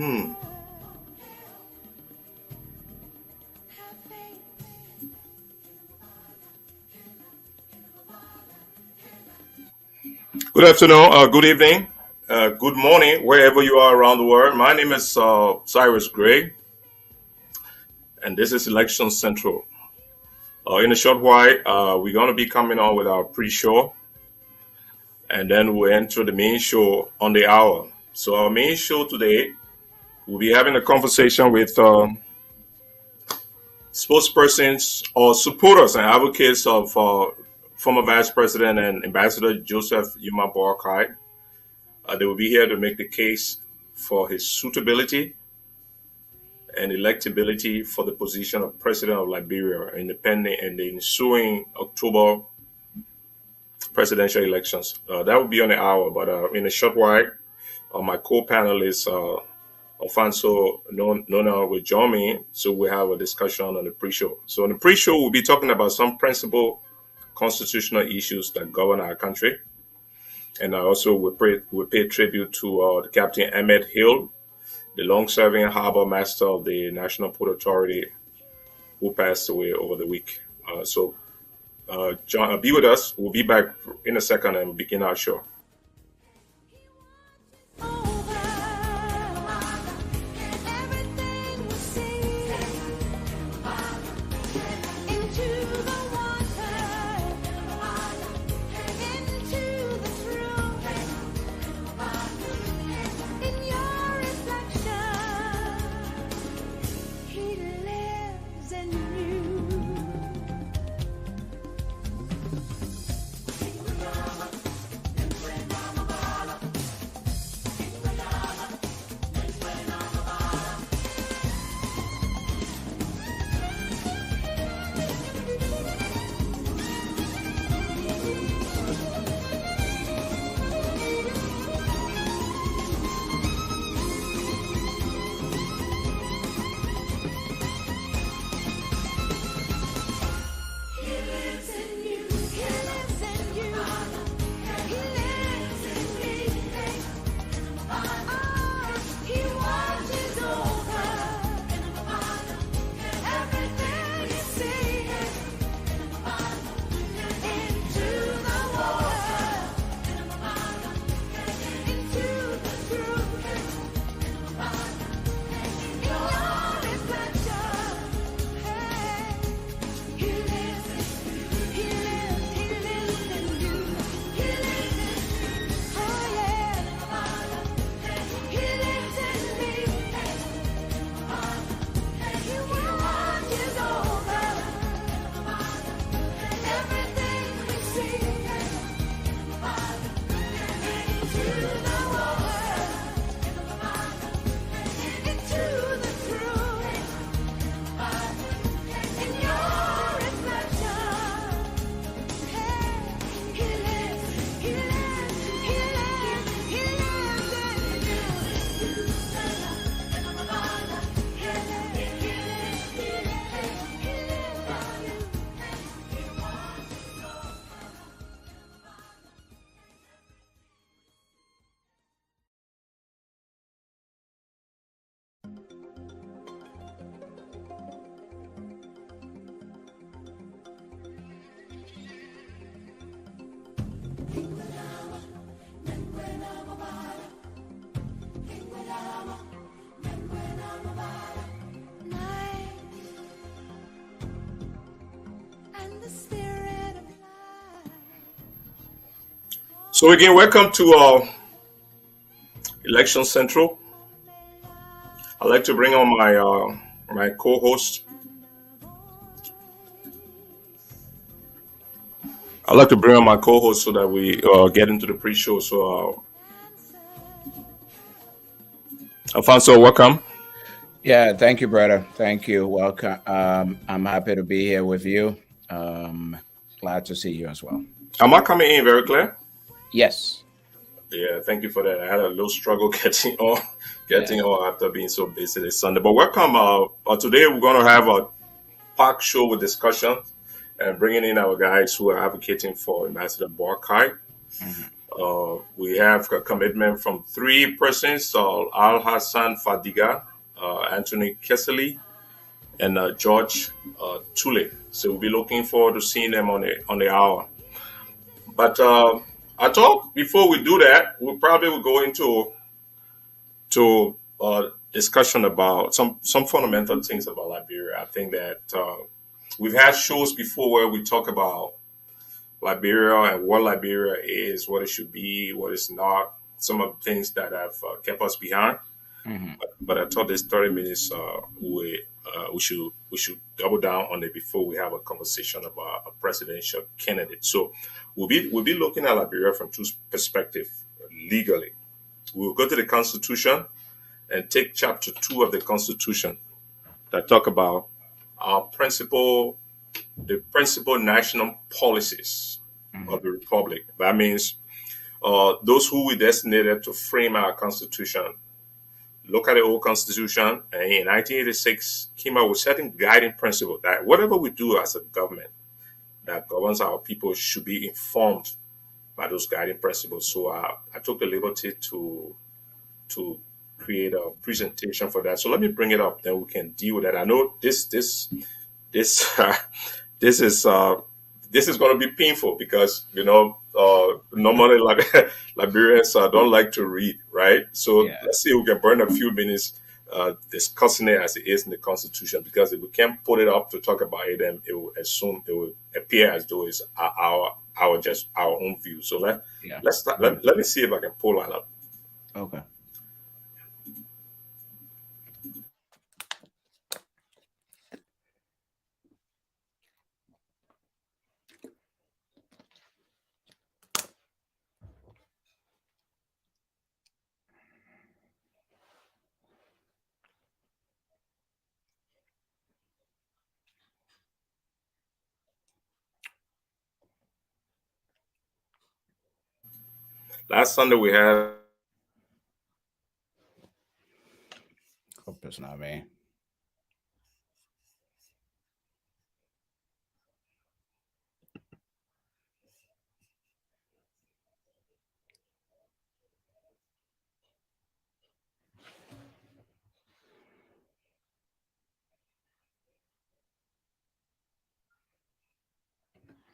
Good afternoon, good evening, good morning, wherever you are around the world. My name is Cyrus Gray, and this is Election Central. In a short while, we're going to be coming on with our pre-show, and then we'll enter the main show on the hour. So our main show today, we'll be having a conversation with spokespersons or supporters and advocates of former Vice President and Ambassador Joseph Yuma Boakai. They will be here to make the case for his suitability and electability for the position of President of Liberia in the ensuing October presidential elections. That will be on the hour, but in a short while, my co-panelist, Alfonso Nona, will join me, so we'll have a discussion on the pre-show. So in the pre-show, we'll be talking about some principal constitutional issues that govern our country. And I also will pay tribute to Captain Emmett Hill, the long-serving harbor master of the National Port Authority, who passed away over the week. John, be with us. We'll be back in a second and we'll begin our show. So again, welcome to Election Central. I'd like to bring on my co-host. I'd like to bring on my co-host so that we get into the pre-show. So, Alfonso, welcome. Yeah, thank you, brother. Thank you. Welcome. I'm happy to be here with you. Glad to see you as well. Am I coming in very clear? Yes. Yeah, thank you for that. I had a little struggle getting on after being so busy this Sunday. But welcome. Today we're going to have a packed show with discussions and bringing in our guys who are advocating for Ambassador Boakai. We have a commitment from three persons: Al Hassan Fadiga, Anthony Kesselly, and George Tulay. So we'll be looking forward to seeing them on the hour. But I thought before we do that, we probably will go into discussion about some fundamental things about Liberia. I think that we've had shows before where we talk about Liberia and what Liberia is, what it should be, what it's not, some of the things that have kept us behind. Mhm. But I thought this 30 minutes we should double down on it before we have a conversation about a presidential candidate. So we'll be looking at Liberia from two perspectives legally. We'll go to the Constitution and take chapter 2 of the Constitution that talk about our the principal national policies of Mhm. the Republic. That means those who we designated to frame our Constitution look at the old Constitution and in 1986 came out with certain guiding principles that whatever we do as a government that governs our people should be informed by those guiding principles. So I took the liberty to create a presentation for that. So let me bring it up, then we can deal with that. I know this this is this is going to be painful because normally like Liberians don't like to read, right? So Yeah. let's see if we can burn a few minutes discussing it as it is in the Constitution. Because if we can't put it up to talk about it, then it will appear as though it's our just our own view. So Yeah. let's start, let me see if I can pull that up. Okay. Last Sunday we had Hope it's not me.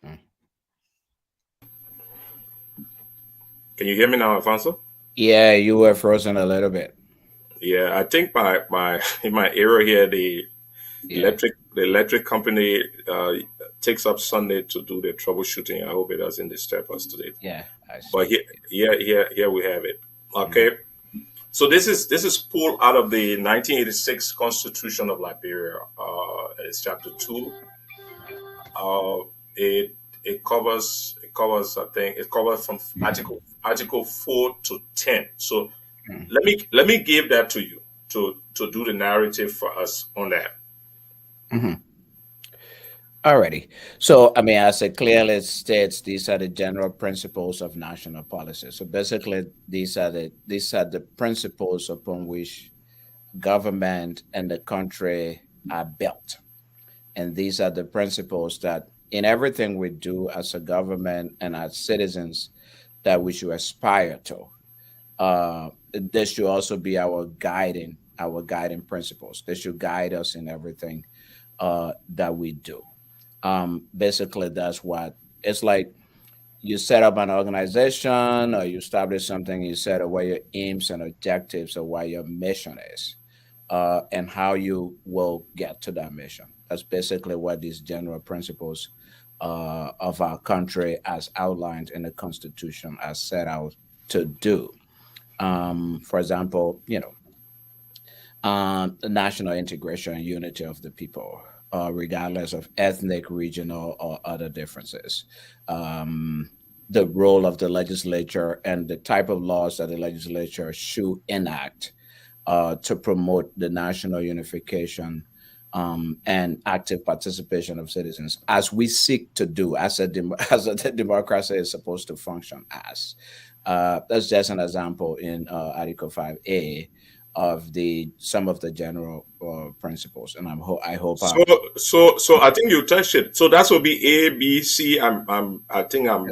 Mm. Can you hear me now, Alfonso? Yeah, you were frozen a little bit. Yeah, I think my in my area here, Yeah. the electric company takes up Sunday to do the troubleshooting. I hope it doesn't disturb us today. Yeah, I But see. here we have it. Mhm. Okay, so this is pulled out of the 1986 Constitution of Liberia. It's chapter 2. Uh, it it covers I think it covers from article 4 to 10. So Mm. let me give that to you to do the narrative for us on that. Mhm. Alrighty. So, I mean, as it clearly states, these are the general principles of national policy. So basically, these are the principles upon which government and the country are built. And these are the principles that in everything we do as a government and as citizens that we should aspire to. This should also be our guiding principles. They should guide us in everything that we do. Basically, that's what it's like. You set up an organization or you establish something, you set up what your aims and objectives or what your mission is, and how you will get to that mission. That's basically what these general principles of our country, as outlined in the Constitution, are set out to do. For example, the national integration and unity of the people, regardless of ethnic, regional, or other differences. Um, the role of the legislature and the type of laws that the legislature should enact to promote the national unification and active participation of citizens, as we seek to do, as a democracy is supposed to function as. That's just an example in Article 5A of the some of the general principles, and I hope So so I think you touched it. So that will be A, B, C. I think I'm.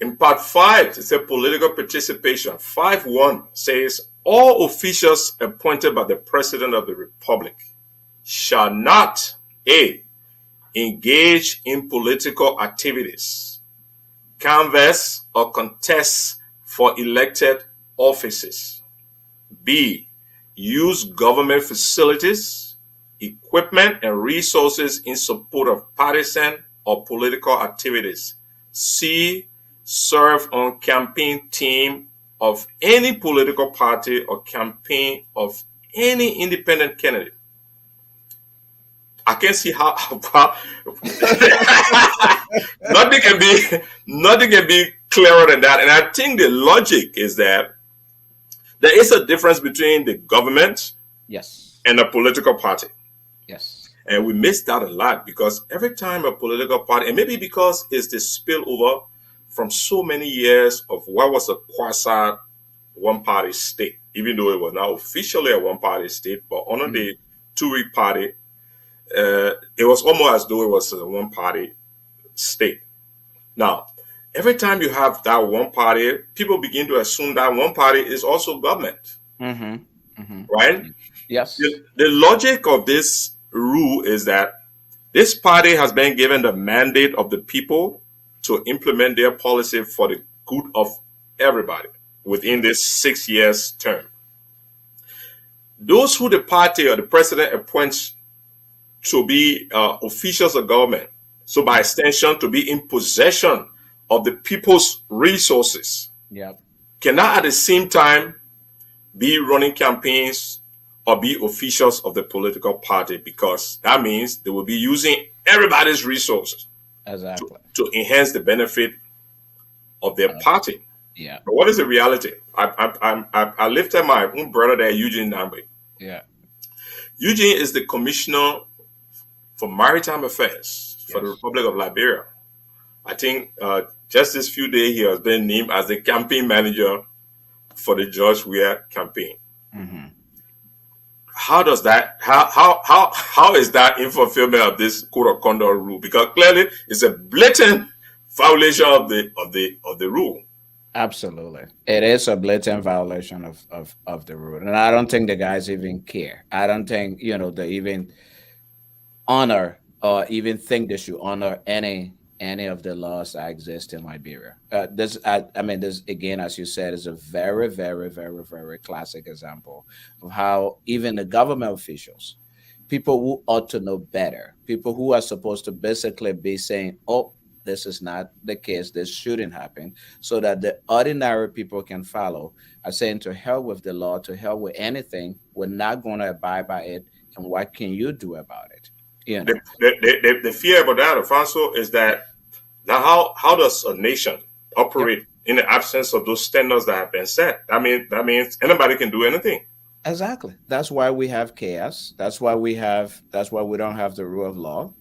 In part 5, it says political participation. 5.1 says all officials appointed by the President of the Republic shall not A. engage in political activities, canvass or contest for elected offices. B. Use government facilities, equipment, and resources in support of partisan or political activities. C. Serve on campaign team of any political party or campaign of any independent candidate. I can't see how nothing can be clearer than that. And I think the logic is that there is a difference between the government Yes. and a political party. Yes. And we miss that a lot because every time a political party, and maybe because it's the spillover from so many years of what was a quasi one party state, even though it was not officially a one party state, but under the two-week party, it was almost as though it was a one party state. Now, every time you have that one party, people begin to assume that one party is also government, right? Yes. The logic of this rule is that this party has been given the mandate of the people to implement their policy for the good of everybody within this 6 years term. Those who the party or the president appoints to be officials of government, so by extension to be in possession of the people's resources, Yep. cannot at the same time be running campaigns or be officials of the political party, because that means they will be using everybody's resources Exactly. to enhance the benefit of their party. Yeah. But what is the reality? I lifted my own brother there, Eugene Nambe. Yeah. Eugene is the commissioner for maritime affairs for the Republic of Liberia. I think just this few days he has been named as the campaign manager for the George Weah campaign. How does that? How is that in fulfillment of this code of conduct rule? Because clearly it's a blatant violation of the rule. Absolutely. It is a blatant violation of the rule. And I don't think the guys even care. I don't think, they even honor or even think they should honor any of the laws that exist in Liberia. This again, as you said, is a very, very, very, very classic example of how even the government officials, people who ought to know better, people who are supposed to basically be saying, "Oh, this is not the case. This shouldn't happen," so that the ordinary people can follow, are saying to hell with the law, to hell with anything. We're not going to abide by it. And what can you do about it? The fear about that, Alfonso, is that now how does a nation operate in the absence of those standards that have been set? That means anybody can do anything. Exactly. That's why we have chaos. That's why we don't have the rule of law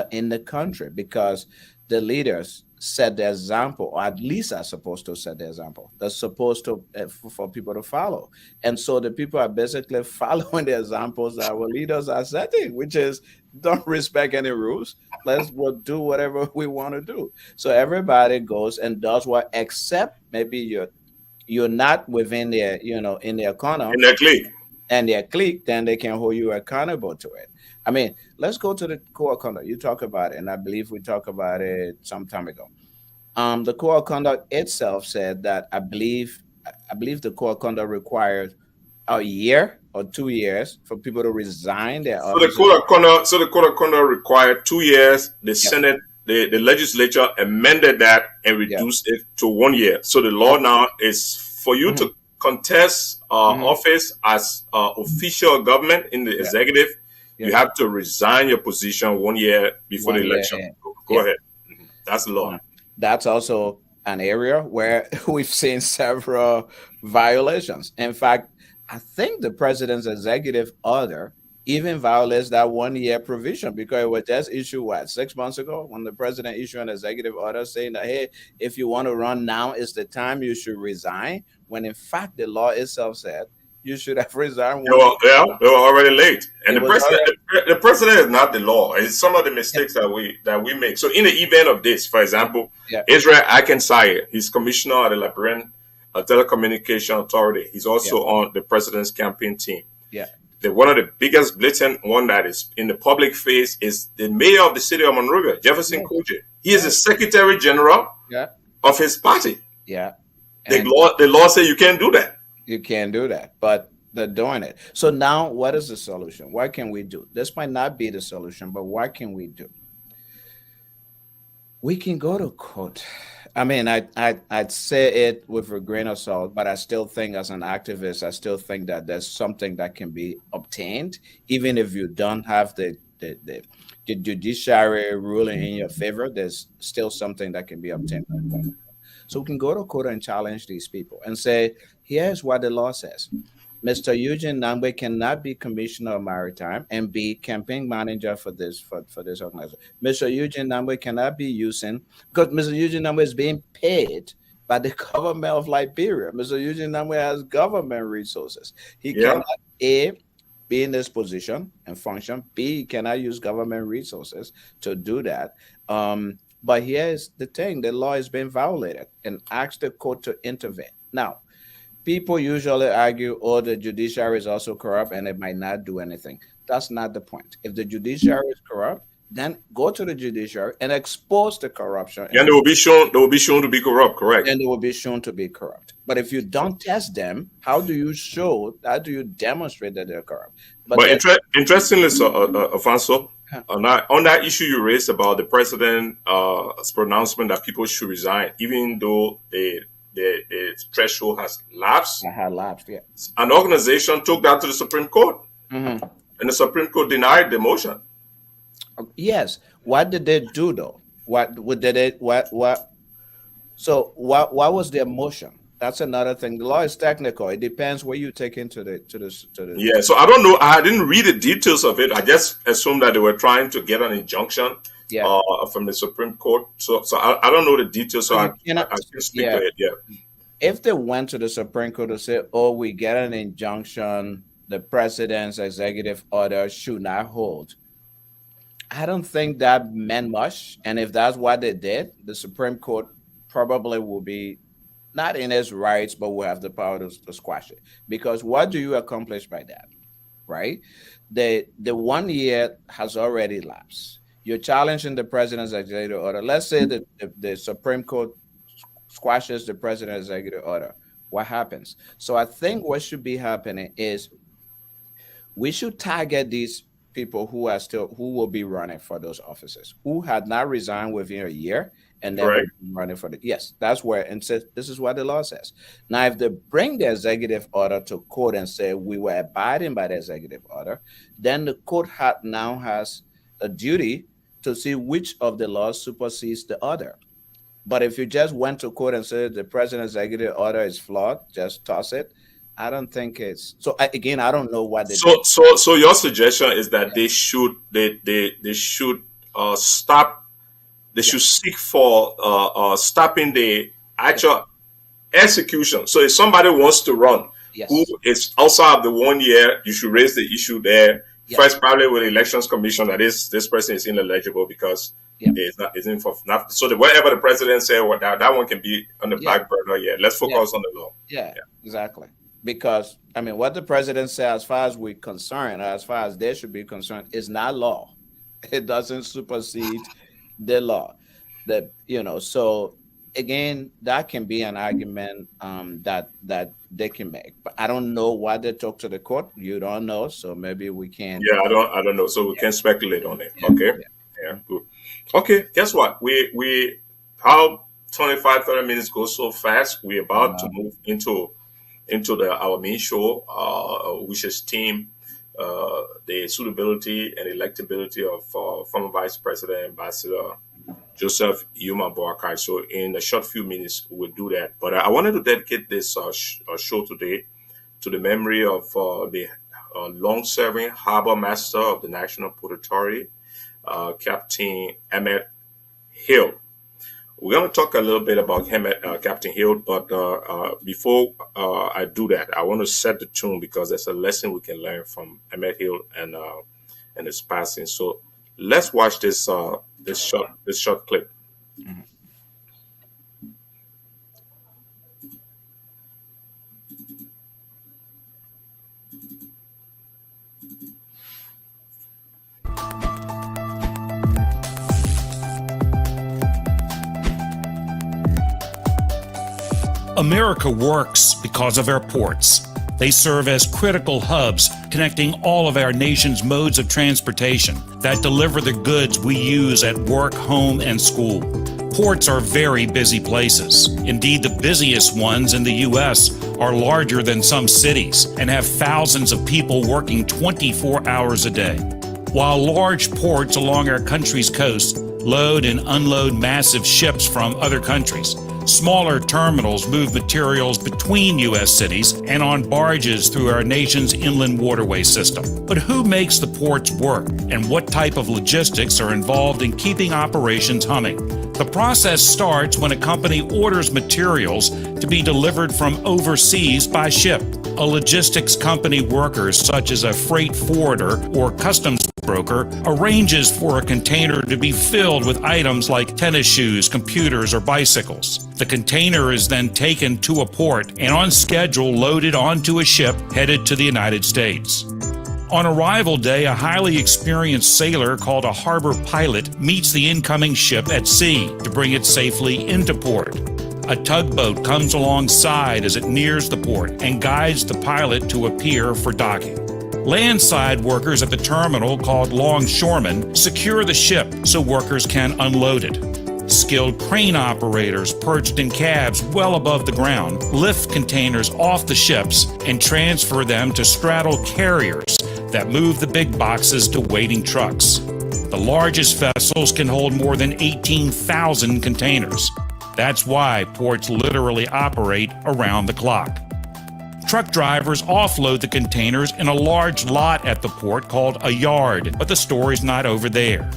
in the country, because the leaders set the example, or at least are supposed to set the example. They're supposed to for people to follow, and so the people are basically following the examples that our leaders are setting, which is don't respect any rules. Let's do whatever we want to do. So everybody goes and does what, except maybe you're not within their in their corner In the clique. and their clique, then they can hold you accountable to it. I mean, let's go to the core conduct. You talk about it, and I believe we talked about it some time ago. The core conduct itself said that I believe the core conduct required a year or 2 years for people to resign their So the offices. code of conduct required 2 years. The Yep. Senate, the legislature amended that and Yep. reduced it to 1 year. So the law now is for you to contest office as official government in the executive. You Yep. have to resign your position 1 year before the 1 year election. in. Go Yep. ahead. That's the law. That's also an area where we've seen several violations. In fact, I think the president's executive order even violates that 1 year provision, because it was just issued 6 months ago, when the president issued an executive order saying that, hey, if you want to run, now is the time you should resign. When in fact the law itself said You should have resigned They one were, year. yeah, they were already late, and It was already. the president is not the law. It's some of the mistakes that we make. So, in the event of this, for example, Yeah, Israel Akensai, he's commissioner at the Liberian Telecommunication Authority. He's yeah, also on the president's campaign team. yeah, One of the biggest blatant one that is in the public face is the mayor of the city of Monrovia, Jefferson yeah, Koje. He is yeah, the secretary general yeah, of his party. yeah. The And law say you can't do that. you can't do that, but they're doing it. So now, what is the solution? What can we do? This might not be the solution, but what can we do? We can go to court. I mean, I'd say it with a grain of salt, but I still think, as an activist, I still think that there's something that can be obtained, even if you don't have the judiciary ruling in your favor. There's still something that can be obtained. So we can go to court and challenge these people and say, here's what the law says. Mr. Eugene Nangbe cannot be commissioner of maritime and be campaign manager for this organization. Mr. Eugene Nangbe cannot be using, because Mr. Eugene Nangbe is being paid by the government of Liberia. Mr. Eugene Nangbe has government resources. He Yeah. cannot A, be in this position and function. B, he cannot use government resources to do that. But here's the thing: the law is being violated, and ask the court to intervene. Now, people usually argue, oh, the judiciary is also corrupt and it might not do anything. That's not the point. If the judiciary is corrupt, then go to the judiciary and expose the corruption, And they will be shown to be corrupt, correct? and they will be shown to be corrupt. But if you don't test them, how do you demonstrate that they're corrupt? But But then, interestingly, so, Afonso, huh, on that issue you raised about the president's pronouncement that people should resign, even though the threshold has lapsed, I had lapsed, yeah. an organization took that to the Supreme Court, Mhm. and the Supreme Court denied the motion. Yes. What did they do though? What did it? What? So what was their motion? That's another thing. The law is technical. It depends where you take into the. Yeah, so I don't know. I didn't read the details of it. I just assumed that they were trying to get an injunction Yeah. from the Supreme Court. So I don't know the details. So So I, you cannot. I can't speak Yeah. to it. Yeah. If they went to the Supreme Court to say, "Oh, we get an injunction, the president's executive order should not hold," I don't think that meant much. And if that's what they did, the Supreme Court probably will be not in its rights, but will have the power to squash it. Because what do you accomplish by that? Right? The 1 year has already lapsed. You're challenging the president's executive order. Let's say that the Supreme Court squashes the president's executive order. What happens? So I think what should be happening is we should target these people who will be running for those offices, who had not resigned within a year and then will Correct. be running for the yes, that's where, and says this is what the law says. Now, if they bring the executive order to court and say we were abiding by the executive order, then the court now has a duty to see which of the laws supersedes the other. But if you just went to court and said the president's executive order is flawed, just toss it. I don't think it's so. Again, I don't know what they did. So your suggestion is that Yeah, they should stop. They yeah, should seek for stopping the actual execution. So if somebody wants to run who yes, is outside of the 1 year, you should raise the issue there yes, first, probably with the elections commission that this person is ineligible because yeah, it's not isn't for not. So whatever the president said, what that one can be on the yeah, back burner. Yeah, let's yeah, focus on the law. yeah, Yeah. exactly. Because I mean, what the president said, as far as we're concerned, as far as they should be concerned, is not law. It doesn't supersede the law. So again, that can be an argument that they can make. But I don't know why they talk to the court. You don't know, so maybe we can. Yeah, I don't know. So we can speculate on it. Yeah, Okay. yeah, Yeah, good. Okay, guess what? We how 25, 30 minutes go so fast. We're about to uh, move into the our main show, which is team the suitability and electability of former Vice President Ambassador Joseph Yuma Boakai. So in a short few minutes, we'll do that. But I wanted to dedicate this show today to the memory of the long-serving harbor master of the National Port Authority, Captain Emmett Hill, We're going to talk a little bit about him, Captain Hill, but before I do that, I want to set the tune because there's a lesson we can learn from Emmett Hill and his passing. So let's watch this short clip. America works because of our ports. They serve as critical hubs connecting all of our nation's modes of transportation that deliver the goods we use at work, home, and school. Ports are very busy places. Indeed, the busiest ones in the U.S. are larger than some cities and have thousands of people working 24 hours a day. While large ports along our country's coast load and unload massive ships from other countries, smaller terminals move materials between U.S. cities and on barges through our nation's inland waterway system. But who makes the ports work, and what type of logistics are involved in keeping operations humming? The process starts when a company orders materials to be delivered from overseas by ship. A logistics company worker, such as a freight forwarder or customs broker, arranges for a container to be filled with items like tennis shoes, computers, or bicycles. The container is then taken to a port and on schedule loaded onto a ship headed to the United States. On arrival day, a highly experienced sailor called a harbor pilot meets the incoming ship at sea to bring it safely into port. A tugboat comes alongside as it nears the port and guides the pilot to a pier for docking. Landside workers at the terminal, called longshoremen, secure the ship so workers can unload it. Skilled crane operators perched in cabs well above the ground lift containers off the ships and transfer them to straddle carriers that move the big boxes to waiting trucks. The largest vessels can hold more than 18,000 containers. That's why ports literally operate around the clock. Truck drivers offload the containers in a large lot at the port called a yard, but the story's not over there.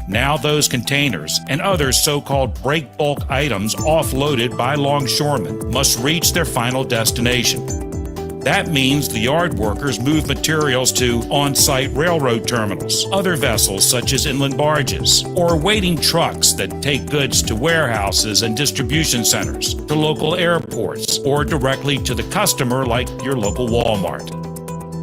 Now those containers and other so-called break bulk items offloaded by longshoremen must reach their final destination. That means the yard workers move materials to on-site railroad terminals, other vessels such as inland barges, or waiting trucks that take goods to warehouses and distribution centers, to local airports, or directly to the customer like your local Walmart.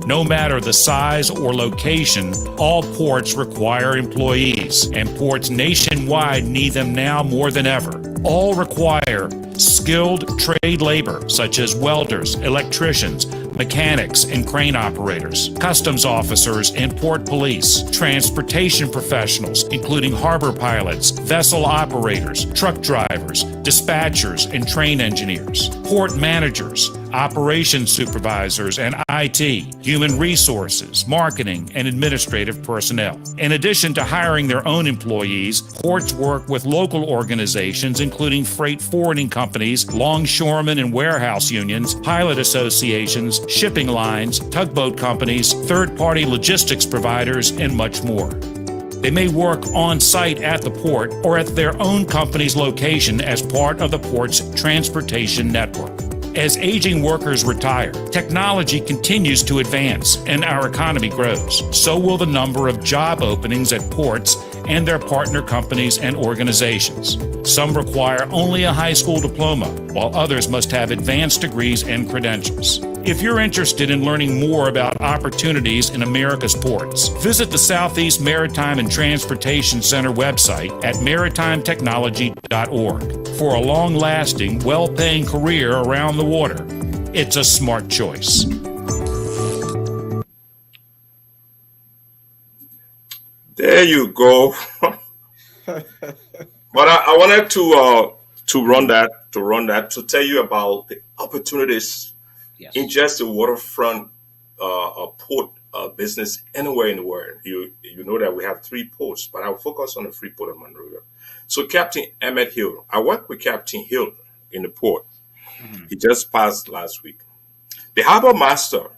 No matter the size or location, all ports require employees, and ports nationwide need them now more than ever. All require skilled trade labor, such as welders, electricians, mechanics, and crane operators, customs officers and port police, transportation professionals, including harbor pilots, vessel operators, truck drivers, dispatchers, and train engineers, port managers, operations supervisors, and IT, human resources, marketing, and administrative personnel. In addition to hiring their own employees, ports work with local organizations, including freight forwarding companies, longshoremen and warehouse unions, pilot associations, shipping lines, tugboat companies, third-party logistics providers, and much more. They may work on-site at the port or at their own company's location as part of the port's transportation network. As aging workers retire, technology continues to advance and our economy grows. So will the number of job openings at ports and their partner companies and organizations. Some require only a high school diploma, while others must have advanced degrees and credentials. If you're interested in learning more about opportunities in America's ports, visit the Southeast Maritime and Transportation Center website at maritimetechnology.org. For a long-lasting, well-paying career around the water, it's a smart choice. There you go. But I wanted to run that to tell you about the opportunities in just the waterfront port business anywhere in the world. You know that we have 3 ports, but I'll focus on the Freeport of Monrovia. So Captain Emmett Hill, I worked with Captain Hill in the port. He just passed last week. The harbor master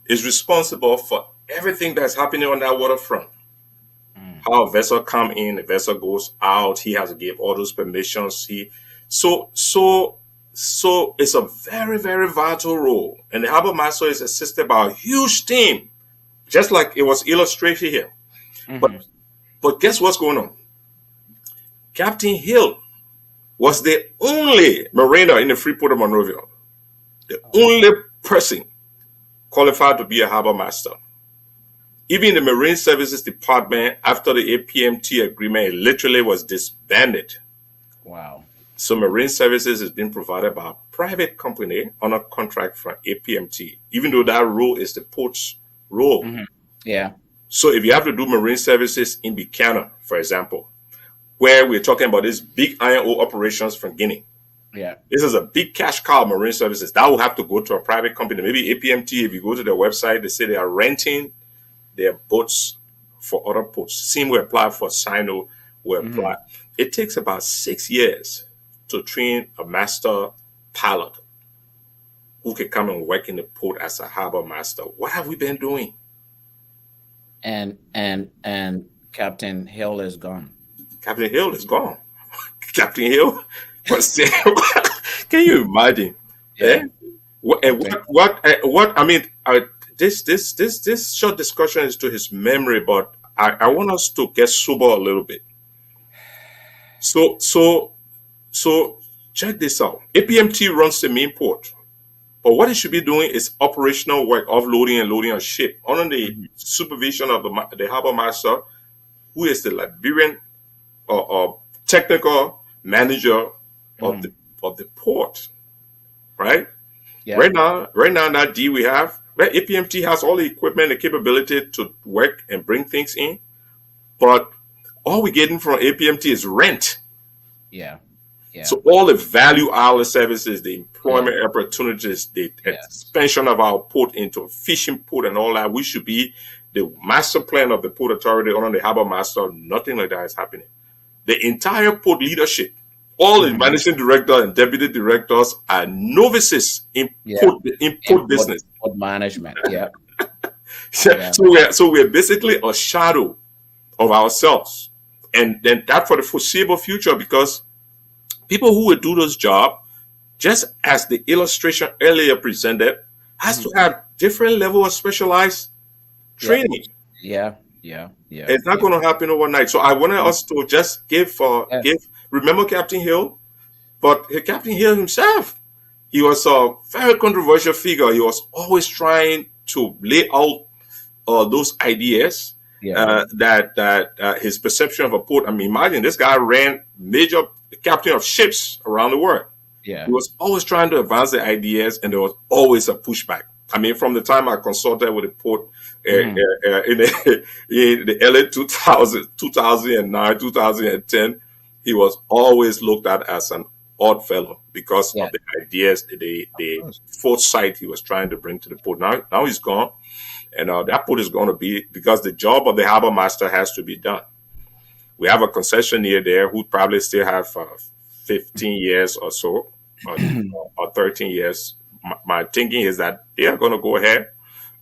is responsible for everything that's happening on that waterfront. how a vessel come in, a vessel goes out. He has to give all those permissions. So so so it's a very, very vital role. And the harbor master is assisted by a huge team, just like it was illustrated here. Mm-hmm. But guess what's going on? Captain Hill was the only mariner in the Freeport of Monrovia, the only person qualified to be a harbor master. Even the Marine Services Department, after the APMT agreement, it literally was disbanded. Wow. So Marine Services is being provided by a private company on a contract from APMT, even though that role is the port's role. Mm-hmm. Yeah. So if you have to do Marine Services in Buchanan, for example, where we're talking about these big iron ore operations from Guinea, Yeah. this is a big cash cow, Marine Services. That will have to go to a private company. Maybe APMT, if you go to their website, they say they are renting their boats for other ports. Same will apply for Sino, will apply. It takes about 6 years to train a master pilot who can come and work in the port as a harbor master. What have we been doing? And Captain Hill is gone. Captain Hill is gone. Captain Hill was still. Can you imagine? Yeah. What? I mean, this short discussion is to his memory, but I want us to get sober a little bit. So check this out. APMT runs the main port, but what it should be doing is operational work, offloading and loading a ship under the supervision of the harbor master, who is the Liberian technical manager of the port, right? Yeah. Right now, that deal we have, right? APMT has all the equipment and capability to work and bring things in, but all we're getting from APMT is rent. Yeah. Yeah. So all the value-added services, the employment opportunities, the expansion of our port into a fishing port and all that, we should be the master plan of the port authority under the harbor master. Nothing like that is happening. The entire port leadership, all the managing director and deputy directors are novices in port business. Port management. Yeah. So we're basically a shadow of ourselves. And then that for the foreseeable future, because people who will do this job, just as the illustration earlier presented, has to have different level of specialized training. Yeah. It's not going to happen overnight. So I wanted us to just remember Captain Hill, but Captain Hill himself, he was a very controversial figure. He was always trying to lay out those ideas. That his perception of a port. I mean, imagine this guy ran major captain of ships around the world. Yeah, he was always trying to advance the ideas, and there was always a pushback. I mean, from the time I consulted with the port in the early 2009, 2010, he was always looked at as an odd fellow because of the ideas, the foresight he was trying to bring to the port. Now he's gone. And that port is going to be, because the job of the harbor master has to be done. We have a concessionaire there who probably still have 15 years or so, or 13 years. My thinking is that they are going to go ahead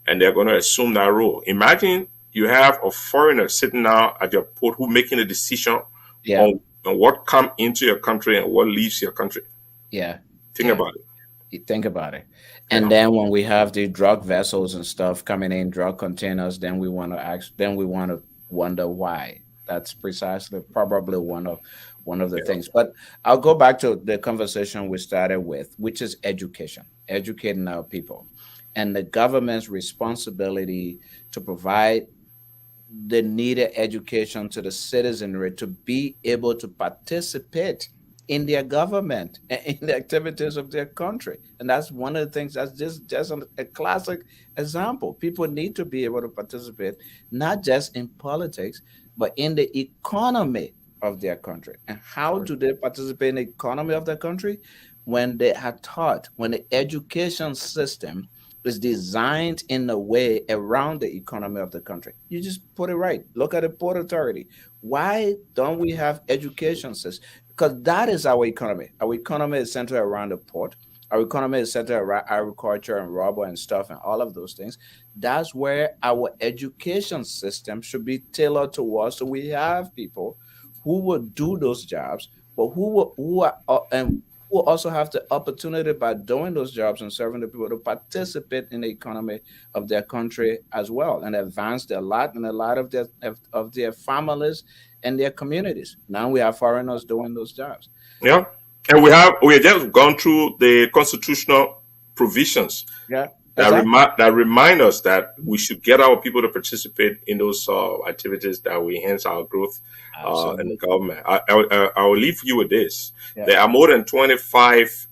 and they're going to assume that role. Imagine you have a foreigner sitting now at your port who making a decision on what come into your country and what leaves your country. Yeah. Think about it. You think about it. And then when we have the drug vessels and stuff coming in, drug containers, then we want to wonder why. That's precisely probably one of the things. But I'll go back to the conversation we started with, which is education, educating our people, and the government's responsibility to provide the needed education to the citizenry to be able to participate in their government and in the activities of their country. And that's one of the things, that's just a classic example. People need to be able to participate, not just in politics, but in the economy of their country. And how do they participate in the economy of their country? When they are taught, when the education system is designed in a way around the economy of the country. You just put it right. Look at the Port Authority. Why don't we have education system? Because that is our economy. Our economy is centered around the port. Our economy is centered around agriculture and rubber and stuff and all of those things. That's where our education system should be tailored towards. So we have people who will do those jobs, but who are and who also have the opportunity by doing those jobs and serving the people to participate in the economy of their country as well and advance their lot and a lot of their families and their communities. Now we have foreigners doing those jobs. Yeah, and we have just gone through the constitutional provisions Yeah, that exactly. remind us that we should get our people to participate in those activities that will enhance our growth in the Absolutely. government. I will leave you with this: Yeah. there are more than 25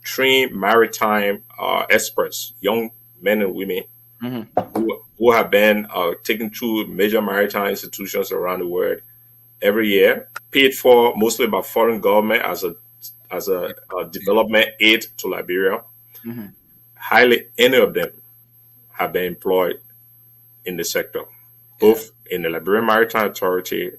trained maritime experts, young men and women Hmm. who have been taken through major maritime institutions around the world every year, paid for mostly by foreign government as a development aid to Liberia. Hmm. Hardly any of them have been employed in the sector, Yeah. both in the Liberian Maritime Authority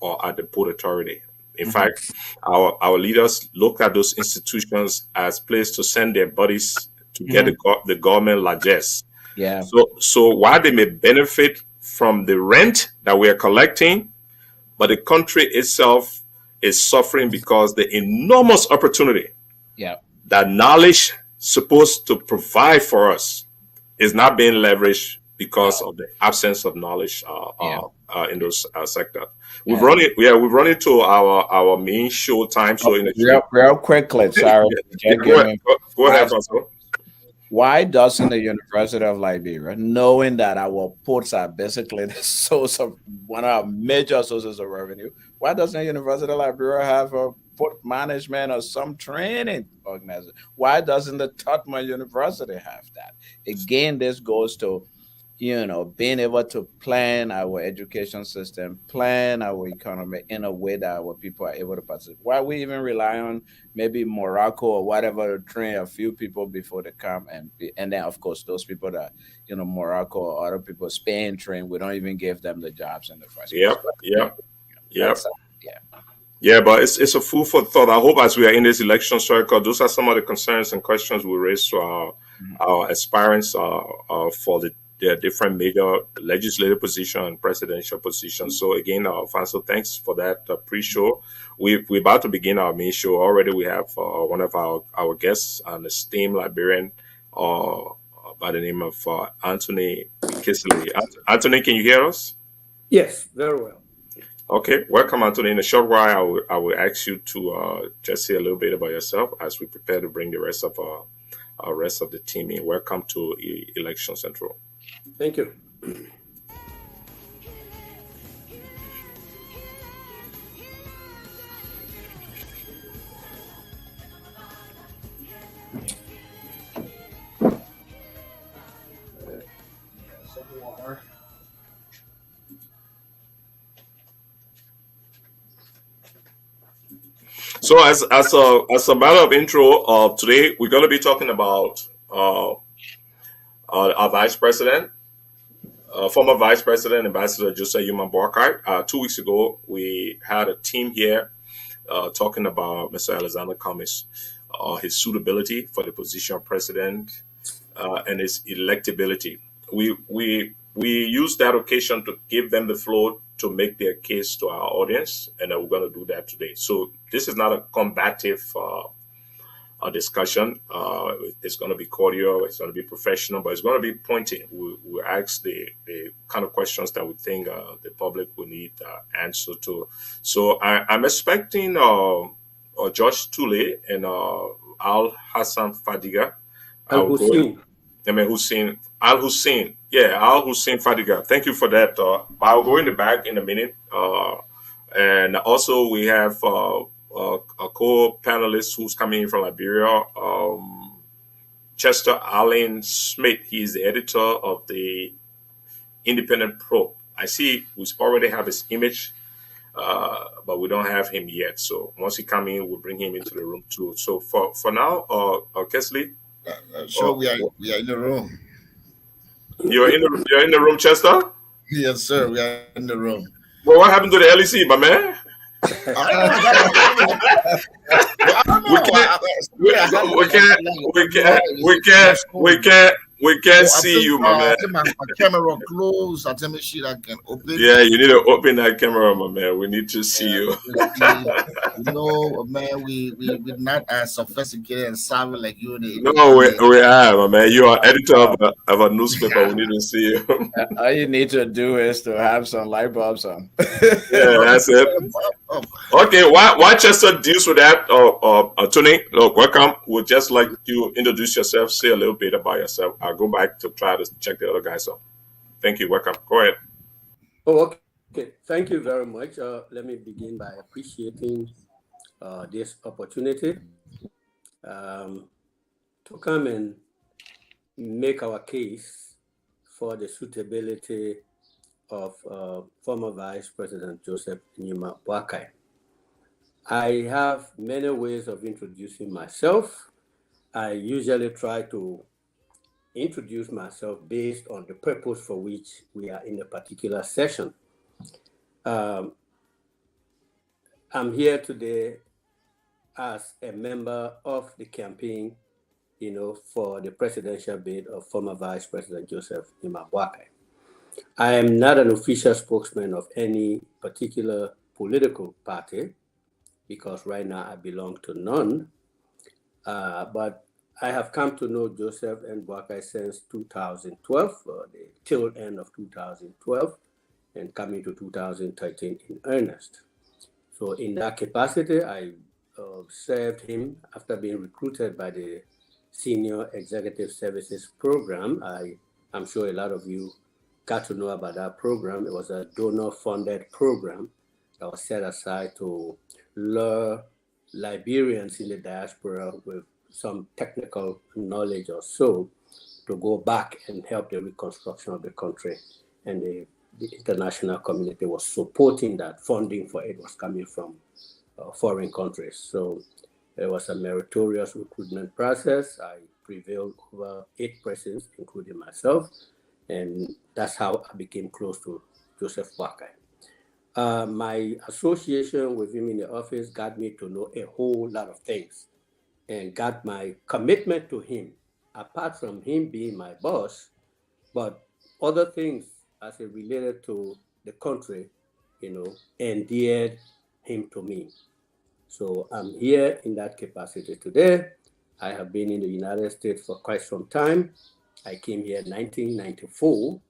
or at the Port Authority. In Hmm. fact, our leaders look at those institutions as places to send their bodies to get Hmm. the government largesse. Yeah. So while they may benefit from the rent that we are collecting, but the country itself is suffering because the enormous opportunity Yeah. that knowledge supposed to provide for us is not being leveraged because Oh, of the absence of knowledge yeah. in those sectors. We've Yeah. run it. Yeah, we've run into our main show time. So Oh, in the real quickly, sorry, yeah, just give me go ahead, five. Pastor. Why doesn't the University of Liberia, knowing that our ports are basically the source of one of our major sources of revenue, why doesn't the University of Liberia have a port management or some training organization? Why doesn't the Tottenham University have that? Again, this goes to being able to plan our education system, plan our economy in a way that our people are able to participate. Why we even rely on maybe Morocco or whatever to train a few people before they come and then of course those people that Morocco or other people Spain train, we don't even give them the jobs in the first place. Yep, But yep, yep. that's yeah. Yeah, but it's a food for thought. I hope as we are in this election cycle, those are some of the concerns and questions we raise to Mhm. our aspirants for the different major legislative position and presidential positions. So again, Alfonso, thanks for that pre-show. We're about to begin our main show. Already we have one of our guests, an esteemed Liberian uh, by the name of Anthony Kesselly. Anthony, can you hear us? Yes, very well. Okay, welcome, Anthony. In a short while, I will ask you to just say a little bit about yourself as we prepare to bring the rest of the team in. Welcome to Election Central. Thank you. So, as a matter of intro, today we're going to be talking about our Vice President, former Vice President Ambassador Joseph Yuma Boakai. 2 weeks ago, we had a team here talking about Mr. Alexander Cummings, his suitability for the position of president, and his electability. We used that occasion to give them the floor to make their case to our audience, and we're going to do that today. So this is not a combative discussion. It's going to be cordial, it's going to be professional, but it's going to be pointing. We ask the kind of questions that we think the public will need answer to. So I'm expecting George Tulay and Al Hassan Fadiga. Al I'll go. Hussein. I mean, Hussein, Al Hussein. Yeah, Al Hussein Fadiga. Thank you for that. I'll go in the back in a minute. And also, we have a co-panelist who's coming in from Liberia, Chester Allen Smith. He's the editor of the Independent Probe. I see we already have his image, but we don't have him yet. So once he comes in, we'll bring him into the room too. So for now, Kesselly, Sure, we are in the room. you're in the room, Chester. Yes, sir, we are in the room. Well, what happened to the LEC, my man? I don't we know. can't, we Oh, can't I see think you, my man. I think my camera closed. I think my shit I can open. Yeah, you need to open that camera, my man. We need to see you. Man, we're not as sophisticated and savvy like you. No, we are, my man. You are editor of a newspaper. We need to see you. All you need to do is to have some light bulbs on. Yeah, that's it. Okay, why Chester deals with that? Tony, look, welcome. Would just like you introduce yourself, say a little bit about yourself. I'll go back to try to check the other guys out. Thank you. Welcome. Go ahead. Oh, okay. Thank you very much. Let me begin by appreciating this opportunity to come and make our case for the suitability of former Vice President Joseph Nima Boakai. I have many ways of introducing myself. I usually try to introduce myself based on the purpose for which we are in a particular session. I'm here today as a member of the campaign, for the presidential bid of former Vice President Joseph Nima Boakai. I am not an official spokesman of any particular political party, because right now I belong to none, but I have come to know Joseph and Boakai since 2012, the tail end of 2012, and coming to 2013 in earnest. So in that capacity, I served him after being recruited by the Senior Executive Services Program. I'm sure a lot of you got to know about that program. It was a donor-funded program that was set aside to lure Liberians in the diaspora with some technical knowledge or so to go back and help the reconstruction of the country. And the international community was supporting that. Funding for it was coming from foreign countries. So it was a meritorious recruitment process. I prevailed over 8 persons, including myself, and that's how I became close to Joseph Boakai. My association with him in the office got me to know a whole lot of things and got my commitment to him, apart from him being my boss, but other things as it related to the country, endeared him to me. So I'm here in that capacity today. I have been in the United States for quite some time. I came here in 1994.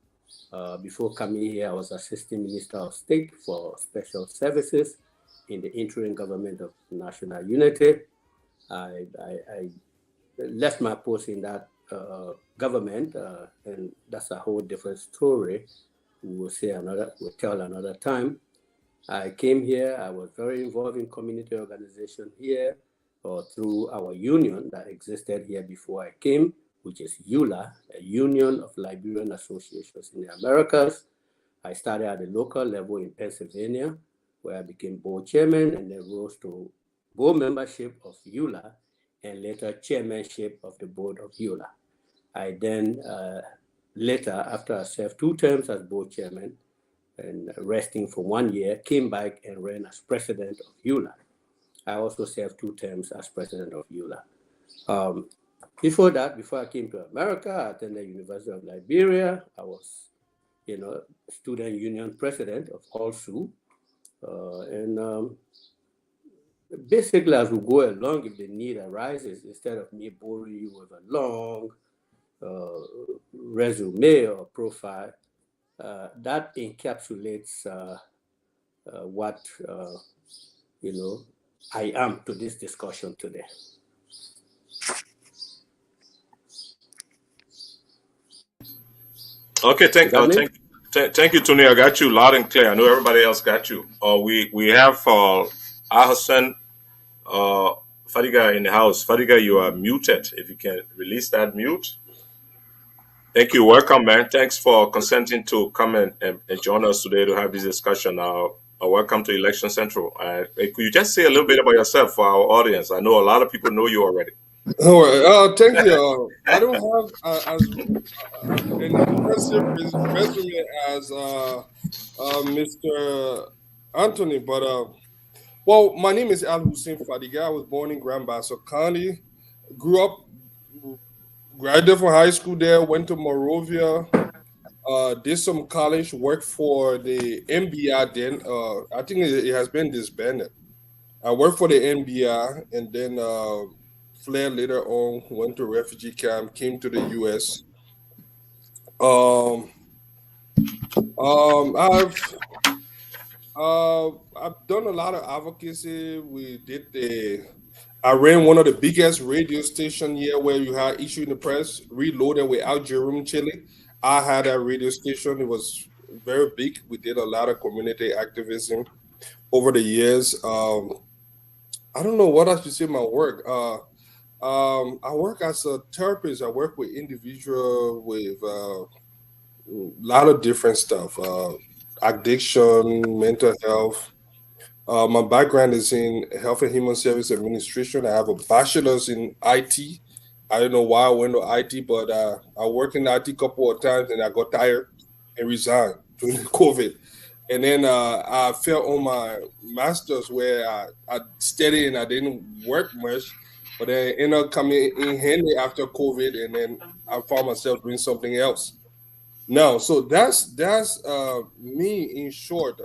Before coming here, I was Assistant Minister of State for Special Services in the interim government of National Unity. I left my post in that government, and that's a whole different story. We'll tell another time. I came here, I was very involved in community organization here, or through our union that existed here before I came, which is ULA, a Union of Liberian Associations in the Americas. I started at the local level in Pennsylvania, where I became board chairman and then rose to board membership of ULA and later chairmanship of the board of ULA. I then later, after I served 2 terms as board chairman and resting for 1 year, came back and ran as president of ULA. I also served 2 terms as president of ULA. Before that, before I came to America, I attended the University of Liberia. I was, student union president of ALSU. Basically, as we go along, if the need arises, instead of me boring you with a long resume or profile, that encapsulates what, I am to this discussion today. Okay, thank you, Tony. I got you loud and clear. I know everybody else got you. We have Ahsan Fadiga in the house. Fadiga, you are muted. If you can release that mute. Thank you. Welcome, man. Thanks for consenting to come and join us today to have this discussion. Welcome to Election Central. Could you just say a little bit about yourself for our audience? I know a lot of people know you already. All right. Thank you. I don't have as an impressive resume as Mr. Anthony, but Well, my name is Al Hussein Fadiga. I was born in Grand Bassa County. Grew up, graduated from high school there. Went to Morovia. Did some college work for the NBI. Then I think it has been disbanded. I worked for the NBI and then fled later on. Went to refugee camp. Came to the U.S. Um, I've I've done a lot of advocacy. I ran one of the biggest radio station here where you had issue in the press, reloaded with Al Jerome Chile. I had that radio station. It was very big. We did a lot of community activism over the years. I don't know what I should say my work. I work as a therapist. I work with individual with a lot of different stuff. Addiction, mental health. My background is in Health and Human Service Administration. I have a bachelor's in IT. I don't know why I went to IT, but I worked in IT a couple of times and I got tired and resigned during COVID. And then I fell on my master's where I studied and I didn't work much, but then ended up coming in handy after COVID, and then I found myself doing something else. No, so that's me in short.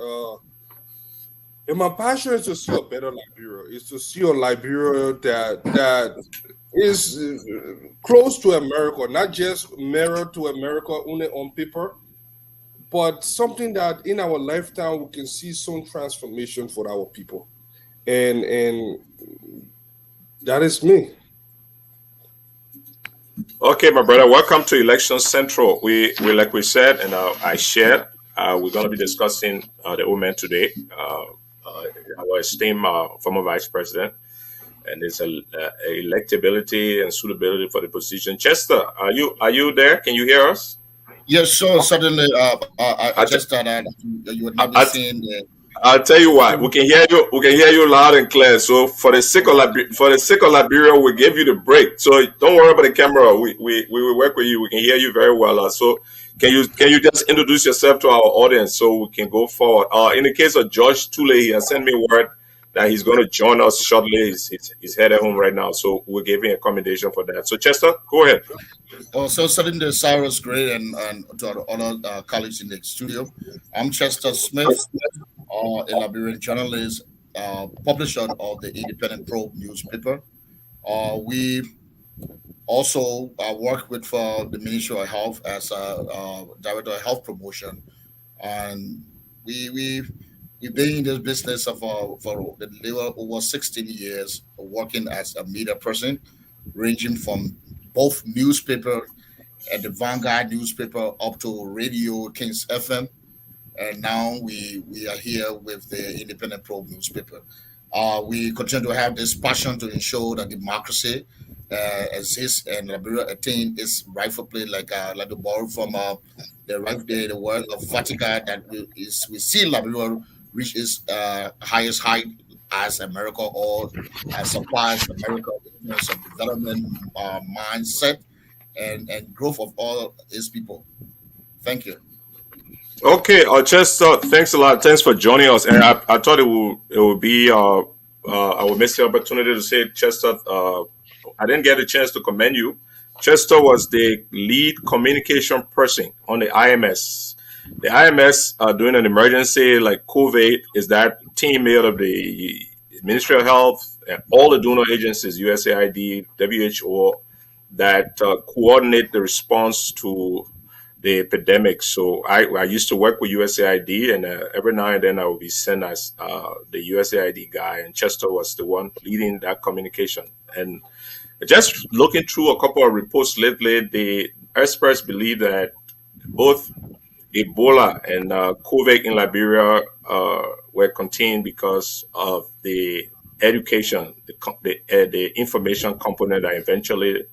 And my passion is to see a better Liberia. Is to see a Liberia that is close to America, not just mirror to America only on paper, but something that in our lifetime we can see some transformation for our people, and that is me. Okay, my brother, welcome to Election Central. We like we said, and I shared. We're going to be discussing the women today. Our esteemed former vice president, and it's electability and suitability for the position. Chester, are you there? Can you hear us? Yes, sure. Suddenly, I just thought that you would not be seeing the. I'll tell you what, we can hear you. We can hear you loud and clear. So for the sake of Liberia, we gave you the break. So don't worry about the camera. We will work with you. We can hear you very well. So can you just introduce yourself to our audience so we can go forward? In the case of George Tulay, he has sent me word that he's going to join us shortly. He's headed home right now, so we're giving accommodation for that. So Chester, go ahead. So suddenly, Cyrus Gray and to our other colleagues in the studio. I'm Chester Smith, a Liberian journalist, publisher of the Independent Probe newspaper. We also work with the Ministry of Health as a director of health promotion, and we've been in this business for over 16 years, working as a media person, ranging from both newspaper and the Vanguard newspaper up to Radio Kings FM, and now we are here with the Independent Probe newspaper. We continue to have this passion to ensure that democracy exists and Liberia attain its rightful place, like to borrow from the word of Fatiga, that we see Liberia reach its highest height as America, or as surpass America in terms of development mindset and growth of all its people. Thank you. Okay, Chester, thanks a lot. Thanks for joining us. And I thought it would be I would miss the opportunity to say, Chester, I didn't get a chance to commend you. Chester was the lead communication person on the IMS. The IMS, during an emergency like COVID, is that team made of the Ministry of Health and all the donor agencies, USAID, WHO, that coordinate the response to the epidemic. So I used to work with USAID, and every now and then I would be sent as the USAID guy, and Chester was the one leading that communication. And just looking through a couple of reports lately, the experts believe that both Ebola and COVID in Liberia were contained because of the education, the information component that eventually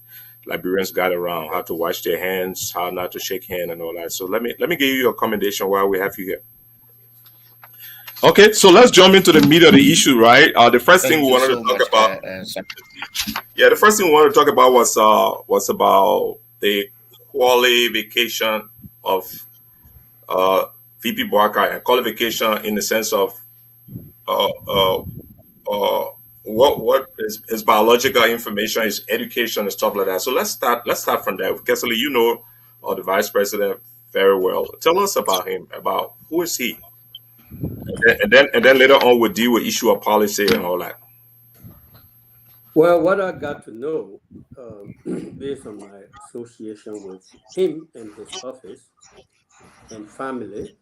Liberians got around how to wash their hands, how not to shake hands, and all that. So let me give you a commendation while we have you here. Okay, so let's jump into the meat of the issue, right? The first thing we wanted to talk about. The first thing we wanted to talk about was about the qualification of VP Boakai, and qualification in the sense of what is his biological information, his education, and stuff like that. So let's start from there. Kesselly, you know the vice president very well. Tell us about him, about who is he, and then later on we'll deal with issue of policy and all that. Well, what I got to know, based on my association with him and his office and family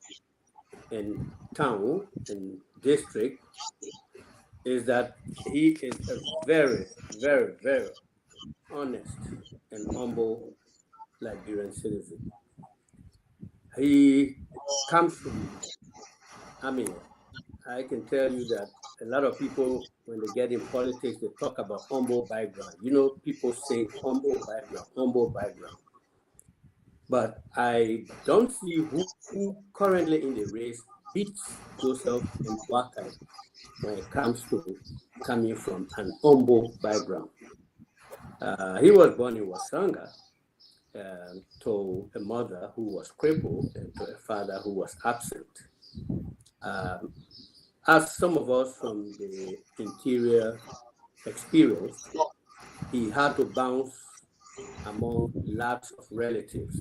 and town and district, is that he is a very, very, very honest and humble Liberian citizen. He comes from, I mean, I can tell you that a lot of people, when they get in politics, they talk about humble background. You know, people say humble background, humble background. But I don't see who currently in the race beats Joseph and Boakai when it comes to coming from an humble background. He was born in Wasanga to a mother who was crippled and to a father who was absent. As some of us from the interior experienced, he had to bounce among lots of relatives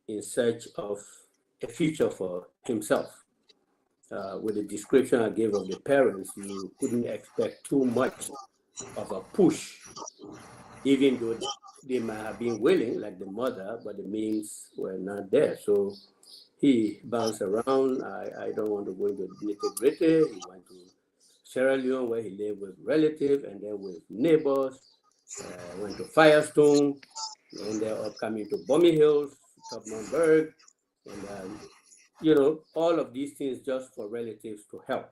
in search of a future for himself. With the description I gave of the parents, you couldn't expect too much of a push, even though they might have been willing, like the mother, but the means were not there. So he bounced around. I don't want to go into nitty-gritty. He went to Sierra Leone, where he lived with relatives and then with neighbors. Went to Firestone, ended up coming to Bommy Hills, Tubmanburg, and you know, all of these things just for relatives to help.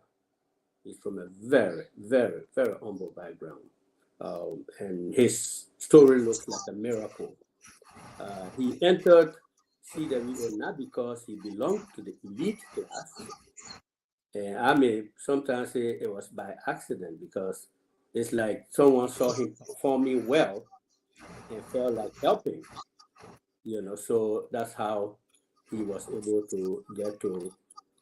He's from a very, very, very humble background. And his story looks like a miracle. He entered CWA not because he belonged to the elite class. And I may sometimes say it was by accident, because it's like someone saw him performing well and felt like helping, you know. So that's how he was able to get to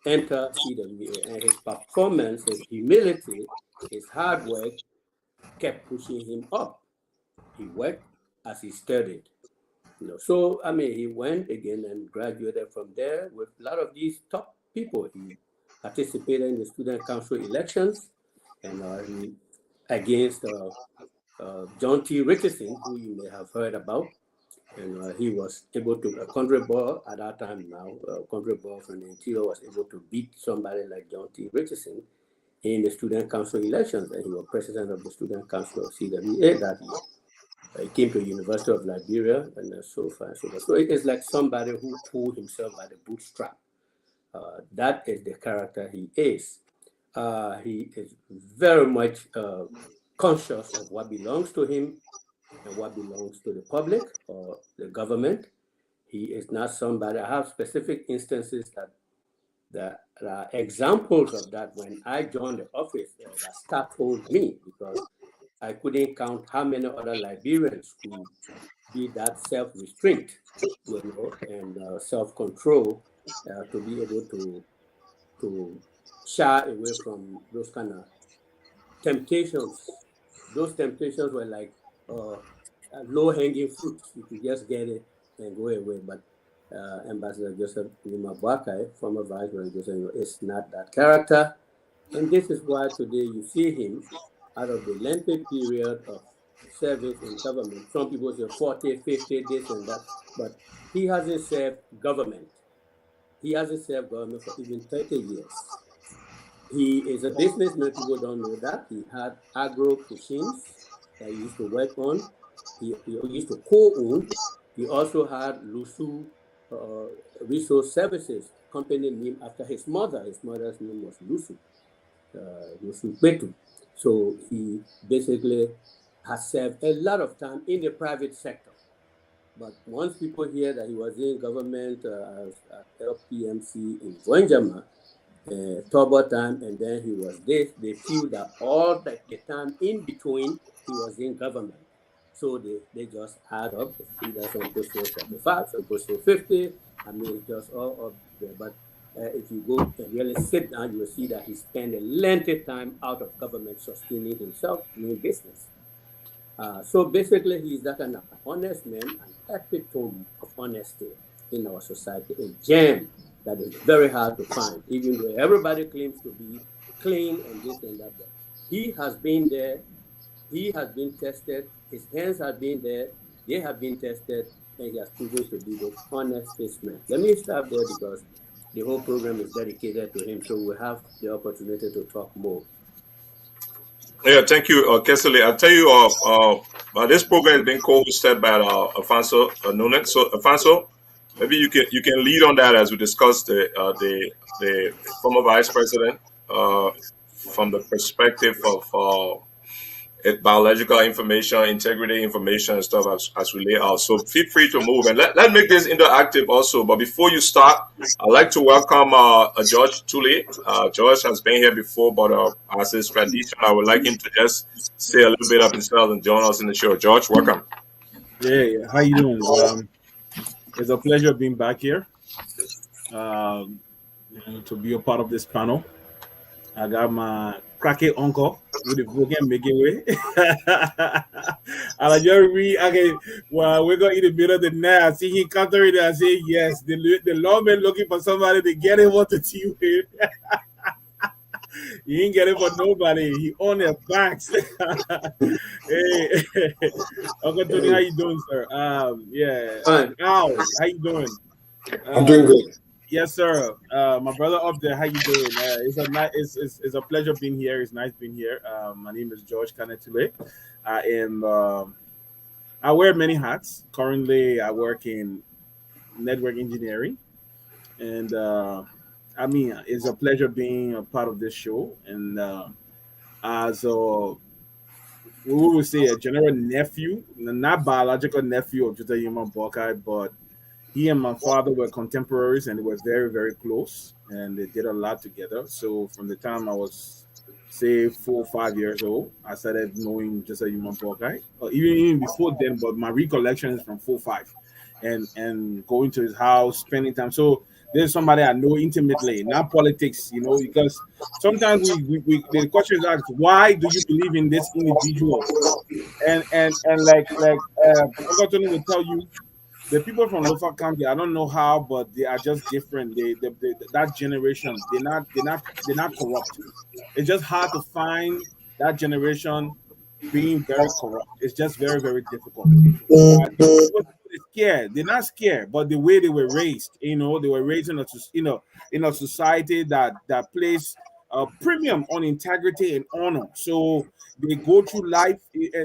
enter CWA. And his performance, his humility, his hard work kept pushing him up. He worked as he studied. You know, so I mean, he went again and graduated from there with a lot of these top people. He participated in the student council elections, and he against John T. Richardson, who you may have heard about, and he was able to a country boy at that time. Now, a country boy from the interior was able to beat somebody like John T. Richardson in the student council elections, and he was president of the student council of CWA that year. He came to the University of Liberia, and so far and so forth. So it's like somebody who pulled himself by the bootstrap. That is the character he is. He is very much conscious of what belongs to him and what belongs to the public or the government. He is not somebody. I have specific instances that are examples of that. When I joined the office, that staff told me, because I couldn't count how many other Liberians could be that self-restraint, you know, and self-control to be able to shy away from those kind of temptations. Those temptations were like low-hanging fruits. You could just get it and go away. But Ambassador Joseph Boakai, former Vice President, is not that character. And this is why today you see him, out of the lengthy period of service in government. Some people say 40, 50, this and that, but he hasn't served government. He hasn't served government for even 30 years. He is a businessman. People don't know that. He had agro machines that he used to work on. He used to co-own. He also had Lusu Resource Services, company named after his mother. His mother's name was Lusu Betu. So he basically has served a lot of time in the private sector. But once people hear that he was in government at LPMC in Wenjama, turbo time, and then he was this, they feel that all the time in between, he was in government. So they just add up. Either some push for 75, some push for 50. I mean, it's just all up there. But If you go and really sit down, you will see that he spent a lengthy time out of government sustaining himself doing business. So basically, he's that kind of honest man, an epitome of honesty in our society, a gem that is very hard to find, even though everybody claims to be clean and this and that. But he has been there, he has been tested, his hands have been there, they have been tested, and he has proven to be the honestest man. Let me stop there because the whole program is dedicated to him, so we'll have the opportunity to talk more. Yeah, thank you, Kesselly. I'll tell you, this program has been co-hosted by Alfonso Nunes. So, Alfonso, maybe you can lead on that as we discuss the former vice president from the perspective of biological information, integrity information, and stuff as we lay out. So feel free to move and let's make this interactive also. But before you start, I'd like to welcome George Tulay. George has been here before, but as his tradition, I would like him to just say a little bit of himself and join us in the show. George, welcome. Yeah, how you doing? It's a pleasure being back here. To be a part of this panel. I got my cracky uncle with the broken making way. And I just read, okay, well, we're going to eat a bit of the night. I see he counter it and I say, yes, the lawman looking for somebody to get him what to tea with. He ain't get it for nobody. He on their backs. Hey, Uncle Tony, how you doing, sir? Yeah. Al, how you doing? I'm doing good. Yes, sir. My brother up there, how you doing? It's a pleasure being here. It's nice being here. My name is George Kanneh. I wear many hats. Currently, I work in network engineering, and it's a pleasure being a part of this show. And we would say a general nephew, not biological nephew of Judah Yuma Boakai, but he and my father were contemporaries and they were very, very close and they did a lot together. So from the time I was, say, 4 or 5 years old, I started knowing just a human Boakai. Even before then, but my recollection is from 4 or 5 and going to his house, spending time. So there's somebody I know intimately, not politics, because sometimes the question is asked, why do you believe in this individual? And Uncle Tony will tell you, the people from Lofa County, I don't know how, but they are just different. That generation, they're not corrupt. It's just hard to find that generation being very corrupt. It's just very, very difficult. They're scared. They're not scared, but the way they were raised, they were raised in a society that places a premium on integrity and honor. So they go through life,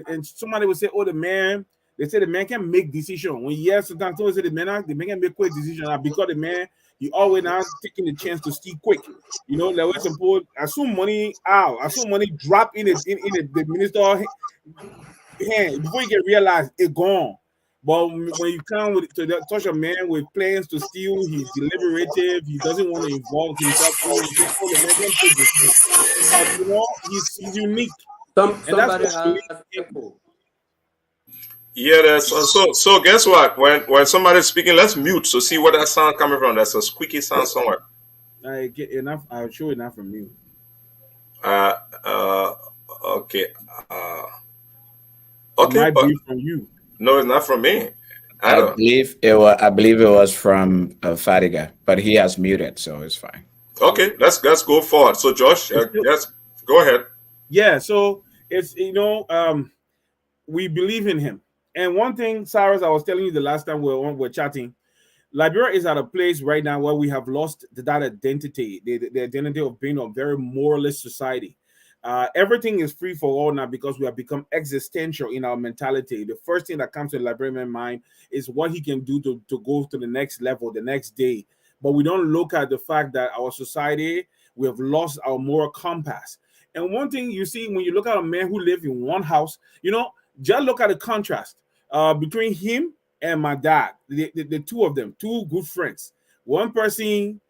and somebody will say, "Oh, they say the man can make decision." When sometimes someone say the man can make quick decision because the man he always now taking the chance to steal quick. Like when suppose as soon money drop in the minister hand before you can realize it gone. But when you come to touch a man with plans to steal, he's deliberative. He doesn't want to involve himself. He's unique. Somebody has echo. Yeah, that's so. Guess what? When somebody's speaking, let's mute. So see where that sound coming from. That's a squeaky sound somewhere. I get enough. I'll show enough from you. Okay. Okay, it might be from you. No, it's not from me. I believe it was from Fadiga, but he has muted, so it's fine. Okay, let's go forward. So, Josh, yes, go ahead. Yeah, so it's we believe in him. And one thing, Cyrus, I was telling you the last time we were chatting, Liberia is at a place right now where we have lost that identity, the identity of being a very moralist society. Everything is free for all now because we have become existential in our mentality. The first thing that comes to the Liberian mind is what he can do to go to the next level, the next day. But we don't look at the fact that our society, we have lost our moral compass. And one thing you see when you look at a man who lives in one house, just look at the contrast between him and my dad, the two of them, two good friends. One person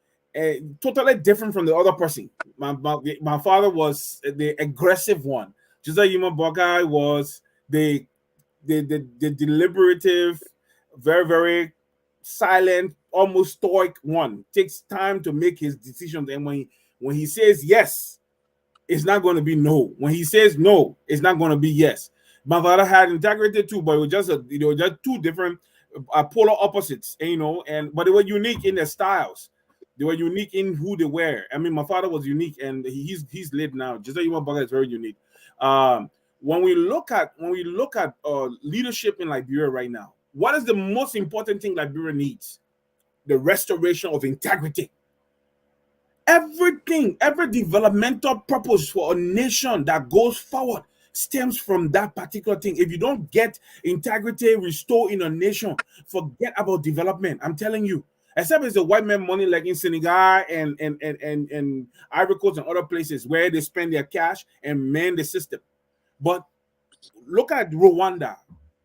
totally different from the other person. My father was the aggressive one. Just like Yuma Boakai was the deliberative, very, very silent, almost stoic one. Takes time to make his decisions, and when he says yes, it's not going to be no. When he says no, it's not going to be yes. My father had integrity too, but it was just just two different polar opposites, but they were unique in their styles. They were unique in who they were. I mean, my father was unique, and he's late now. Just like Yuma Boakai is very unique. When we look at leadership in Liberia right now, what is the most important thing Liberia needs? The restoration of integrity. Everything, every developmental purpose for a nation that goes forward stems from that particular thing. If you don't get integrity restored in a nation, forget about development. I'm telling you. Except it's the white man money like in Senegal and Ivory Coast and other places where they spend their cash and man the system. But look at Rwanda,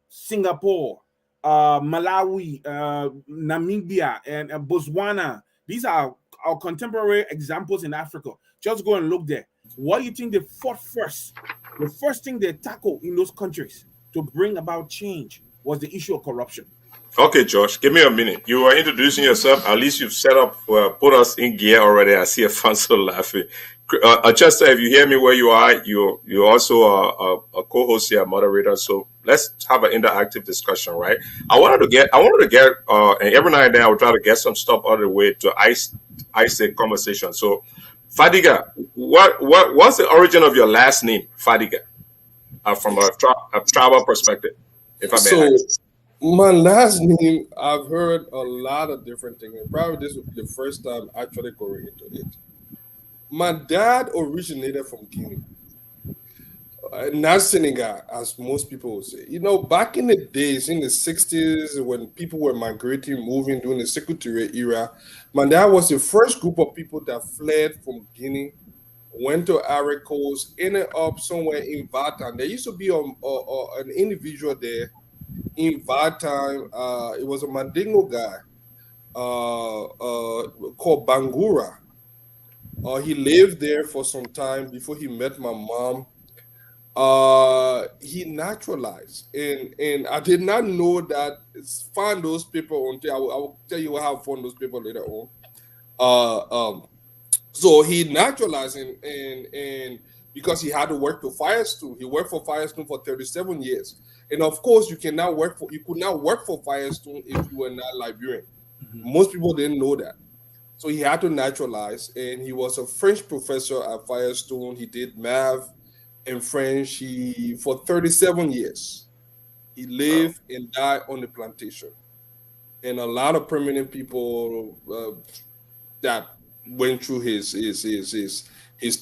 Singapore, Malawi, Namibia, and Botswana. These are our contemporary examples in Africa. Just go and look there. What do you think they fought first? The first thing they tackled in those countries to bring about change was the issue of corruption. Okay, Josh, give me a minute. You were introducing yourself. At least you've set up, put us in gear already. I see a Afonso laughing. Chester, if you hear me where you are, you're also a co-host here, moderator. So let's have an interactive discussion, right? I wanted to get, and every now and then I would try to get some stuff out of the way to ice the conversation. So, Fadiga, what's the origin of your last name, Fadiga, from a tribal perspective, if I may ask? My last name, I've heard a lot of different things. Probably this would be the first time actually going into it. My dad originated from Guinea, not Senegal, as most people would say. Back in the days, in the 60s, when people were migrating, moving during the Secretary era, my dad was the first group of people that fled from Guinea, went to Ivory Coast, ended up somewhere in Vatan. There used to be an individual there in Vatan. It was a Mandingo guy called Bangura. He lived there for some time before he met my mom. He naturalized, and I did not know that. Find those people until I will tell you how I found those people later on. So he naturalized, and because he had to work to Firestone, he worked for Firestone for 37 years. And of course, you could not work for Firestone if you were not Liberian. Mm-hmm. Most people didn't know that. So he had to naturalize, and he was a French professor at Firestone. He did math and French. For 37 years, he lived and died on the plantation. And a lot of prominent people that went through his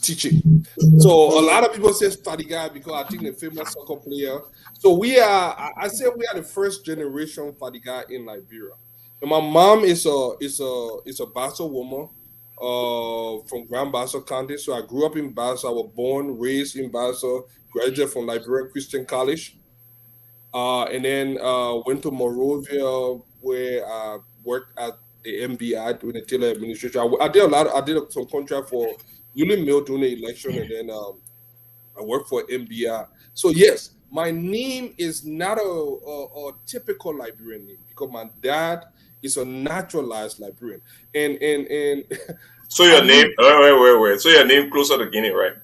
teaching. So a lot of people say Fadiga because I think the famous soccer player. So I say we are the first generation Fadiga in Liberia. And my mom is a Basso woman from Grand Basso County. So I grew up in Basso. I was born, raised in Basso, graduated from Liberian Christian College. And then went to Monrovia where I worked at the MBI doing the Tulay administration. I did some contract for Newly Mill during the election, and then I worked for MBI. So yes, my name is not a typical Liberian name because my dad is a naturalized Liberian. And so your name, wait. So your name closer to Guinea, right?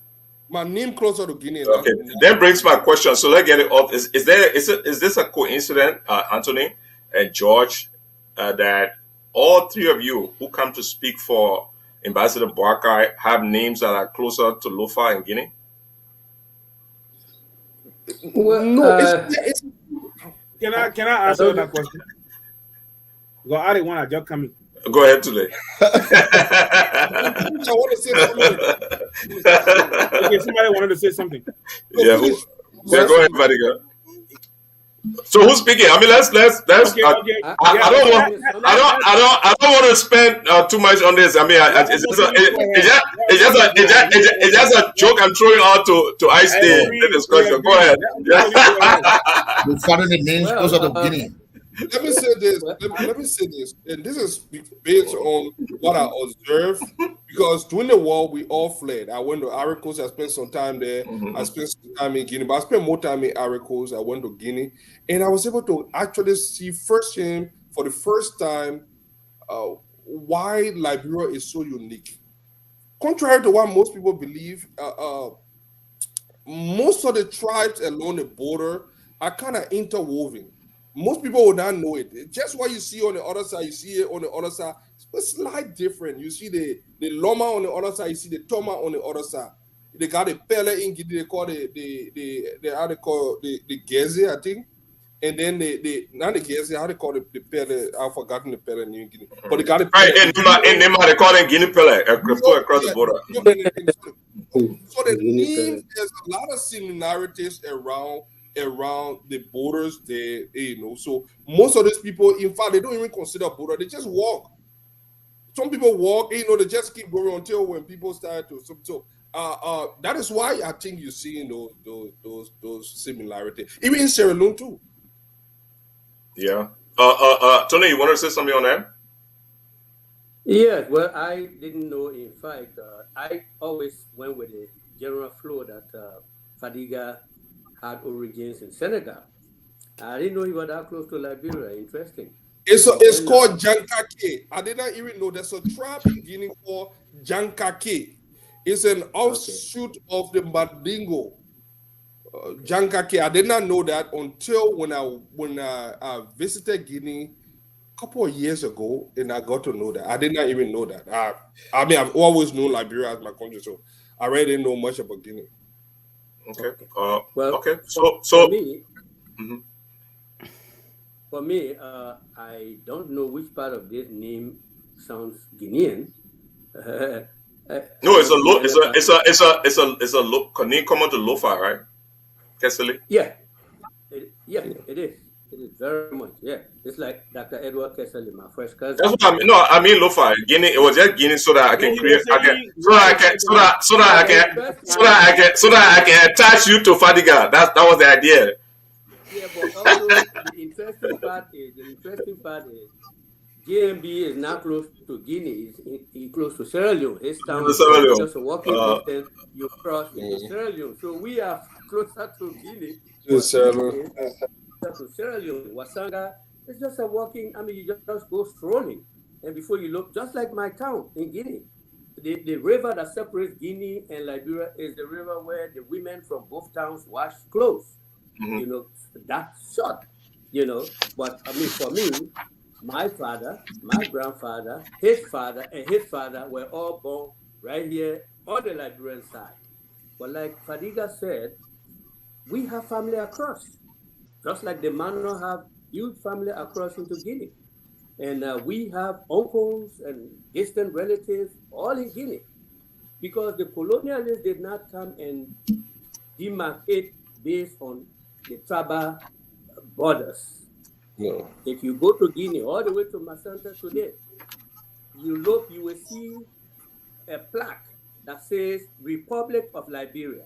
My name closer to Guinea. Okay, that brings my question. So let's get it off. Is this a coincidence, Anthony and George, that all three of you who come to speak for Ambassador Boakai have names that are closer to Lofa and Guinea? Well, no. Can I answer that question? Go, I didn't want to just come in. Go ahead, Tulay. I want to say something. Okay, somebody wanted to say something. Yeah, go ahead, Fadiga. So who's speaking? I mean, let's. Okay. I don't want to spend too much on this. I mean, it's just a joke I'm throwing out to ice the discussion. Go ahead. We're finding the names closer to Guinea. Let me say this. Let me say this, and this is based on what I observed. Because during the war, we all fled. I went to Ivory Coast. I spent some time there. Mm-hmm. I spent some time in Guinea, but I spent more time in Ivory Coast. I went to Guinea, and I was able to actually see firsthand for the first time why Liberia is so unique. Contrary to what most people believe, most of the tribes along the border are kind of interwoven. Most people will not know it. Just what you see on the other side, you see it on the other side. It's slight different. You see the Loma on the other side, you see the Toma on the other side. They got the Pele in Guinea, they call how they call the Gezi, I think. And then not the Gezi, how they call the Pele, I've forgotten the Pele in New Guinea. But they got the Pele. Right, in Nema, they call it Guinea Pele across the border. So the name, there's a lot of similarities around the borders there, So most of these people, in fact, they don't even consider border, they just walk. Some people walk, they just keep going until when people start to. So that is why I think you're seeing those similarities. Even in Sierra Leone too. Yeah. Tony, you want to say something on that? Yes, well, I didn't know. In fact, I always went with the general flow that Fadiga had origins in Senegal. I didn't know he was that close to Liberia. Interesting. It's called Jankake. I did not even know there's a tribe in Guinea called Jankake. It's an offshoot of the Mandingo. Jankake. I did not know that until when I visited Guinea a couple of years ago, and I got to know that. I did not even know that. I mean, I've always known Liberia as my country, so I really didn't know much about Guinea. Okay. Well, okay. For me, for me, I don't know which part of this name sounds Guinean. No, it's a name common to Lofa, right? Kesselly? Yeah. It is. It is very much. Yeah. It's like Dr. Edward Kesselly, my first cousin. That's what I mean. No, I mean Lofa. Guinea. It was just Guinea so that I can create. So that I can attach you to Fadiga. That was the idea. Yeah, but also the interesting part is GMB is not close to Guinea. It's close to Sierra Leone. It's down just a walking distance. You cross into Sierra Leone. So we are closer to Guinea. To Sierra Leone. Wasanga, it's just a walking. I mean, you just go strolling, and before you look, just like my town in Guinea, the river that separates Guinea and Liberia is the river where the women from both towns wash clothes. That's short. But I mean, for me, my father, my grandfather, his father, and his father were all born right here on the Liberian side. But like Fadiga said, we have family across. Just like the Mano have huge family across into Guinea. And we have uncles and distant relatives all in Guinea. Because the colonialists did not come and demarcate based on the tribal borders. No. If you go to Guinea all the way to Masanta today, you look, you will see a plaque that says Republic of Liberia.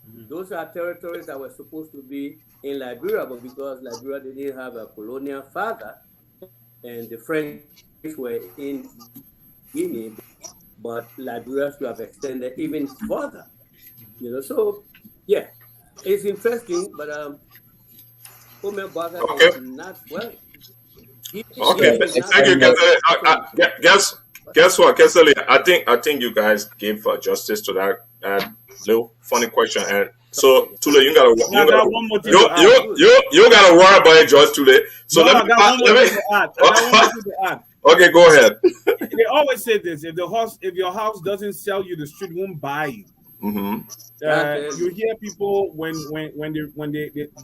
Those are territories that were supposed to be in Liberia, but because Liberia didn't have a colonial father, and the French were in Guinea, but Liberia should have extended even further. So yeah, it's interesting, but Omer Baga is not well. Okay, thank you, Kesselly. Guess what, Kesselly? I think you guys gave justice to that little funny question. And so, Tulay, you gotta worry about it, George Tulay. So let me. Okay, go ahead. They always say this: if your house doesn't sell you, the street won't buy you. You hear people when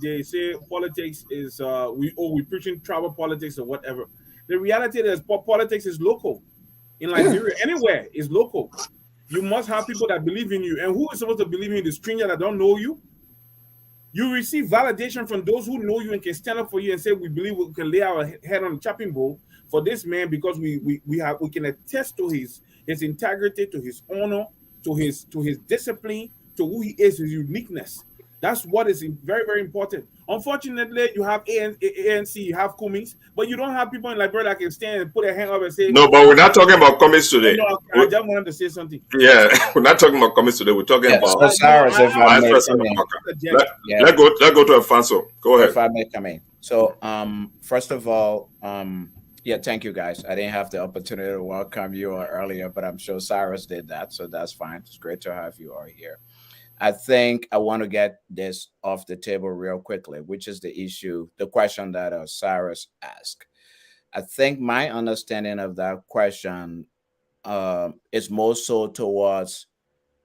they say politics is we preaching tribal politics or whatever. The reality is politics is local. In Liberia, anywhere is local. You must have people that believe in you. And who is supposed to believe in you? The stranger that don't know you? You receive validation from those who know you and can stand up for you and say, we believe we can lay our head on the chopping board for this man because we can attest to his integrity, to his honor, to his discipline, to who he is, his uniqueness. That's what is very, very important. Unfortunately, you have ANC, you have Cummings, but you don't have people in Liberia that can stand and put a hand up and say, no, but we're not talking about Cummings today. No, I just wanted to say something. Yeah, we're not talking about Cummings today. We're talking about so Cyrus, if I may come in. Let's go to Alfonso. Go ahead. If I may come in. So, first of all, yeah, thank you guys. I didn't have the opportunity to welcome you all earlier, but I'm sure Cyrus did that, so that's fine. It's great to have you all here. I think I want to get this off the table real quickly, which is the issue, the question that Cyrus asked. I think my understanding of that question is more so towards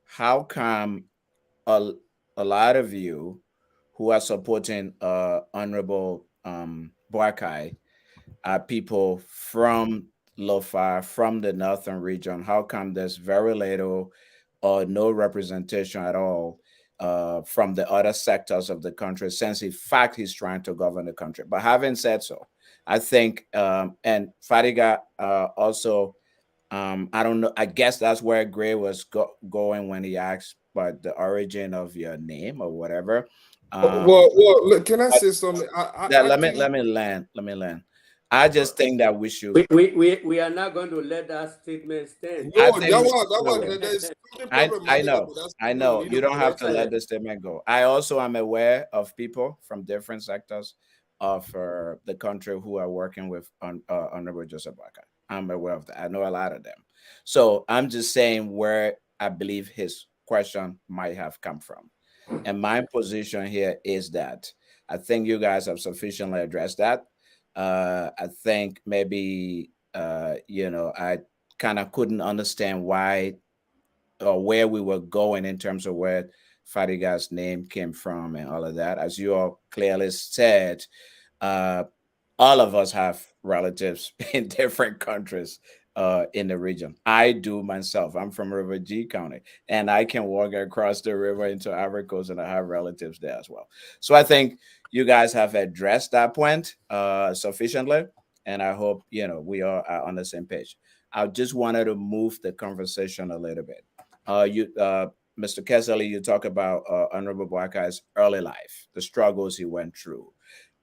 how come a, a lot of you who are supporting Honorable Boakai are people from Lofa, from the northern region. How come there's very little or no representation at all from the other sectors of the country, since in fact he's trying to govern the country? But having said so, I think, and Fadiga also, I don't know, I guess that's where Gray was going when he asked about the origin of your name or whatever. Look, can I say something? That I let me think let me land. Let me land. I just think that we should. We are not going to let that statement stand. no, I that think we one, should do it. there's something I problematic know. about that I statement. We know. need You to don't have correct to that. let the statement go. I also am aware of people from different sectors of the country who are working with Honorable Joseph Boakai. I'm aware of that. I know a lot of them. So I'm just saying where I believe his question might have come from. And my position here is that I think you guys have sufficiently addressed that. I think maybe I kind of couldn't understand why or where we were going in terms of where Fadiga's name came from and all of that. As you all clearly said, uh, all of us have relatives in different countries in the region. I do myself. I'm from River G County, and I can walk across the river into Ivory Coast, and I have relatives there as well. So I think you guys have addressed that point sufficiently, and I hope we all are on the same page. I just wanted to move the conversation a little bit. Mr. Kesselly, you talk about Honorable Boakai's early life, the struggles he went through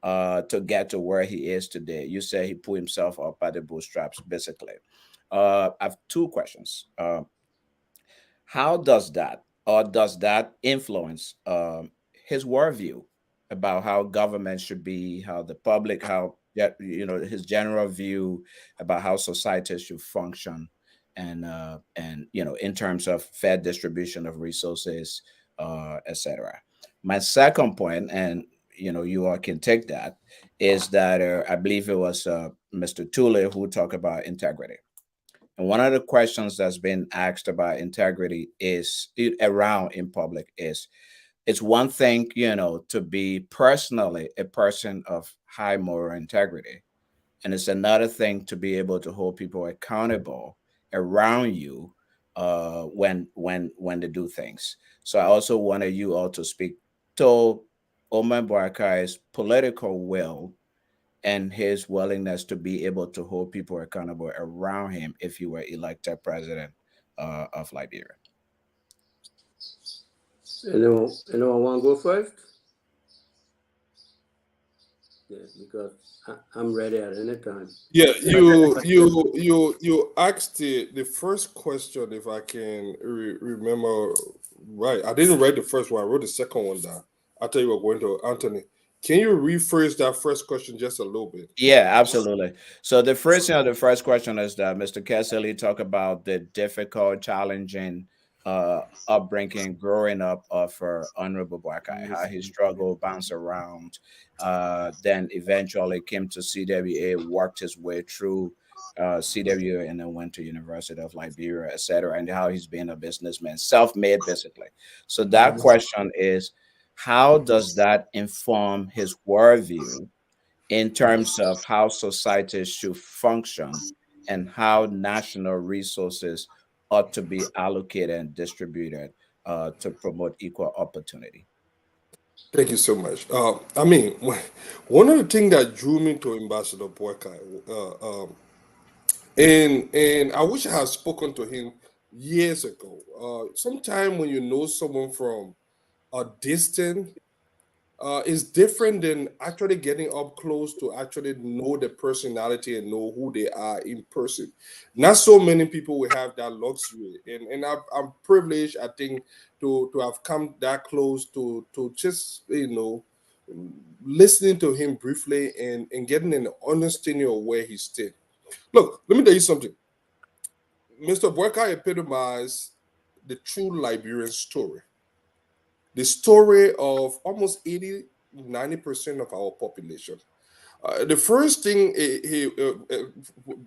to get to where he is today. You say he put himself up by the bootstraps, basically. I have two questions. How does that, or does that influence his worldview about how government should be, how the public, how his general view about how society should function, and in terms of fair distribution of resources, etc. My second point, and you all can take that, is that I believe it was Mr. Tulay who talked about integrity. And one of the questions that's been asked about integrity is around in public is it's one thing, to be personally a person of high moral integrity. And it's another thing to be able to hold people accountable around you when they do things. So I also wanted you all to speak to Omar Barakai's political will and his willingness to be able to hold people accountable around him if he were elected president of Liberia. Anyone want to go first? Yeah, because I'm ready at any time. Yeah, you asked the first question, if I can remember right. I didn't write the first one. I wrote the second one down. I thought you were going to Anthony. Can you rephrase that first question just a little bit? Yeah, absolutely. So the first thing, the first question is that Mr. Kesselly talk about the difficult, challenging upbringing, growing up of Honorable Boakai, how he struggled, bounced around, then eventually came to CWA, worked his way through CWA, and then went to University of Liberia, etc., and how he's been a businessman, self-made, basically. So that question is, how does that inform his worldview in terms of how societies should function and how national resources ought to be allocated and distributed to promote equal opportunity? Thank you so much. I mean, one of the things that drew me to Ambassador Boykai, and I wish I had spoken to him years ago. Sometime when you know someone from a distance, is different than actually getting up close to actually know the personality and know who they are in person. Not so many people will have that luxury, and I'm privileged, I think, to have come that close to just listening to him briefly and getting an understanding of where he stood. Look, let me tell you something. Mr. Boakai epitomized the true Liberian story. The story of almost 80-90% of our population. The first thing,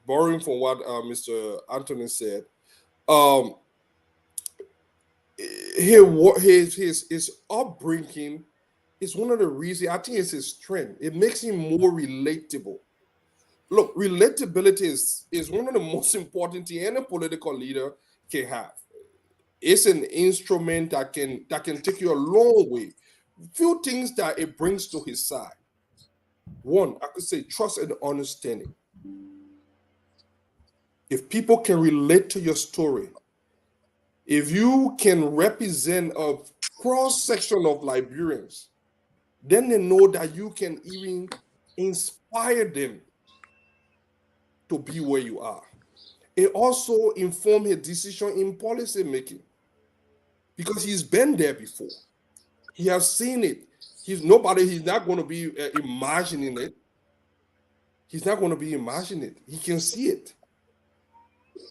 borrowing from what Mr. Anthony said, um, his upbringing is one of the reasons. I think it's his strength. It makes him more relatable. Look, relatability is one of the most important things any political leader can have. It's an instrument that can take you a long way. Few things that it brings to his side. One, I could say trust and understanding. If people can relate to your story, if you can represent a cross section of Liberians, then they know that you can even inspire them to be where you are. It also informs his decision in policy making because he's been there before. He has seen it. He's not going to be imagining it. He's not going to be imagining it. He can see it.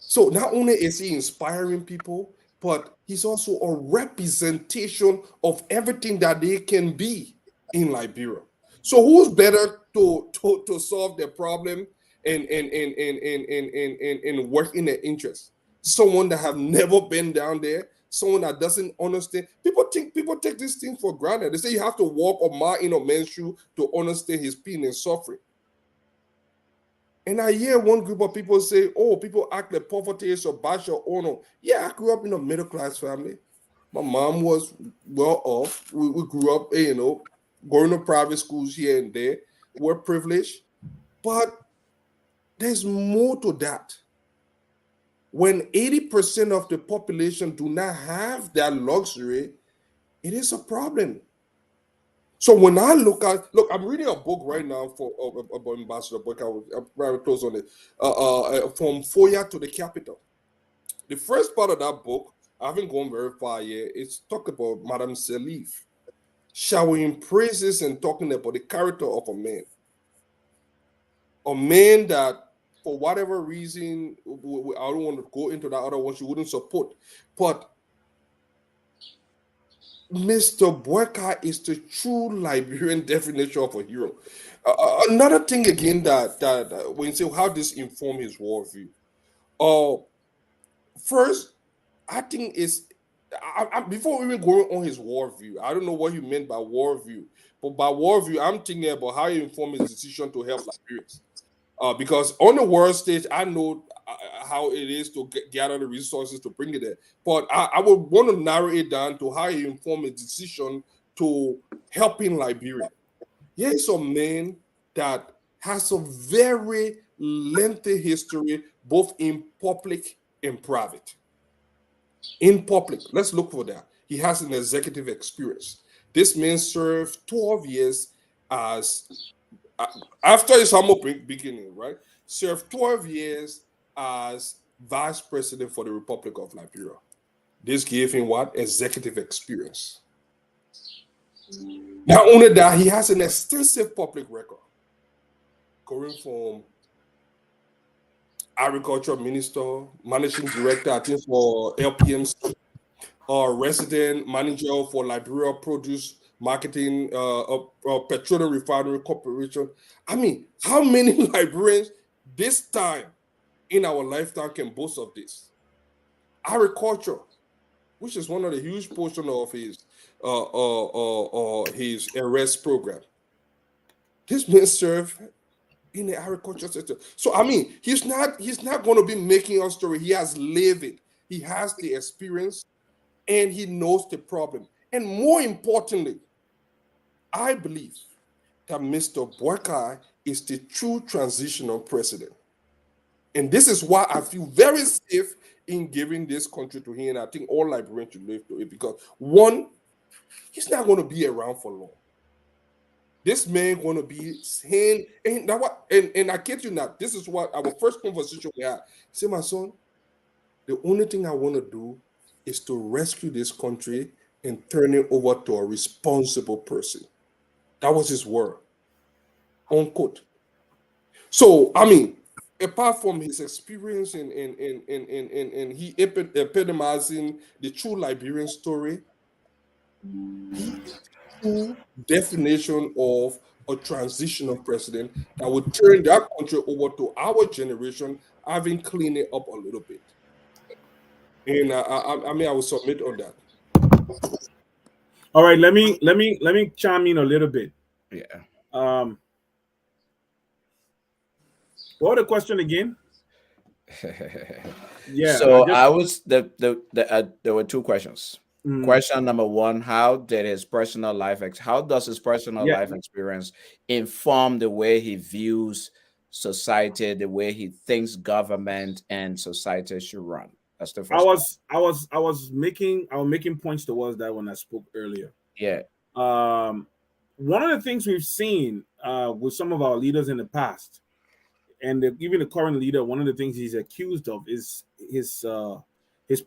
So not only is he inspiring people, but he's also a representation of everything that they can be in Liberia. So who's better to solve their problem and work in their interest? Someone that have never been down there, someone that doesn't understand. People take this thing for granted. They say you have to walk a mile in a man's shoe to understand his pain and suffering. And I hear one group of people say, oh, people act like poverty is a badge of honor. Yeah, I grew up in a middle-class family. My mom was well off. We grew up, going to private schools here and there. We're privileged. But there's more to that. When 80% of the population do not have that luxury, it is a problem. So when I look, I'm reading a book right now about Ambassador Boakai. I'm very close on it. From Foya to the Capital. The first part of that book, I haven't gone very far yet. It's talk about Madame Salif, showering praises and talking about the character of a man. A man that, for whatever reason, I don't want to go into that other one, she wouldn't support. But Mr. Boakai is the true Liberian definition of a hero. Another thing again that when you say how this informed his worldview. First, I think before even going on his worldview, I don't know what he meant by worldview, but by worldview, I'm thinking about how he informed his decision to help Liberians. Because on the world stage, I know how it is to gather the resources to bring it there. But I would want to narrow it down to how he informed his decision to helping Liberia. Here's a man that has a very lengthy history, both in public and private. In public, let's look for that. He has an executive experience. This man served 12 years as after his humble beginning, right? Served 12 years as vice president for the Republic of Liberia. This gave him what? Executive experience. Not only that, he has an extensive public record, going from agriculture minister, managing director, I think, for LPMC, resident manager for Liberia Produce Marketing, Petroleum Refinery Corporation. I mean, how many Liberians this time in our lifetime can boast of this? Agriculture, which is one of the huge portion of his arrest program. This man served in the agriculture sector. So I mean, he's not going to be making a story. He has lived it. He has the experience, and he knows the problem. And more importantly, I believe that Mr. Boakai is the true transitional president. And this is why I feel very safe in giving this country to him. And I think all Liberians should live to it because, one, he's not going to be around for long. This man going to be saying, and I kid you not, this is what our first conversation we had. Say, my son, the only thing I want to do is to rescue this country and turn it over to a responsible person. That was his word. Unquote. So, I mean, apart from his experience in he epitomizing the true Liberian story, he is the true definition of a transitional president that would turn that country over to our generation, having cleaned it up a little bit. And I mean, I will submit on that. All right, let me chime in a little bit. Yeah. What was the question again? Yeah. So I was there were two questions. Mm, Question number one: how did his personal life how does his personal yeah. life experience inform the way he views society, the way he thinks government and society should run? That's the first question. I was making points towards that when I spoke earlier. Yeah. One of the things we've seen with some of our leaders in the past, and even the current leader, one of the things he's accused of is his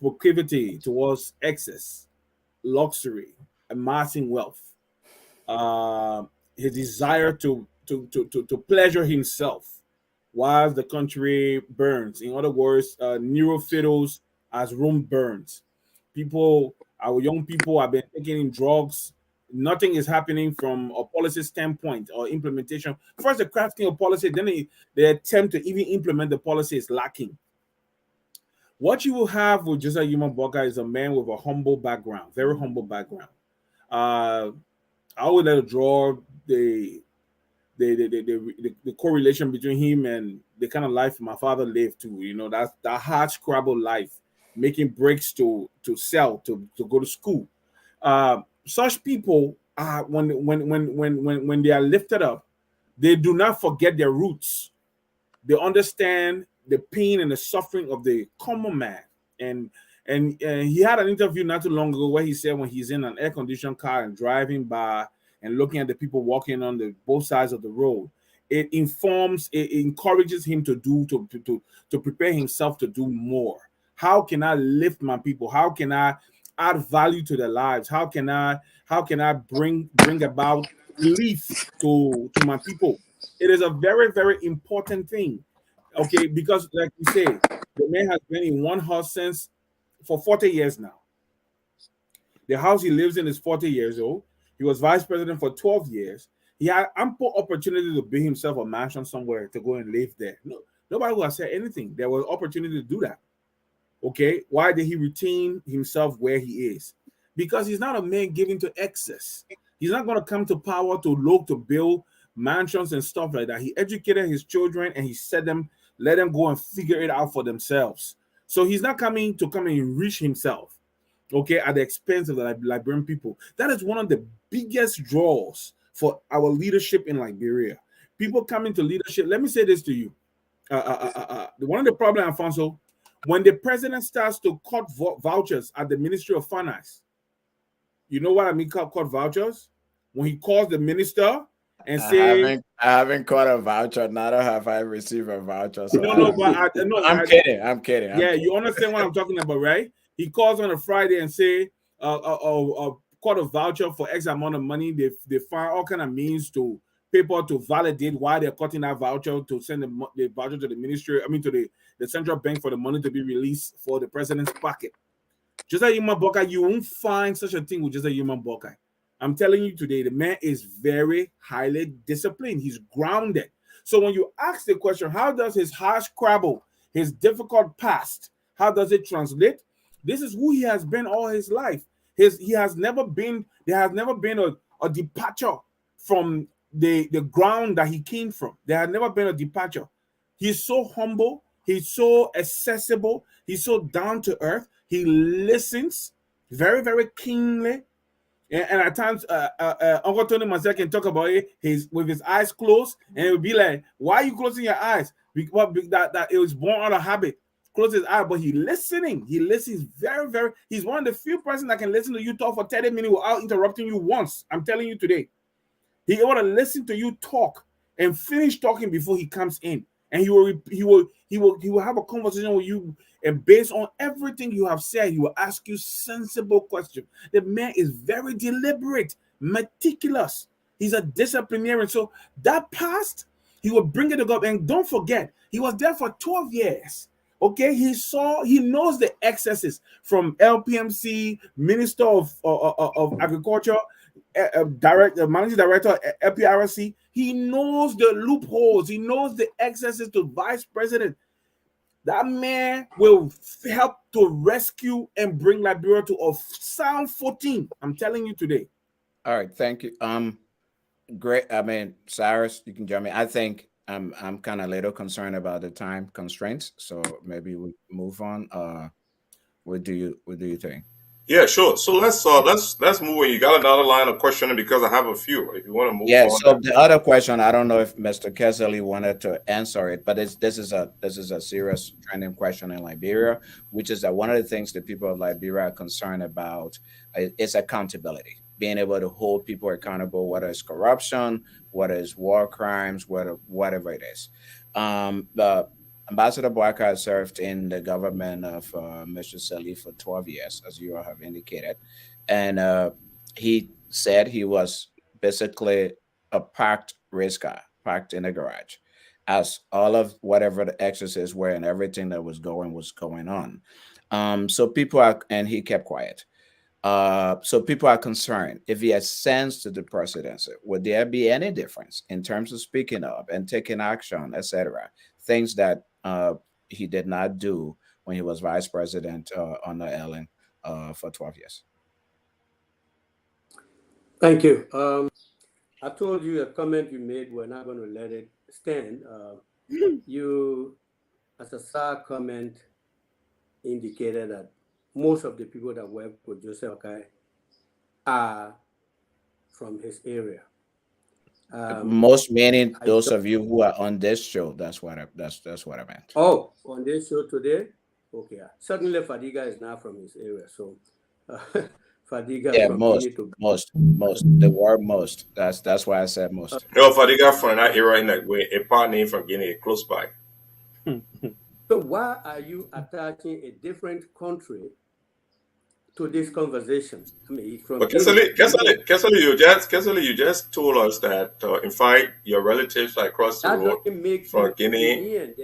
proclivity towards excess, luxury, amassing wealth, his desire to pleasure himself while the country burns. In other words, Nero fiddles as Rome burns. Our young people have been taking in drugs. Nothing is happening from a policy standpoint or implementation. First, the crafting of policy, then the attempt to even implement the policy is lacking. What you will have with Josiah Yuma Boakai is a man with a humble background, very humble background. I would let draw the correlation between him and the kind of life my father lived too. You know, that's that hard scrabble life, making bricks to sell, to go to school. Such people are when they are lifted up, they do not forget their roots. They understand the pain and the suffering of the common man. And he had an interview not too long ago where he said when he's in an air-conditioned car and driving by and looking at the people walking on the both sides of the road, it encourages him to prepare himself to do more. How can I lift my people? How can I add value to their lives? How can I bring about relief to my people? It is a very, very important thing. Okay, because like you say, the man has been in one house for 40 years now. The house he lives in is 40 years old. He was vice president for 12 years. He had ample opportunity to build himself a mansion somewhere to go and live there. No, nobody would have said anything. There was opportunity to do that. Okay, why did he retain himself where he is? Because he's not a man given to excess. He's not going to come to power to build mansions and stuff like that. He educated his children and he let them go and figure it out for themselves. So he's not coming to come and enrich himself, okay, at the expense of the Liberian people. That is one of the biggest draws for our leadership in Liberia. People coming to leadership. Let me say this to you. One of the problems, Alfonso, when the president starts to cut vouchers at the Ministry of Finance, you know what I mean? Cut vouchers. When he calls the minister and say, I haven't caught a voucher. Neither have I received a voucher. So I'm kidding. Yeah, you understand what I'm talking about, right? He calls on a Friday and say, caught a voucher for X amount of money. They find all kind of means to people to validate why they're cutting that voucher, to send the voucher to the ministry, to the central bank for the money to be released for the president's pocket. Just like Yuma Boakai, you won't find such a thing with just like Yuma Boakai. I'm telling you today, the man is very highly disciplined. He's grounded. So when you ask the question, how does his harsh scrabble, his difficult past, how does it translate? This is who he has been all his life. There has never been a departure from the ground that he came from. There has never been a departure. He's so humble. He's so accessible. He's so down to earth. He listens very, very keenly. And at times, Uncle Tony Marcel can talk about it. With his eyes closed, and it would be like, "Why are you closing your eyes?" Because that it was born out of habit. Close his eye, but he's listening. He listens very, very. He's one of the few persons that can listen to you talk for 30 minutes without interrupting you once. I'm telling you today, he want to listen to you talk and finish talking before he comes in, and he will have a conversation with you. And based on everything you have said, he will ask you sensible questions. The man is very deliberate, meticulous. He's a disciplinarian. So that past, he will bring it up. And don't forget, he was there for 12 years. Okay, he knows the excesses from LPMC, Minister of Agriculture, Managing Director at LPRC. He knows the loopholes. He knows the excesses to Vice President. That man will help to rescue and bring Liberia to a sound footing. I'm telling you today. All right, thank you. Great. I mean, Cyrus, you can join me. I think I'm kind of a little concerned about the time constraints, so maybe we move on. What do you think? Yeah, sure. So let's move on. You got another line of questioning because I have a few. If you want to move Yeah. on. So the other question, I don't know if Mr. Kesselly wanted to answer it, but this is a serious trending question in Liberia, which is that one of the things that people of Liberia are concerned about is accountability, being able to hold people accountable, whether it's corruption, whether it's war crimes, whatever it is. The Ambassador Boakai served in the government of Mr. Sali for 12 years, as you all have indicated. And he said he was basically a parked race car, parked in the garage, as all of whatever the excesses were and everything that was going on. So people are, and he kept quiet. So people are concerned if he ascends to the presidency, would there be any difference in terms of speaking up and taking action, etc.? Things that he did not do when he was vice president under Ellen for 12 years. Thank you. I told you a comment you made, we're not going to let it stand. You, as a side comment, indicated that most of the people that work with Joseph Boakai are from his area. Most meaning those of you who are on this show. That's what I meant. Oh, on this show today? Okay. Certainly Fadiga is not from his area. So Fadiga Yeah, from most. The word most. That's why I said most. No, Fadiga from that era in that way, a part name from Guinea, close by. So why are you attaching a different country to this conversation? I mean, from but Kesselly, you just told us that in fact your relatives are across the road from Guinea, and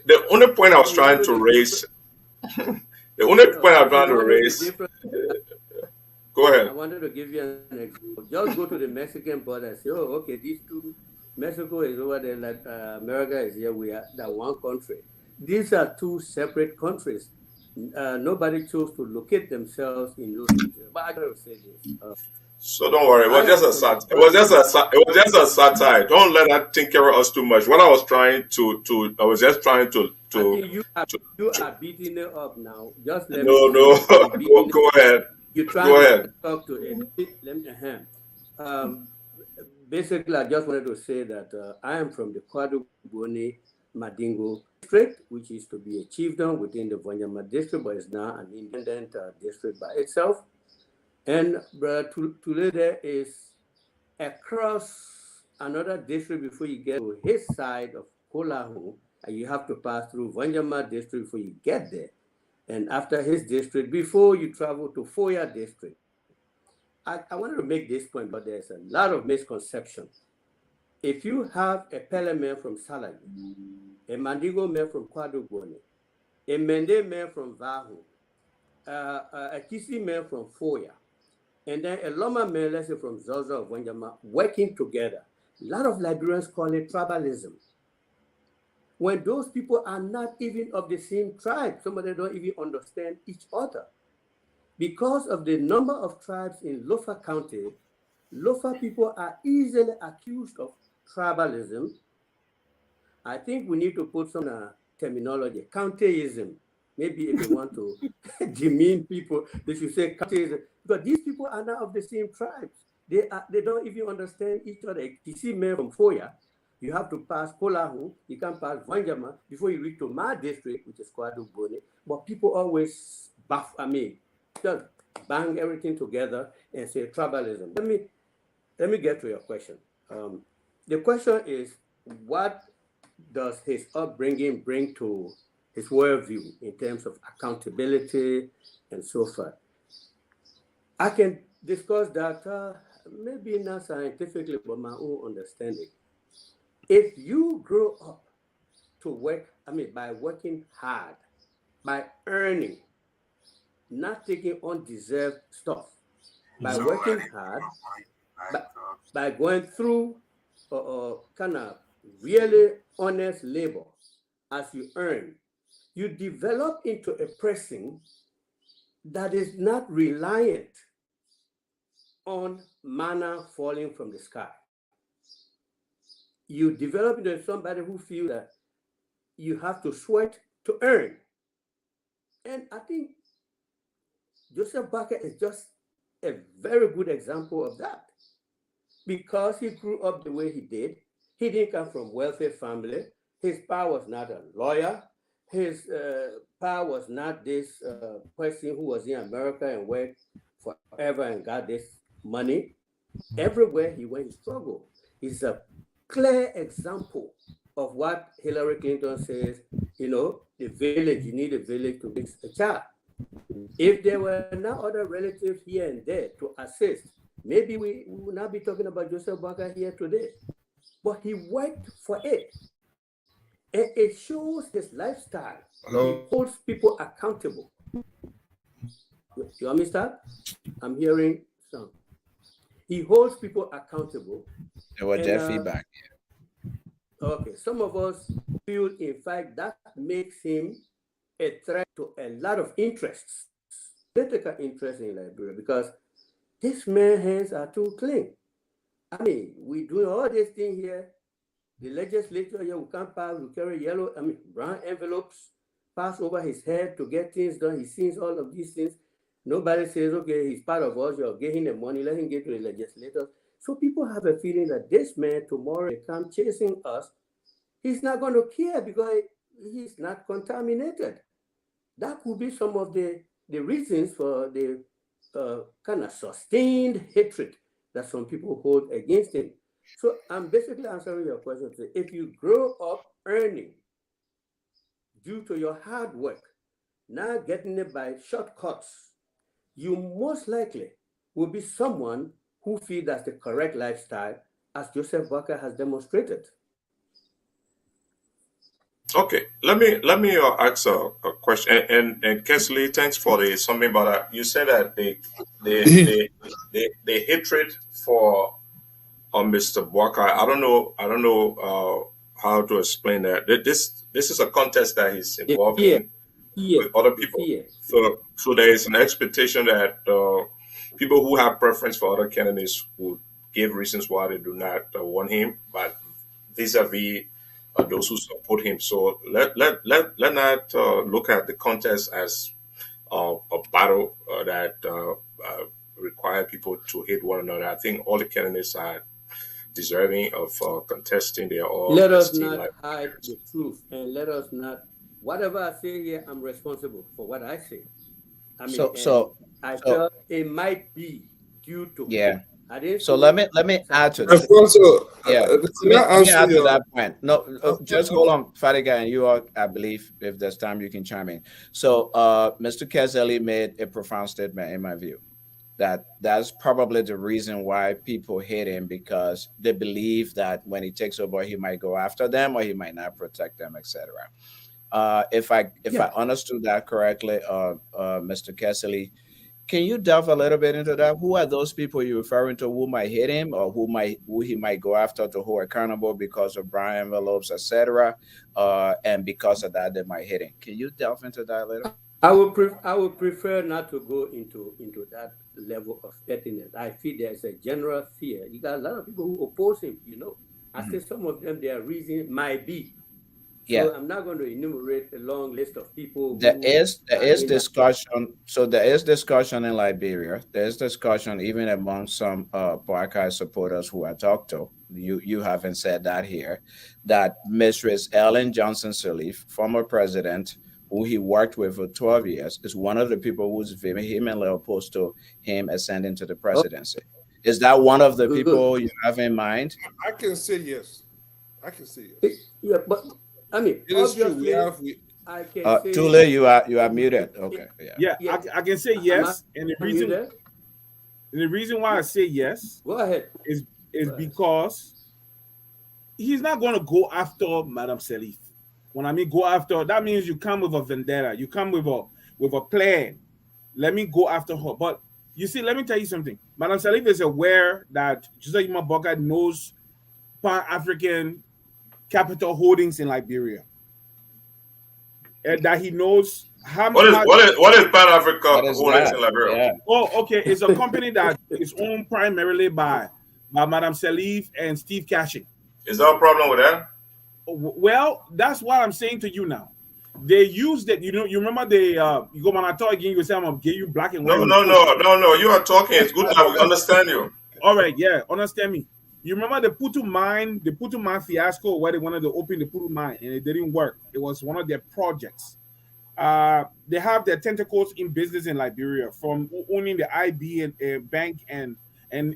the only point I was trying to raise, go ahead. I wanted to give you an example. Just go to the Mexican border and say, "Oh, okay, these two, Mexico is over there, like America is here. We are that one country." These are two separate countries. Nobody chose to locate themselves in those regions. But I gotta say this. So don't worry. It was just a satire. Don't let that think carry us too much. What I was trying to you are beating it up now. Just let me. Go ahead. You try to talk to it. Let me. Basically, I just wanted to say that I am from the Kwadu Boni Madingo district, which is to be a chiefdom within the Vanyama district, but it's now an independent district by itself. And Tulay there is across another district before you get to his side of Kolahu, and you have to pass through Vanyama district before you get there. And after his district, before you travel to Foya district. I wanted to make this point, but there's a lot of misconception. If you have a Pele man from Salagi, a Mandingo man from Kwadugoni, a Mende man from Vahu, a Kisi man from Foya, and then a Loma man, let's say from Zozo of Wanjama, working together. A lot of Liberians call it tribalism. When those people are not even of the same tribe, some of them don't even understand each other. Because of the number of tribes in Lofa County, Lofa people are easily accused of tribalism. I think we need to put some terminology, countyism. Maybe if you want to demean people, they should say countyism. Because these people are not of the same tribes. They don't even understand each other. You see men from Foya, you have to pass Kolahu, you can pass Vanjama before you reach to my district, which is Kwadu Bone. But people always just bang everything together and say tribalism. Let me get to your question. The question is, what does his upbringing bring to his worldview in terms of accountability and so forth? I can discuss that maybe not scientifically, but my own understanding. If you grow up to work, by working hard, by earning, not taking undeserved stuff, by working hard, by going through kind of really honest labor as you earn, you develop into a person that is not reliant on manna falling from the sky. You develop into somebody who feels that you have to sweat to earn. And I think Joseph Boakai is just a very good example of that. Because he grew up the way he did. He didn't come from a wealthy family. His pa was not a lawyer. His pa was not this person who was in America and worked forever and got this money. Everywhere he went, he struggled. He's a clear example of what Hillary Clinton says, the village, you need a village to raise a child. If there were no other relatives here and there to assist, maybe we would not be talking about Joseph Boakai here today. But he worked for it. And it shows his lifestyle. Hello? He holds people accountable. You want me to start? I'm hearing some. He holds people accountable. There was their feedback. Okay, some of us feel, in fact, that makes him a threat to a lot of interests, political interests in Liberia, because this man's hands are too clean. We do all these things here. The legislature here will come pass, will carry brown envelopes, pass over his head to get things done. He sees all of these things. Nobody says, okay, he's part of us, you're giving him the money, let him get to the legislators. So people have a feeling that this man tomorrow will come chasing us. He's not going to care because he's not contaminated. That could be some of the reasons for the kind of sustained hatred that some people hold against him. So I'm basically answering your question. If you grow up earning due to your hard work, not getting it by shortcuts, you most likely will be someone who feels that's the correct lifestyle, as Joseph Boakai has demonstrated. Okay, let me ask a question. And Kesselly, thanks for the something about that. You said that the hatred for Mr. Boakai. I don't know how to explain that. This is a contest that he's involved in with other people. So there is an expectation that people who have preference for other candidates would give reasons why they do not want him, but vis-a-vis those who support him. So let not look at the contest as a battle that require people to hate one another. I think all the candidates are deserving of contesting. They are all. Let us not hide the truth, and let us not. Whatever I say here, I'm responsible for what I say. I felt it might be due to So let me add to that. Let me add to that point. No, just hold on, Fadiga, and you all, I believe, if there's time, you can chime in. So Mr. Kesselly made a profound statement, in my view, that's probably the reason why people hate him, because they believe that when he takes over, he might go after them or he might not protect them, etc. If I understood that correctly, Mr. Kesselly, can you delve a little bit into that? Who are those people you're referring to who might hit him, or who he might go after to hold accountable because of brown envelopes, etc., and because of that they might hit him? Can you delve into that a little? I would prefer not to go into that level of pettiness. I feel there's a general fear. You got a lot of people who oppose him. I say some of them, their reason might be. So I'm not going to enumerate a long list of people. There is discussion. So there is discussion in Liberia. There's discussion even among some Boakai supporters who I talked to. You haven't said that here. That Mistress Ellen Johnson Sirleaf, former president, who he worked with for 12 years, is one of the people who's vehemently opposed to him ascending to the presidency. Is that one of the people you have in mind? I can say yes. Yeah, but I mean, it is true. I can say Tulay, you are muted. Okay. I can say yes. And the reason And the reason why I say yes Go ahead. is Go ahead. because he's not going to go after Madam Salif. When I mean go after, that means you come with a vendetta. You come with a plan. Let me go after her. But you see, let me tell you something. Madam Salif is aware that Joseph Boakai knows Pan-African capital holdings in Liberia, and that he knows how. What is Pan Africa holdings in Liberia? Yeah. Oh, okay. It's a company that is owned primarily by Madam Salif and Steve Cashing. Is there a problem with that? Well, that's what I'm saying to you now. They used it. You know, you remember they you go when I talk again, you say I'm gonna give you black and white. No. You are talking. It's good that we understand you. All right, yeah, understand me. You remember the Putu mine fiasco where they wanted to open the Putu mine and it didn't work. It was one of their projects. They have their tentacles in business in Liberia, from owning the IB and bank and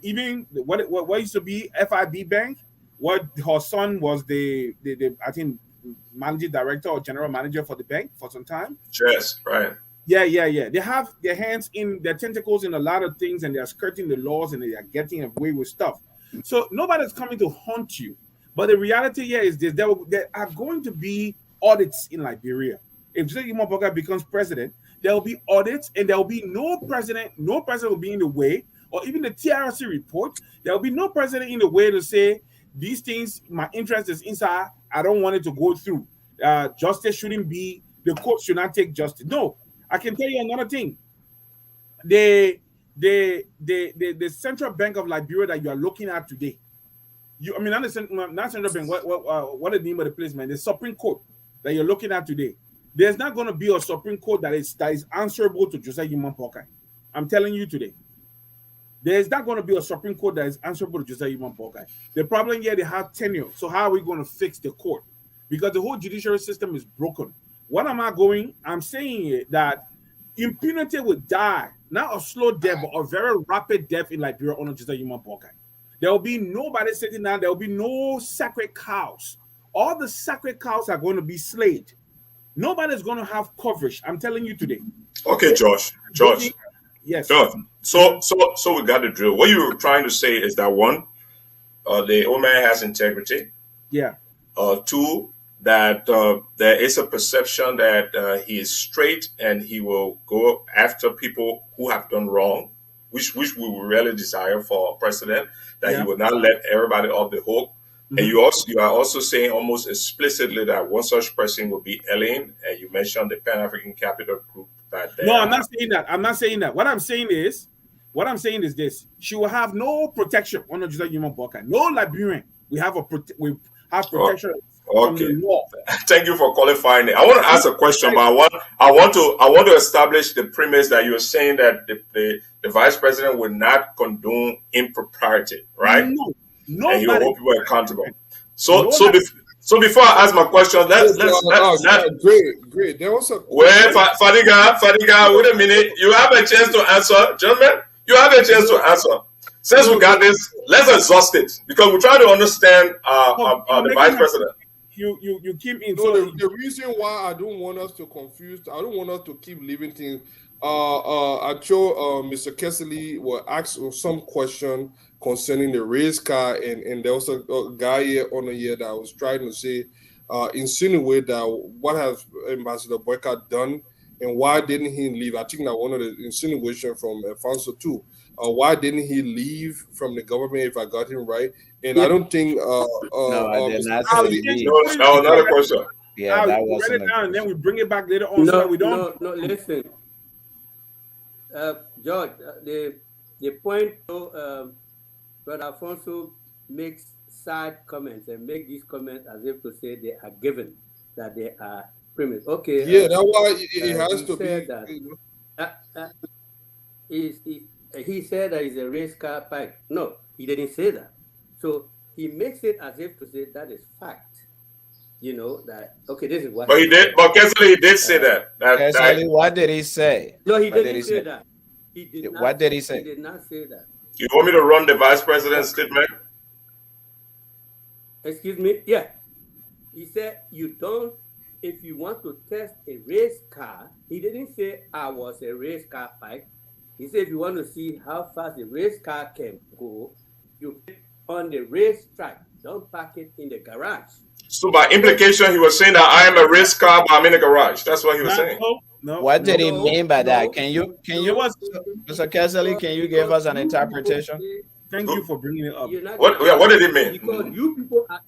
even what used to be FIB Bank. What her son was the I think managing director or general manager for the bank for some time. Yes, right. Yeah. They have their hands in their tentacles in a lot of things, and they're skirting the laws and they are getting away with stuff. So nobody's coming to haunt you. But the reality here is this: there are going to be audits in Liberia. If Joseph Boakai becomes president, there will be audits, and there will be no president will be in the way, or even the TRC report. There will be no president in the way to say these things, my interest is inside. I don't want it to go through. Justice shouldn't be, the court should not take justice. No, I can tell you another thing. The Central Bank of Liberia that you are looking at today, not Central Bank, what is the name of the place, man? The Supreme Court that you're looking at today. There's not going to be a Supreme Court that is answerable to Joseph Boakai. I'm telling you today. There's not going to be a Supreme Court that is answerable to Joseph Boakai. The problem here, they have tenure. So how are we going to fix the court? Because the whole judiciary system is broken. What am I going? I'm saying that impunity will die, not a slow death, but a very rapid death in Liberia under Joseph Boakai. There will be nobody sitting down. There will be no sacred cows. All the sacred cows are going to be slayed. Nobody's going to have coverage. I'm telling you today. Okay, Josh. Yes. Josh. So we got the drill. What you were trying to say is that one, the old man has integrity. Yeah. Two, that there is a perception that he is straight and he will go after people who have done wrong, which we would really desire for a president, that he will not let everybody off the hook. Mm-hmm. And you are also saying almost explicitly that one such person will be Ellen, and you mentioned the Pan-African Capital Group. No, I'm not saying that. I'm not saying that. What I'm saying is this: she will have no protection under Joseph Boakai. No Liberian. We have protection from the law. Thank you for qualifying it. I want to ask a question, but I want to establish the premise that you're saying that the vice president will not condone impropriety, right? No, and he will hold people accountable. So before I ask my question, let's great. There was a Fadiga, wait a minute. You have a chance to answer, gentlemen. You have a chance to answer. Since we got this, let's exhaust it because we're trying to understand the vice president. You keep in. So the reason why I don't want us to confuse, I don't want us to keep leaving things. I'm sure Mr. Kesselly will ask some question concerning the race car, and there was a guy here on the year that was trying to say, insinuate that what has Ambassador Boakai done and why didn't he leave? I think that one of the insinuation from Alfonso too. Why didn't he leave from the government? If I got him right, and I don't think. No, I did not say leave. No, another question. Yeah, that was it down, and then we bring it back later on. No, so we don't. No, listen, George. The point. But Alfonso makes side comments and make these comments as if to say they are given, that they are premise. Okay. Yeah, that's why it has to be. That, he said that it's a race car bike. No, he didn't say that. So he makes it as if to say that is fact. You know that. Okay, this is what. But he did. But Kesselly did say that. Kesselly, what did he say? No, he didn't say that. He did not. What did he say? He did not say that. You want me to run the vice president's statement? Excuse me? Yeah. He said, if you want to test a race car, he didn't say I was a race car bike. He said, if you want to see how fast the race car can go, you put it on the racetrack. Don't park it in the garage. So by implication, he was saying that I am a race car, but I'm in the garage. That's what he was saying. What did he mean by that? Can you, Mr. Kesselly, can you give us an interpretation? Thank you for bringing it up. What did it mean? Because you people are,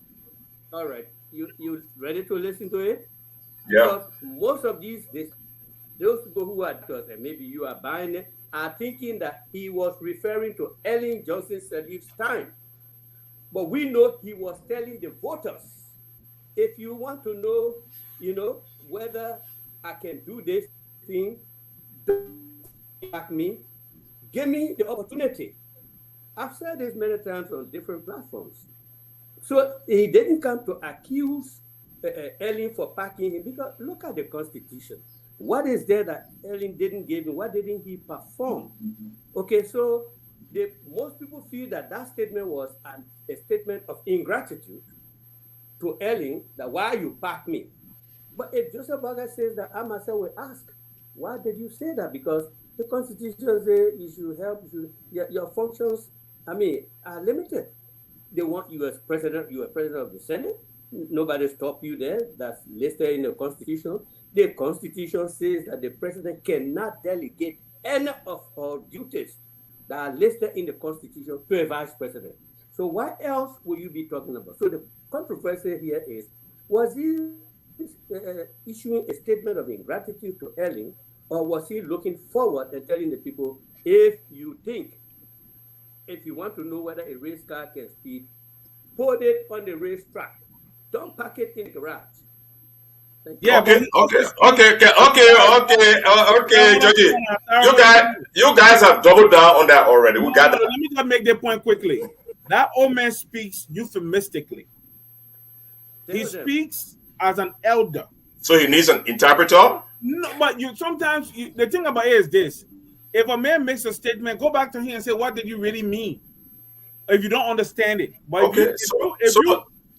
all right, you ready to listen to it? Yeah. Because most of those people who are doctors, and maybe you are buying it, are thinking that he was referring to Ellen Johnson Sirleaf's time. But we know he was telling the voters, if you want to know, whether I can do this thing, don't back me, give me the opportunity. I've said this many times on different platforms. So he didn't come to accuse Ellen for backing him, because look at the Constitution. What is there that Ellen didn't give him? What didn't he perform? Okay, so most people feel that statement was a statement of ingratitude to Ellen, that why you back me. But if Joseph Boakai says that, I myself will ask, why did you say that? Because the Constitution says you should help, your functions, are limited. They want you as president, you are president of the Senate. Nobody stopped you there. That's listed in the Constitution. The Constitution says that the president cannot delegate any of our duties that are listed in the Constitution to a vice president. So what else will you be talking about? So the controversy here is, was he issuing a statement of ingratitude to Ellen, or was he looking forward and telling the people, if you want to know whether a race car can speed, put it on the racetrack. Don't park it in the garage. Yeah. Okay, Judge. You guys have doubled down on that already. We got that. Let me just make that point quickly. That old man speaks euphemistically. He speaks as an elder. So he needs an interpreter? No, but sometimes the thing about it is this. If a man makes a statement, go back to him and say, what did you really mean? If you don't understand it. But okay,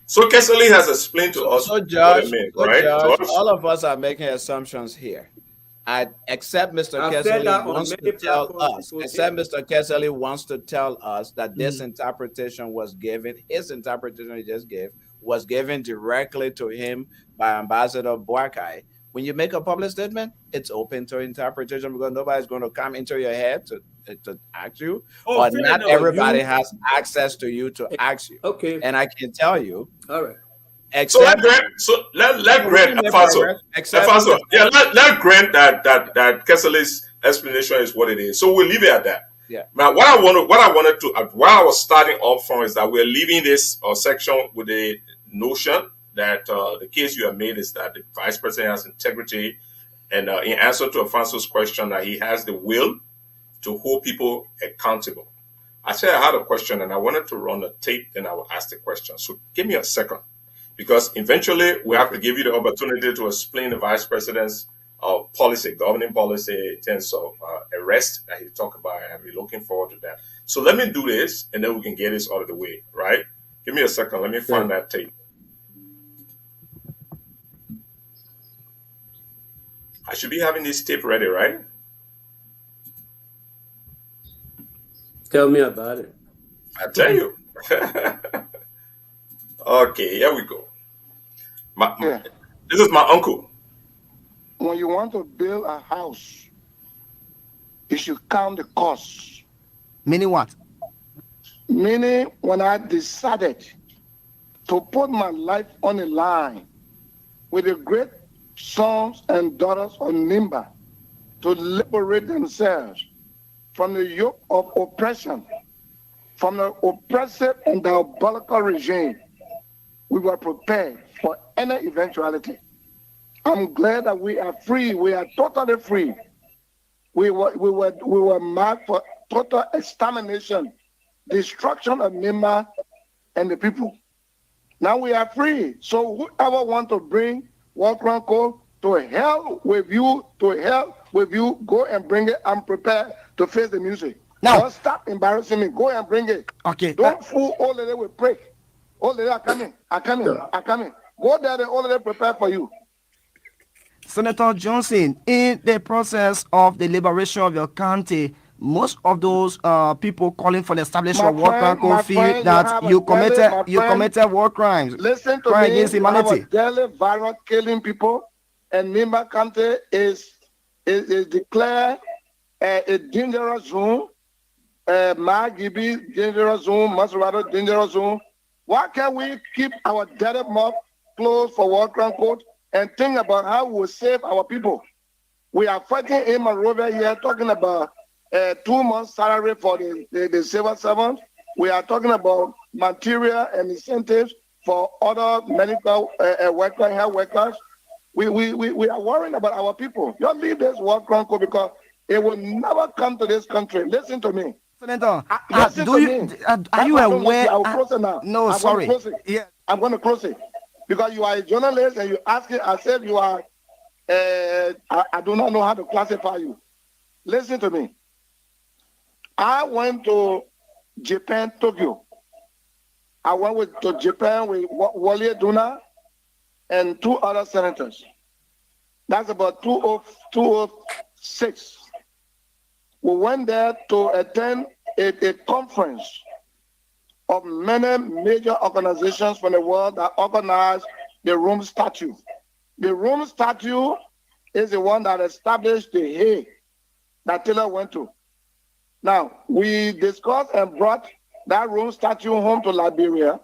so Kesselly has explained to us what it means, right? Judge, all of us are making assumptions here. Except Mr. Kesselly wants to tell us. Except Mr. Kesselly wants to tell us that this interpretation was given. His interpretation he just gave was given directly to him by Ambassador Boakai. When you make a public statement, it's open to interpretation, because nobody's going to come into your head to ask you. But not everybody has access to you to ask you. Okay. And I can tell you. All right. Except, let grant Afaso. Yeah, let grant that Kesselly's explanation is what it is. So we'll leave it at that. Yeah. Now, what I was starting off from is that we're leaving this section with the notion that the case you have made is that the vice president has integrity, and in answer to Afanso's question, that he has the will to hold people accountable. I said I had a question and I wanted to run a tape, then I will ask the question. So give me a second, because eventually we have to give you the opportunity to explain the vice president's governing policy in terms of arrest that he talked about, and we're looking forward to that. So let me do this, and then we can get this out of the way, right? Give me a second. Let me find that tape. I should be having this tape ready, right? Tell me about it. I tell you. Okay, here we go. This is my uncle. When you want to build a house, you should count the costs. Meaning what? Meaning, when I decided to put my life on the line with the great sons and daughters of Nimba to liberate themselves from the yoke of oppression, from the oppressive and diabolical regime, we were prepared for any eventuality. I'm glad that we are free. We are totally free. We were marked for total extermination, destruction of Nimba and the people. Now we are free. So whoever wants to bring World Chronicle to hell with you, go and bring it. I'm prepared to face the music. Now, don't stop embarrassing me. Go and bring it. Okay. Don't fool all the day with break. All the day are coming. Go there, the all the day prepare for you. Senator Johnson, in the process of the liberation of your county, most of those people calling for the establishment of war crime code my feel friend, that you committed war crimes, listen to crime me. against You have a humanity. daily virus killing people, and Nimba County is declared a dangerous zone. Magibi dangerous zone, Maserati dangerous zone. Why can't we keep our dirty mouth closed for war crime code and think about how we will save our people? We are fighting in Monrovia here, talking about 2 months salary for the civil servant. We are talking about material and incentives for other medical workers, health workers. We are worrying about our people. Don't leave this war crime code because it will never come to this country. Listen to me. Senator, Listen do to you me. are That's you why I don't like aware? you. I will close it now. No, I'm sorry. going to close it. Yeah. I'm going to close it because you are a journalist and you ask it as if you are. I do not know how to classify you. Listen to me. I went to Japan, Tokyo. I went to Japan with Wale Duna and 2 other senators. That's about 2006. We went there to attend a conference of many major organizations from the world that organize the Rome Statute. The Rome Statute is the one that established the Hague that Taylor went to. Now, we discussed and brought that Rome Statute home to Liberia,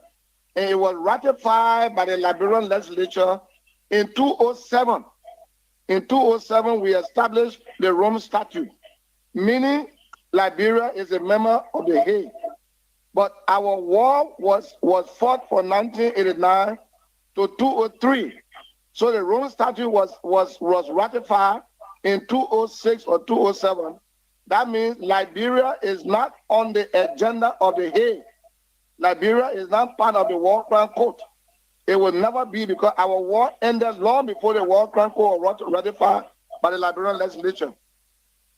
and it was ratified by the Liberian legislature in 2007. In 2007, we established the Rome Statute, meaning Liberia is a member of the Hague. But our war was fought from 1989 to 2003. So the Rome Statute was ratified in 2006 or 2007. That means Liberia is not on the agenda of the Hague. Liberia is not part of the War Crime Court. It will never be because our war ended long before the War Crime Court was ratified by the Liberian legislature.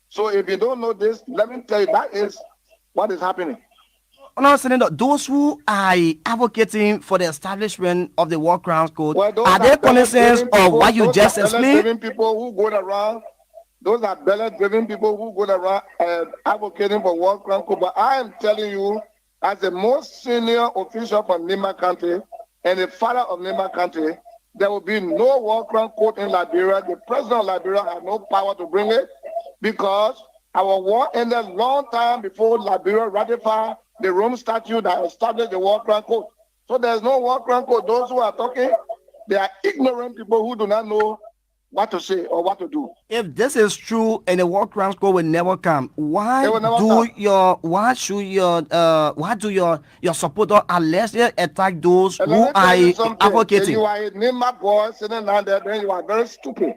So if you don't know this, let me tell you, that is what is happening. No, Senator, those who are advocating for the establishment of the War Crimes Code, are they cognizant of what you just explained? People who go around, those are ballot-driven people who go around advocating for War Crime Code. But I am telling you, as the most senior official from Nimba County and the father of Nimba County, there will be no War Crime Code in Liberia. The president of Liberia has no power to bring it because our war ended long time before Liberia ratified the Rome Statute that established the War Crime Code. So there's no War Crime Code. Those who are talking, they are ignorant people who do not know what to say or what to do. If this is true and the War Crimes Code will never come, why do your supporters allegedly attack those who are advocating? If you are a Nimba boy sitting down there, then you are very stupid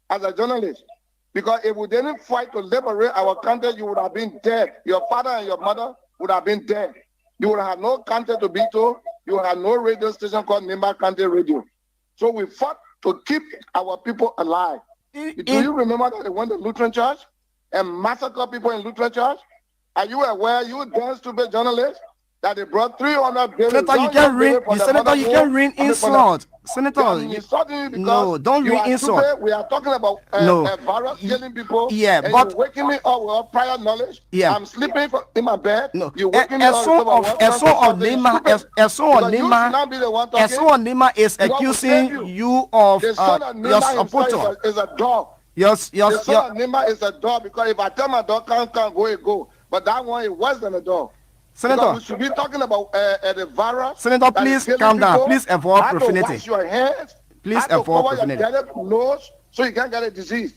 as a journalist. Because if we didn't fight to liberate our country, you would have been dead. Your father and your mother would have been dead. You would have no country to be to. You would have no radio station called Nimba County Radio. So we fought to keep our people alive. Do you remember that they went to Lutheran Church and massacred people in Lutheran Church? Are you aware, you damn stupid journalist, that they brought 300 billion? Senator, you can't read insult. Senator, no, don't read insult. We are talking about virus killing people. Yeah, and but you're waking me up with prior knowledge. Yeah, I'm sleeping in my bed. No, you're waking me a up. son of Nema is accusing you of your supporter. Is a dog. The son of Nema is a dog because if I tell my dog can't go, it go. But that one is worse than a dog. Senator, we should be talking about the virus. Senator, please calm down. Please avoid profanity. Wash your hands. Please avoid profanity. Your nose so you can't get a disease.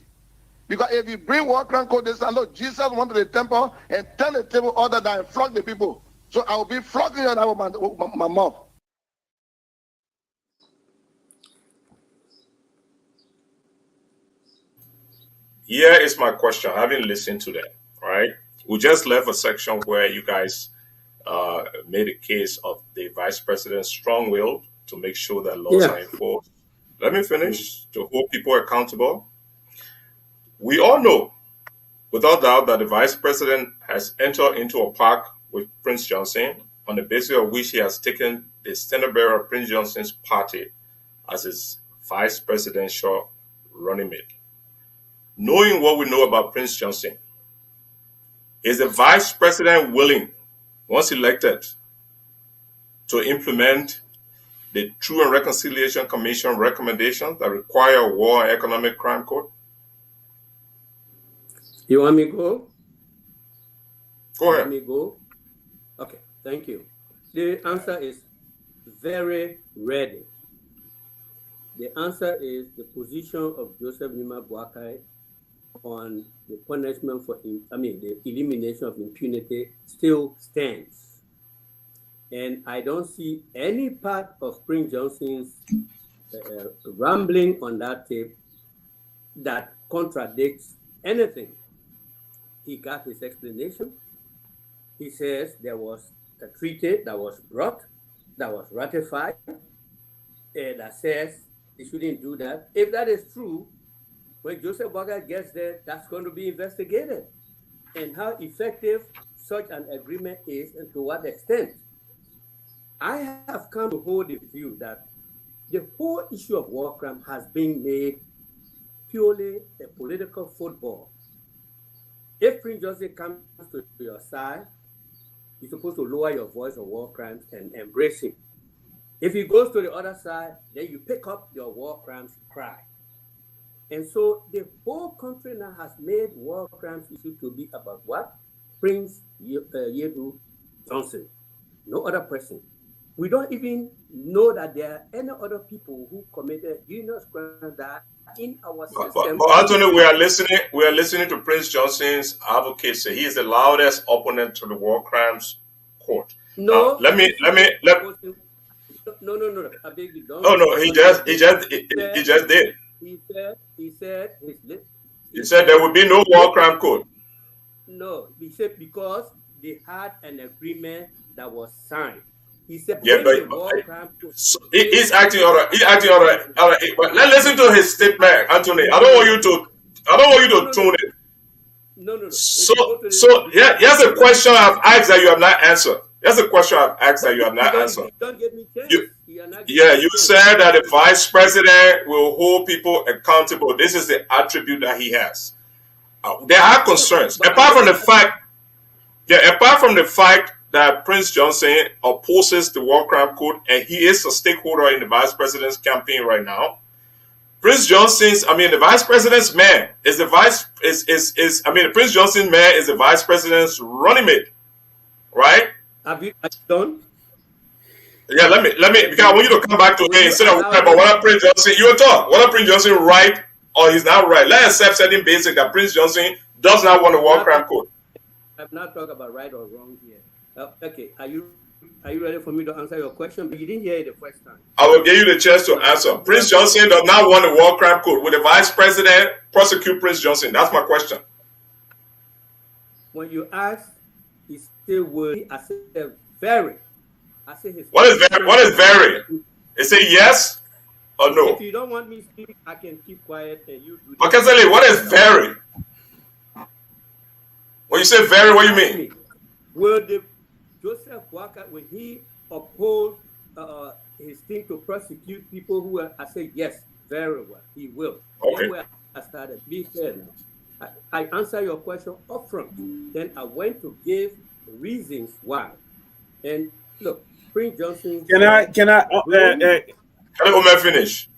Because if you bring War Crime Code, this and look, Jesus went to the temple and turn the table other than flog the people. So I will be flogging you out with my mouth. Here is my question. Having listened to that, right? We just left a section where you guys made a case of the vice president's strong will to make sure that laws are enforced. Let me finish. To hold people accountable. We all know, without doubt, that the vice president has entered into a pact with Prince Johnson on the basis of which he has taken the standard bearer of Prince Johnson's party as his vice presidential running mate. Knowing what we know about Prince Johnson, Is the vice president willing, once elected, to implement the Truth and Reconciliation Commission recommendations that require a war and economic crime code? You want me to go? Go ahead. Let me go. Okay, thank you. The answer is very ready. The answer is the position of Joseph Nima Boakai on the punishment for, the elimination of impunity still stands. And I don't see any part of Prince Johnson's rambling on that tape that contradicts anything. He got his explanation. He says there was a treaty that was brought, that was ratified, that says he shouldn't do that. If that is true, when Joseph Boakai gets there, that's going to be investigated. And how effective such an agreement is and to what extent. I have come to hold the view that the whole issue of war crime has been made purely a political football. If Prince Johnson comes to your side, you're supposed to lower your voice on war crimes and embrace him. If he goes to the other side, then you pick up your war crimes cry. And so the whole country now has made war crimes issue to be about what? Prince Yedu Johnson, no other person. We don't even know that there are any other people who committed heinous crimes that in our system. But Anthony, we are listening to Prince Johnson's advocacy. He is the loudest opponent to the war crimes court. No, let me. No. I beg you, don't. Oh no, he just did. He said He said there will be no war crime code. No, he said because they had an agreement that was signed. He said, yeah, but so he's acting all right. He's acting all right. But let's listen to his statement, Anthony. I don't want you to tune it. No. So here's a question I've asked that you have not answered. Here's a question I've asked that you have not answered. Don't give me chance. You said that the vice president will hold people accountable. This is the attribute that he has. There are concerns. Apart from the fact that Prince Johnson opposes the war crime code and he is a stakeholder in the vice president's campaign right now. Prince the vice president's man is the Prince Johnson's man is the vice president's running mate, right? Have you done? Yeah, let me because I want you to come back to me instead of worrying about whether Prince Johnson whether Prince Johnson right or he's not right. Let's accept certain basic that Prince Johnson does not want a war crime code. I'm not talking about right or wrong here. Okay, are you ready for me to answer your question? But you didn't hear it the first time. I will give you the chance to answer. Prince Johnson does not want a war crime code. Will the vice president prosecute Prince Johnson? That's my question. When you ask, he still will. I said very. I say his. What is very? Is it yes or no? If you don't want me to speak, I can keep quiet and you do. But Kesselly, what is very? When you say very, what do you mean? Will the Joseph Boakai, when he opposed his thing to prosecute people who are, I say yes, very well, he will. Okay. Then where I started, be fair now. I answer your question upfront. Then I went to give reasons why. And look, Prince Johnson. Can I let me finish.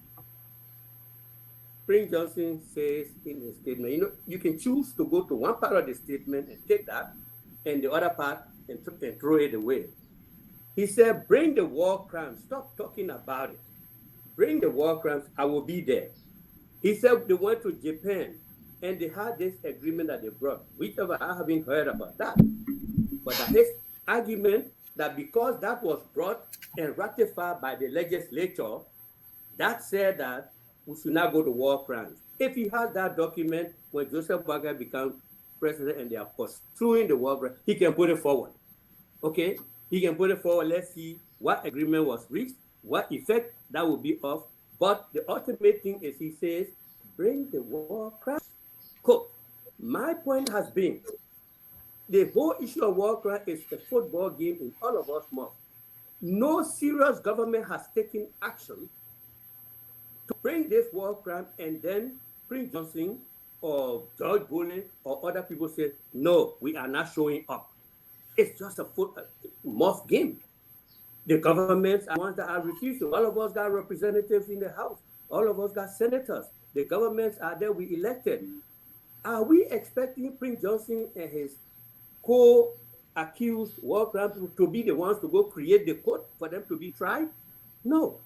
Prince Johnson says in his statement, you can choose to go to one part of the statement and take that, and the other part and throw it away. He said, bring the war crimes. Stop talking about it. Bring the war crimes. I will be there. He said they went to Japan and they had this agreement that they brought, whichever I haven't heard about that. But his argument that because that was brought and ratified by the legislature, that said that we should not go to war crimes. If he has that document when Joseph Boakai becomes president and they are pursuing the war crimes, he can put it forward. Okay? He can put it forward. Let's see what agreement was reached, what effect that will be of. But the ultimate thing is he says, bring the war crimes. Quote, my point has been, the whole issue of war crime is a football game in all of us mouth. No serious government has taken action to bring this war crime, and then Prince Johnson or George Bulley or other people say, no, we are not showing up. It's just a moth game. The governments are ones that are refusing. All of us got representatives in the House. All of us got senators. The governments are there, we elected. Are we expecting Prince Johnson and his co-accused war crime to be the ones to go create the court for them to be tried? No.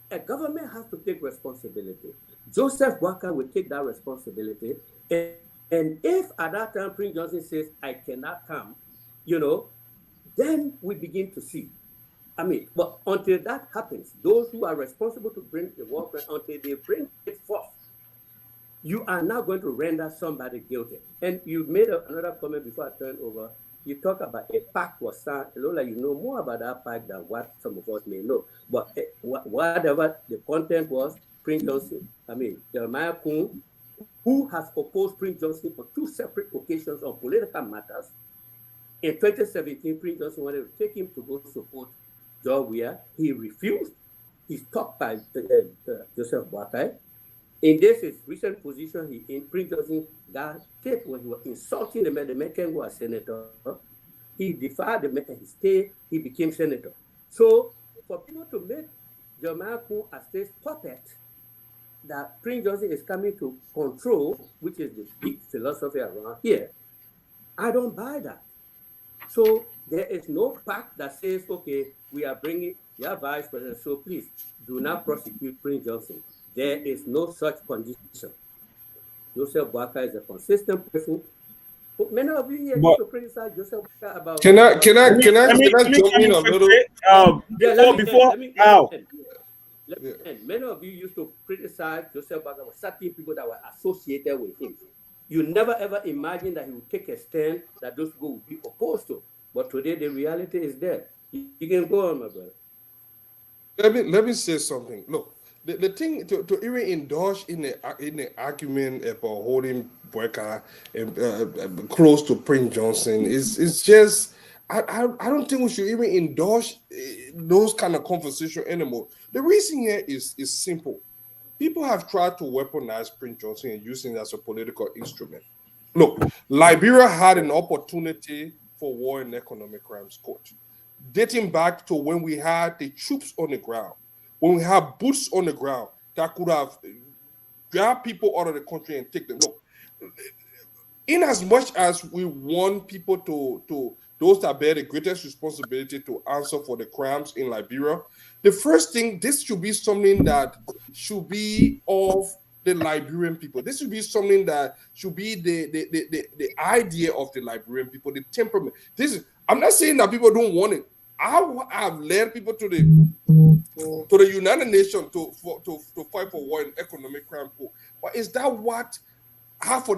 A government has to take responsibility. Joseph Boakai will take that responsibility. And if at that time Prince Johnson says, I cannot come, then we begin to see. But until that happens, those who are responsible to bring the war crime, until they bring it forth, you are now going to render somebody guilty. And you made another comment before I turn over. You talk about a pact was signed. Lola, you know more about that pact than what some of us may know. But whatever the content was, Prince Johnson, Jeremiah Kun, who has opposed Prince Johnson for 2 separate occasions on political matters. In 2017, Prince Johnson wanted to take him to go support George Weah. He refused. He's stopped by Joseph Boakai. In this his recent position, Prince Johnson got taped when he was insulting the Mekan who was senator. He defied the Mekan, he stayed, he became senator. So for people to make Jeremiah Kun a state puppet that Prince Johnson is coming to control, which is the big philosophy around here, I don't buy that. So there is no pact that says, okay, we are bringing your vice president, so please do not prosecute Prince Johnson. There is no such condition. Joseph Boakai is a consistent person. But many of you here used to criticize Joseph Boakai about. Can I jump in a little? Many of you used to criticize Joseph Boakai with certain people that were associated with him. You never ever imagined that he would take a stand that those people would be opposed to. But today the reality is there. You can go on, my brother. Let me say something. Look. The thing to even indulge in the argument about holding Boakai close to Prince Johnson is just I don't think we should even indulge those kind of conversation anymore. The reason here is simple. People have tried to weaponize Prince Johnson and using it as a political instrument. Look, Liberia had an opportunity for war and economic crimes court, dating back to when we had the troops on the ground. When we have boots on the ground that could have grabbed people out of the country and take them. Look, in as much as we want people to those that bear the greatest responsibility to answer for the crimes in Liberia, the first thing, this should be something that should be of the Liberian people. This should be something that should be the idea of the Liberian people, the temperament. I'm not saying that people don't want it. I've led people to the United Nations to fight for war and economic crime. But is that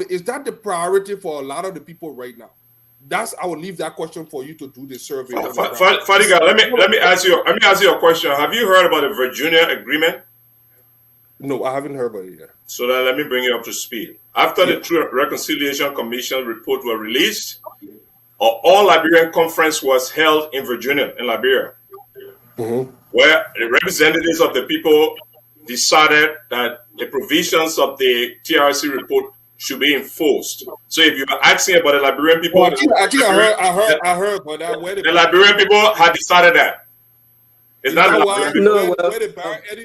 is that the priority for a lot of the people right now? I will leave that question for you to do the survey. Fadiga, let me ask you a question. Have you heard about the Virginia agreement? No, I haven't heard about it yet. So then let me bring you up to speed. After the Truth Reconciliation Commission report were released, all Liberian conference was held in Virginia, in Liberia, where the representatives of the people decided that the provisions of the TRC report should be enforced. So if you are asking about the Liberian people, I heard about that. The Liberian people had decided that. Is that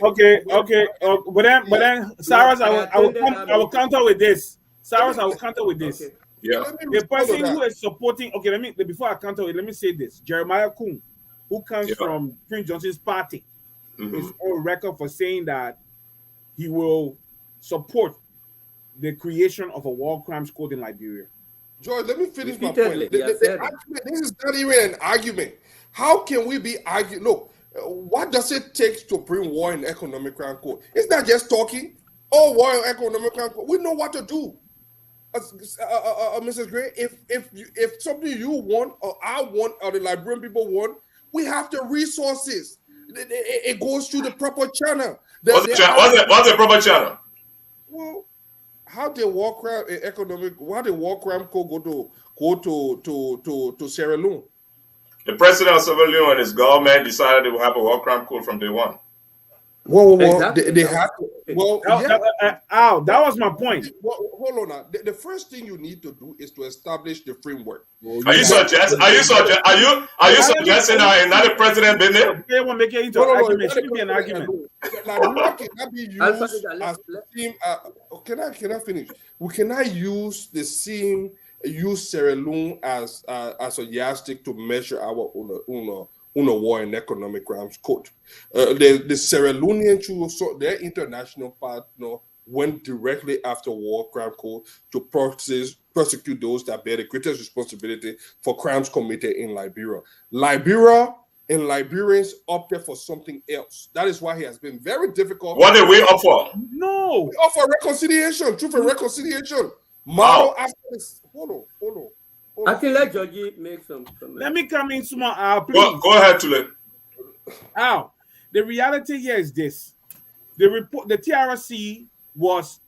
okay. But then, Cyrus, I will counter with this. Cyrus, I will counter with this. Okay. Yeah. The person who is supporting, before I counter it, let me say this. Jeremiah Kun, who comes from Prince Johnson's party, is on record for saying that he will support the creation of a war crimes court in Liberia. George, let me finish my point. This is not even an argument. How can we be arguing? Look, what does it take to bring war and economic crime court? It's not just talking. Oh, war and economic crime court. We know what to do. Mrs. Gray, if something you want or I want or the Liberian people want, we have the resources. It goes through the proper channel. What's the proper channel? Well, how did war crime go to Sierra Leone? The president of Sierra Leone and his government decided they will have a war crime code from day one. Well, Exactly. they have to. Well, that was my point. Well, hold on now. The first thing you need to do is to establish the framework. Are you suggesting that another president been there? They won't make it into an argument. It shouldn't be an argument. Liberia cannot be used as the same. Can I finish? We cannot use the same Sierra Leone as a yardstick to measure our own war and economic crimes code. The Sierra Leonean, their international partner, went directly after war crime code to prosecute those that bear the greatest responsibility for crimes committed in Liberia. Liberia and Liberians opted for something else. That is why it has been very difficult. What did we opt for? No. We opt for reconciliation, truth and reconciliation. Model after this. Hold on. I think let Georgie make some comments. Let me come in small, please. Go ahead, Tulay. Al, the reality here is this. The TRC was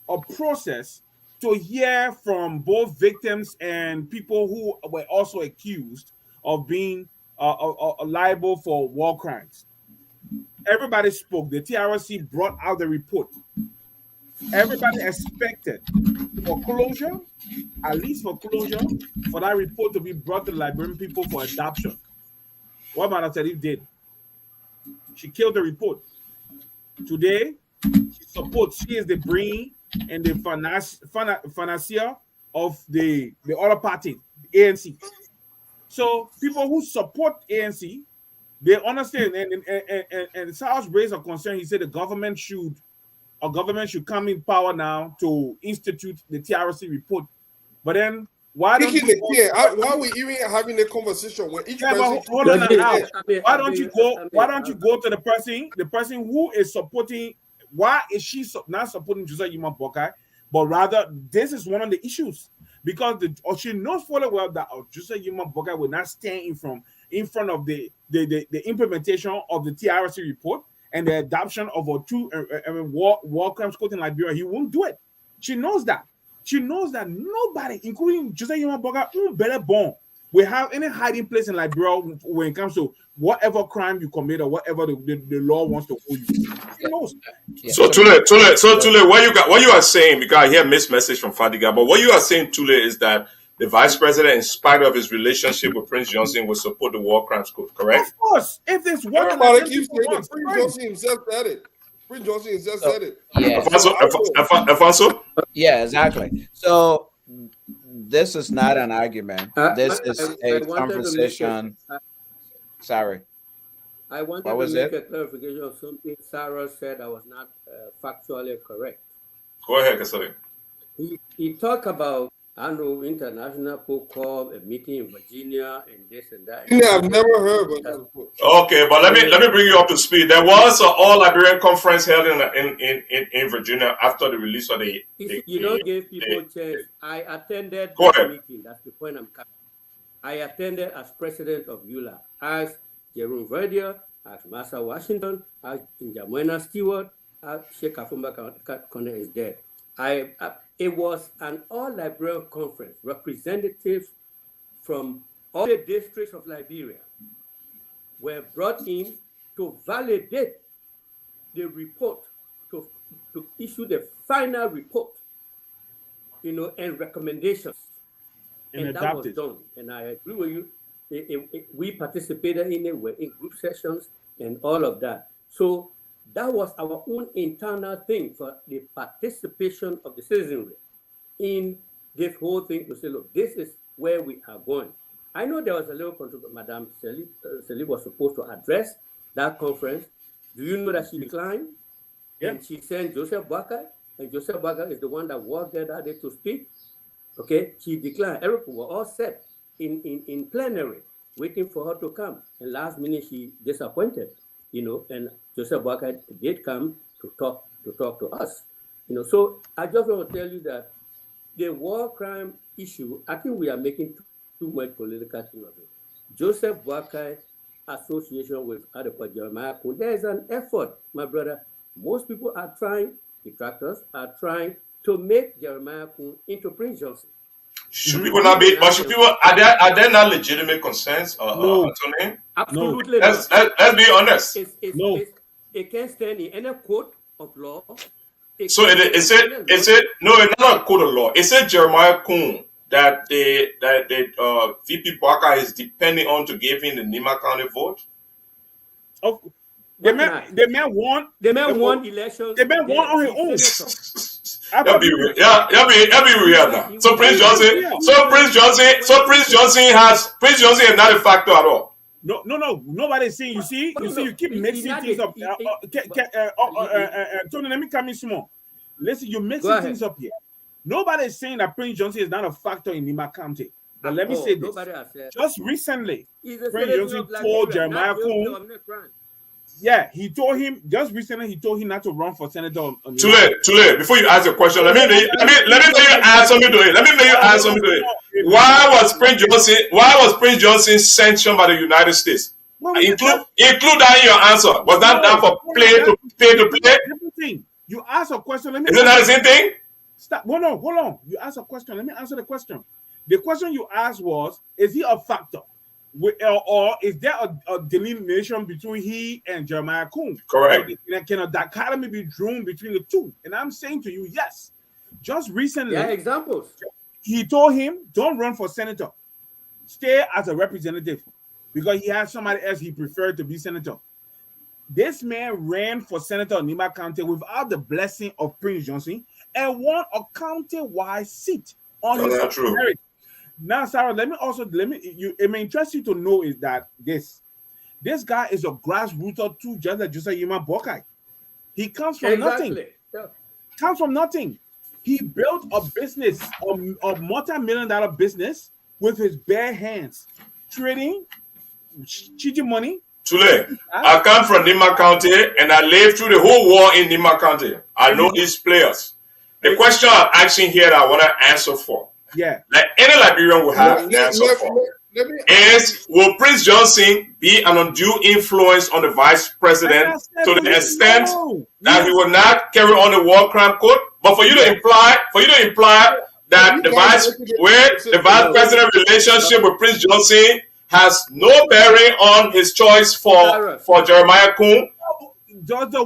a process to hear from both victims and people who were also accused of being liable for war crimes. Everybody spoke. The TRC brought out the report. Everybody expected for closure, at least for closure, for that report to be brought to the Liberian people for adoption. What Madam Teddy did, she killed the report. Today, she is the brain and the financier of the other party, the ANC. So people who support ANC, they understand, and Cyrus raised a concern. He said the government should come in power now to institute the TRC report. But then why don't we even having a conversation when each person? Why don't you go to the person who is supporting? Why is she not supporting Joseph Yuma Boakai? But rather, this is one of the issues because she knows fully well that Joseph Yuma Boakai will not stand in front of the implementation of the TRC report and the adoption of a true war crimes code in Liberia. He won't do it. She knows that. She knows that nobody, including Joseph Yuma Boakai, better born, will have any hiding place in Liberia when it comes to whatever crime you commit or whatever the law wants to hold you. She knows. Yeah. So Tulay, what you are saying, because I hear mixed message from Fadiga, but what you are saying, Tulay, is that the vice president, in spite of his relationship with Prince Johnson, will support the war crimes code, correct? Of course. If this one, everybody keeps saying that. Prince Johnson himself said it. Prince Johnson himself said it. Yeah. Alfonso? Yeah, exactly. So this is not an argument. This is a conversation. Sorry. I wanted to make a clarification of something Sarah said that was not factually correct. Go ahead, Kesselly. He talked about, I know, international call a meeting in Virginia and this and that. Yeah, I've never heard of that. Okay, but let me bring you up to speed. There was an all-Liberian conference held in Virginia after the release of the. You don't give people a chance. I attended that meeting. That's the point I'm coming. I attended as president of ULA, as Jerome Verdier, as Massa Washington, as Njamwena Stewart, as Sheikh Afumba Kanneh is dead. It was an all-Liberian conference. Representatives from all the districts of Liberia were brought in to validate the report, to issue the final report, and recommendations. And that was done. And I agree with you. We participated in it. We're in group sessions and all of that. So that was our own internal thing for the participation of the citizenry in this whole thing to say, look, this is where we are going. I know there was a little controversy. Madame Kesselly was supposed to address that conference. Do you know that she declined? Yeah. And she sent Joseph Boakai, and Joseph Boakai is the one that walked there that day to speak. Okay, she declined. Everyone were all set in plenary, waiting for her to come. And last minute she disappointed, and Joseph Boakai did come to talk to us. So I just want to tell you that the war crime issue, I think we are making too much political thing of it. Joseph Boakai association with Adequate Jeremiah Kun, there is an effort, my brother. Most people are trying, detractors are trying to make Jeremiah Kun into Prince Johnson. Should people not be? But should people? Are there not legitimate concerns? No. Anthony? Absolutely. No. Let's be honest. No. It can stand in any court of law. So is it no, it's not a code of law. It said Jeremiah Kuhn that the VP Boakai is depending on to give him the Nima County vote. Oh, the man won elections. The man won on his own. That'll be real now. So Prince Johnson is not a factor at all. No. Nobody's saying. You see, you keep mixing things up. Tony, let me come in small. Listen, you're mixing things up here. Nobody's saying that Prince Johnson is not a factor in Nima County. But let me say this. Just recently, Prince Johnson told Jeremiah Kuhn. Yeah, he told him not to run for senator. Too late. Before you ask a question, let me make you add something to it. Why was Prince Johnson sanctioned by the United States? Well, include that in your answer. Was that done for pay to play? Everything. You ask a question. Isn't that the same thing? Stop. Hold on. You ask a question. Let me answer the question. The question you asked was, is he a factor? Or is there a delineation between he and Jeremiah Kuhn? Correct. Can a dichotomy be drawn between the two? And I'm saying to you, yes. Just recently, examples. He told him, don't run for senator. Stay as a representative. Because he had somebody else he preferred to be senator. This man ran for senator in Nima County without the blessing of Prince Johnson and won a county-wide seat on his merit. Now, Sarah, it may interest you to know is that this guy is a grassroots too, just like Joseph Yuma Boakai. He comes from nothing. Yeah. Comes from nothing. He built a business, a multi-million-dollar business with his bare hands, trading, cheating money. Tulay, I come from Nima County and I lived through the whole war in Nima County. I know these players. The question I'm asking here that I want to answer for. Yeah. Like any Liberian will have an answer for. Is will Prince Johnson be an undue influence on the vice president to the extent that he will not carry on the war crime code? But for you to imply that the vice president relationship with Prince Johnson has no bearing on his choice for Jeremiah Kuhn. Does the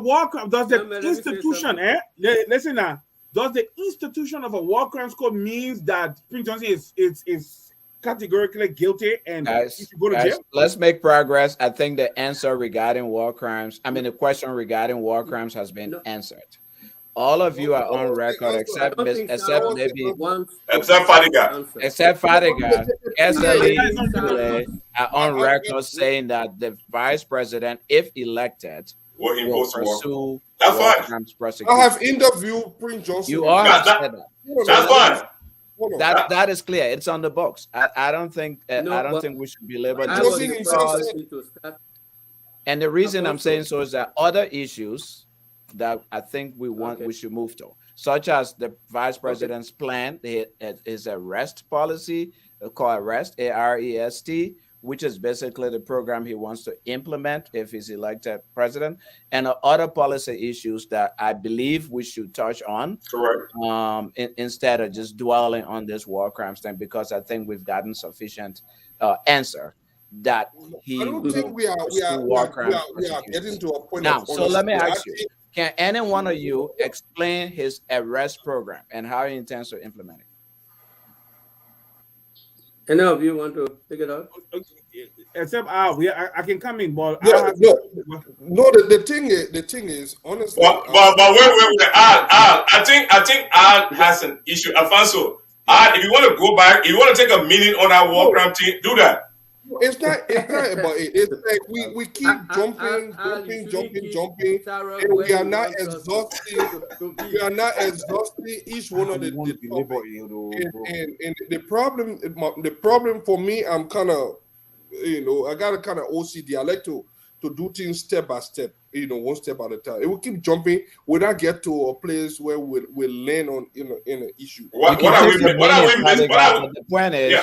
institution, listen now, does the institution of a war crimes code means that Prince Johnson is categorically guilty and he should go to jail? Let's make progress. I think the answer regarding war crimes, the question regarding war crimes has been answered. All of you are on record except maybe Fadiga. Except Fadiga. Kesselly and Tulay are on record saying that the vice president, if elected, will pursue war crimes prosecution. I have interviewed Prince Johnson. You all have said that. That's fine. That is clear. It's on the books. I don't think we should be labeled. And the reason I'm saying so is that other issues that I think we should move to, such as the vice president's plan, his arrest policy, called ARREST, AREST, which is basically the program he wants to implement if he's elected president, and other policy issues that I believe we should touch on. Correct. Instead of just dwelling on this war crimes thing, because I think we've gotten sufficient answer that he. I don't think we are getting to a point now. Of so let me ask you: can any one of you explain his arrest program and how he intends to implement it? Any of you want to pick it up? Except I can come in, but the thing is honestly. But wait. I think Al has an issue. Alfonso, if you want to go back, if you want to take a minute on our war crime team, do that. It's not about it. It's like we keep jumping, and we are not exhausting each one of the topics. And the problem for me, I'm kind of, I got a kind of OCD. I like to do things step by step, one step at a time. It will keep jumping. We'll not get to a place where we'll land on in an issue. What are we missing? The point is,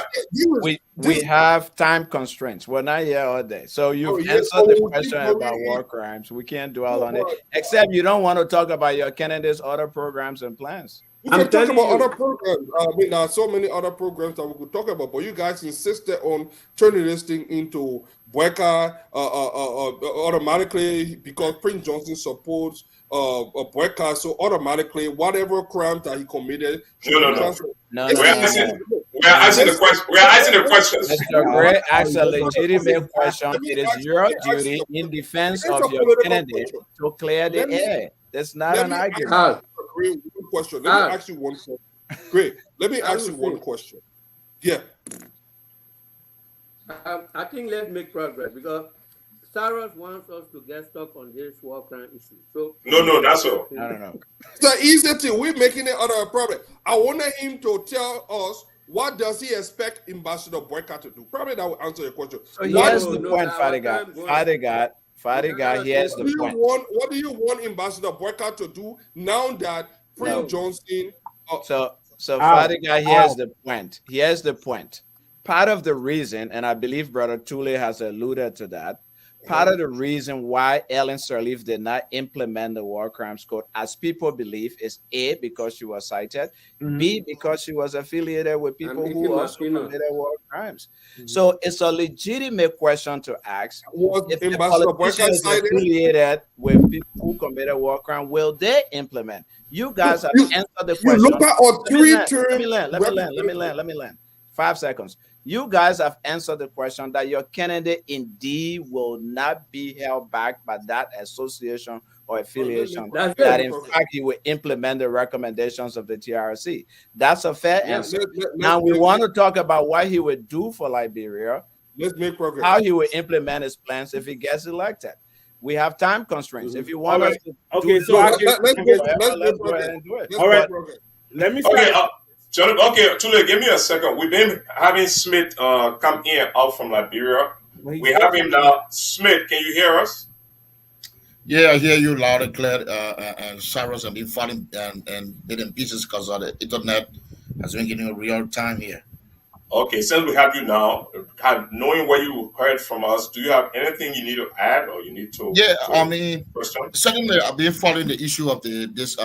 we have time constraints. We're not here all day. So you've answered the question about war crimes. We can't dwell on it, except you don't want to talk about your candidates' other programs and plans. We can talk about other programs. There are so many other programs that we could talk about, but you guys insisted on turning this thing into Boakai automatically, because Prince Johnson supports Boakai, so automatically whatever crime that he committed should be transferred. No. We're asking the question. We're asking the questions. Mr. Gray asks a legitimate question. It is your duty in defense of your candidate to clear the air. That's not an argument. Question. Let me ask you one question. Great. Let me ask you one question. Yeah. I think let's make progress because Cyrus wants us to get stuck on this war crime issue. So No, that's all. No. It's an easy thing. We're making it out of a problem. I wanted him to tell us what does he expect Ambassador Boakai to do. Probably that will answer your question. So here's the point, Fadiga, here's the point. What do you want Ambassador Boakai to do now that Prince Johnson? So Fadiga, here's the point. Part of the reason, and I believe Brother Tulay has alluded to that, part of the reason why Ellen Sirleaf did not implement the War Crimes Code, as people believe, is A, because she was cited, B, because she was affiliated with people who also committed war crimes. So it's a legitimate question to ask. If the politician is affiliated with people who committed war crime, will they implement? You guys have answered the question. You look at our Let me land. 5 seconds. You guys have answered the question that your candidate indeed will not be held back by that association or affiliation, that in fact he will implement the recommendations of the TRC. That's a fair answer. Now we want to talk about what he would do for Liberia. Let's make progress. How he will implement his plans if he gets elected. We have time constraints. If you want us to let's go ahead and do it. All right. Let me start. Okay, Tulay, give me a second. We've been having Smith come in out from Liberia. We have him now. Smith, can you hear us? Yeah, I hear you loud and clear. And Cyrus have been falling and bit in pieces because of the internet has been getting a real time here. Okay, since we have you now, knowing what you heard from us, do you have anything you need to add or you need to? Yeah, I mean, secondly, I've been following the issue of this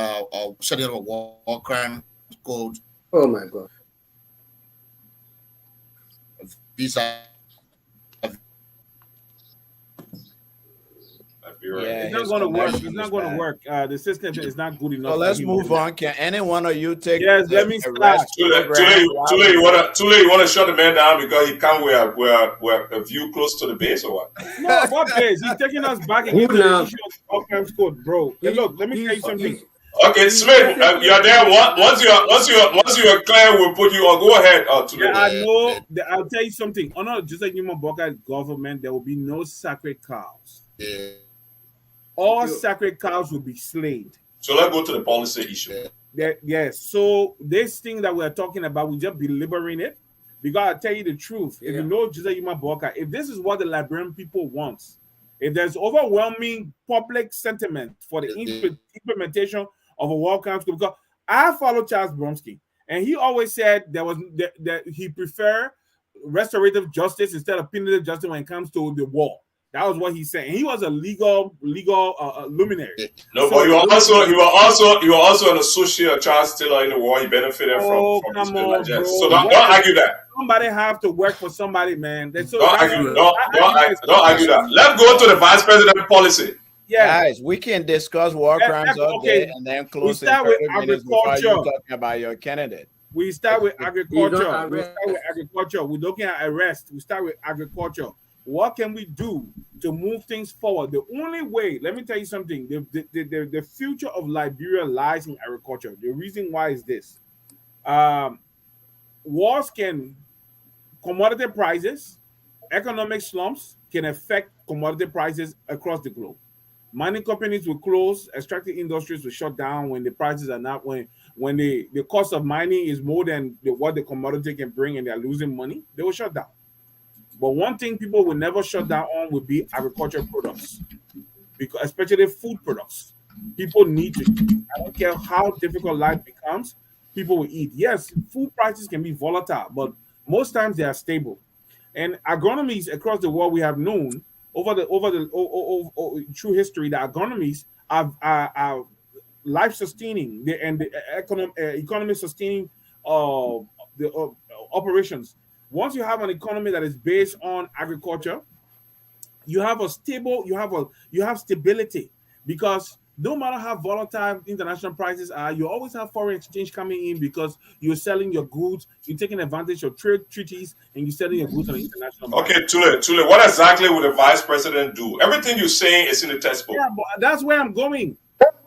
setting of a war crime code. Oh my God. These are it's not going to work. It's not going to work. The system is not good enough. So let's move on. Can any one of you take? Yes, let me start. Tulay, you want to shut the man down because he can't wear a view close to the base or what? No, what base? He's taking us back against the issue of crimes code, bro. Hey, look, let me tell you something. Okay, Smith, you're there. Once you're clear, we'll put you on. Go ahead, Tulay. Yeah, I know. I'll tell you something. Under just like human Boakai government, there will be no sacred cows. Yeah. All sacred cows will be slain. So let's go to the policy issue. Yes. So this thing that we're talking about, we just deliberating it. Because I'll tell you the truth. If you know just like human Boakai, if this is what the Liberian people want, if there's overwhelming public sentiment for the implementation of a war crimes code, because I follow Charles Bromsky, and he always said that he preferred restorative justice instead of punitive justice when it comes to the war. That was what he said. And he was a legal luminary. No, but he was also an associate of Charles Taylor in the war. He benefited from his diligence. So don't argue that. Somebody have to work for somebody, man. Don't argue that. Let's go to the vice president policy. Yeah, guys, we can discuss war crimes all day and then close it 30 minutes before you talking about your candidate. We start with agriculture. We're looking at arrest. We start with agriculture. What can we do to move things forward? The only way, let me tell you something, the future of Liberia lies in agriculture. The reason why is this. Wars can, commodity prices, economic slumps can affect commodity prices across the globe. Mining companies will close, extractive industries will shut down when the prices are not, when the cost of mining is more than what the commodity can bring and they're losing money, they will shut down. But one thing people will never shut down on would be agricultural products, because especially food products. People need to eat. I don't care how difficult life becomes, people will eat. Yes, food prices can be volatile, but most times they are stable. And agronomies across the world, we have known over through history that agronomies are life sustaining and the economy sustaining the operations. Once you have an economy that is based on agriculture, you have a stable, you have stability, because no matter how volatile international prices are, you always have foreign exchange coming in because you're selling your goods, you're taking advantage of trade treaties, and you're selling your goods on the international market. Okay, Tulay, what exactly would the vice president do? Everything you're saying is in the textbook. Yeah, but that's where I'm going.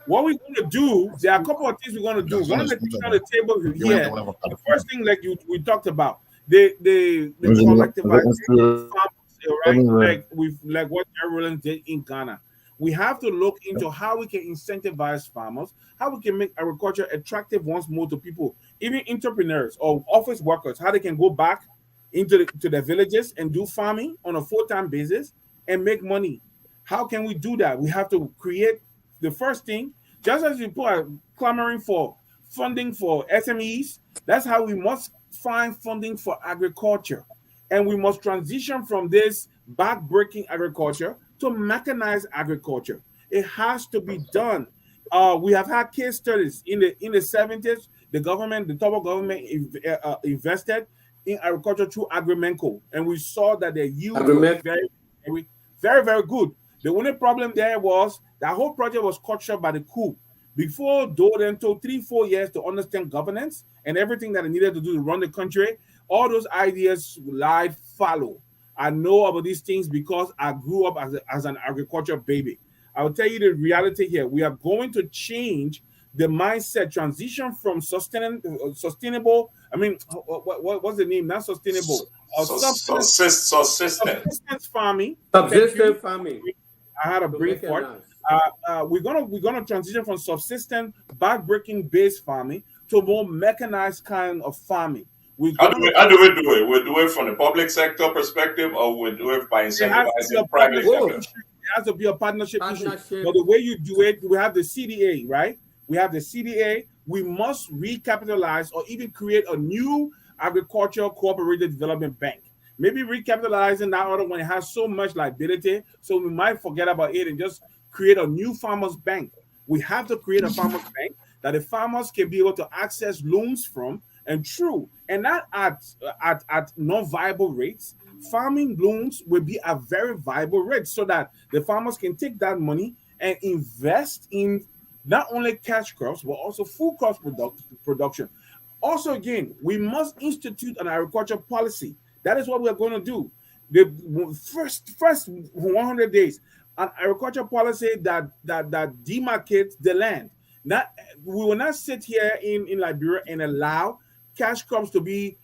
What we're going to do, there are a couple of things we're going to do. One of the things on the table here, the first thing, like we talked about, the collectivization, right? Like what Roland did in Ghana. We have to look into how we can incentivize farmers, how we can make agriculture attractive once more to people, even entrepreneurs or office workers, how they can go back into the villages and do farming on a full-time basis and make money. How can we do that? We have to create the first thing, just as people are clamoring for funding for SMEs, that's how we must find funding for agriculture. And we must transition from this back-breaking agriculture to mechanized agriculture. It has to be done. We have had case studies in the 70s. The Togo government invested in agriculture through Agrimenco, and we saw that the yield was very, very good. The only problem there was that whole project was cut short by the coup. Before Doe then took 3-4 years to understand governance and everything that it needed to do to run the country, all those ideas lied fallow. I know about these things because I grew up as an agriculture baby. I will tell you the reality here. We are going to change the mindset, transition from sustainable. I mean, what's the name? Not sustainable. Subsistence farming. Subsistence farming. I had a brief part. We're gonna transition from subsistence, back-breaking based farming to more mechanized kind of farming. How do we do it? We'll do it from the public sector perspective, or we'll do it by incentivizing private sector. It has to be a partnership issue. But the way you do it, we have the CDA, right? We have the CDA. We must recapitalize or even create a new agricultural cooperative development bank. Maybe recapitalizing that other one, it has so much liability, so we might forget about it and just create a new farmers bank. We have to create a farmers bank that the farmers can be able to access loans from, and not at non-viable rates. Farming loans will be a very viable rate so that the farmers can take that money and invest in not only cash crops but also food crops production. Also, again, we must institute an agriculture policy. That is what we are going to do. The first 100 days, an agriculture policy that demarcates the land. We will not sit here in Liberia and allow cash crops to be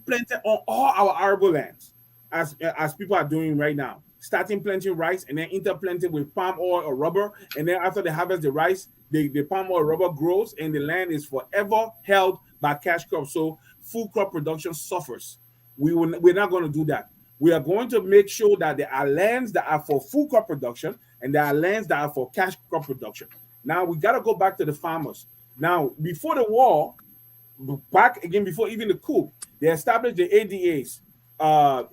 planted on all our arable lands, as people are doing right now. Starting planting rice and then interplanting with palm oil or rubber, and then after they harvest the rice, the palm oil rubber grows, and the land is forever held by cash crops. So food crop production suffers. We're not going to do that. We are going to make sure that there are lands that are for food crop production and there are lands that are for cash crop production. Now we got to go back to the farmers. Now, before the war, before even the coup, they established the ADAs and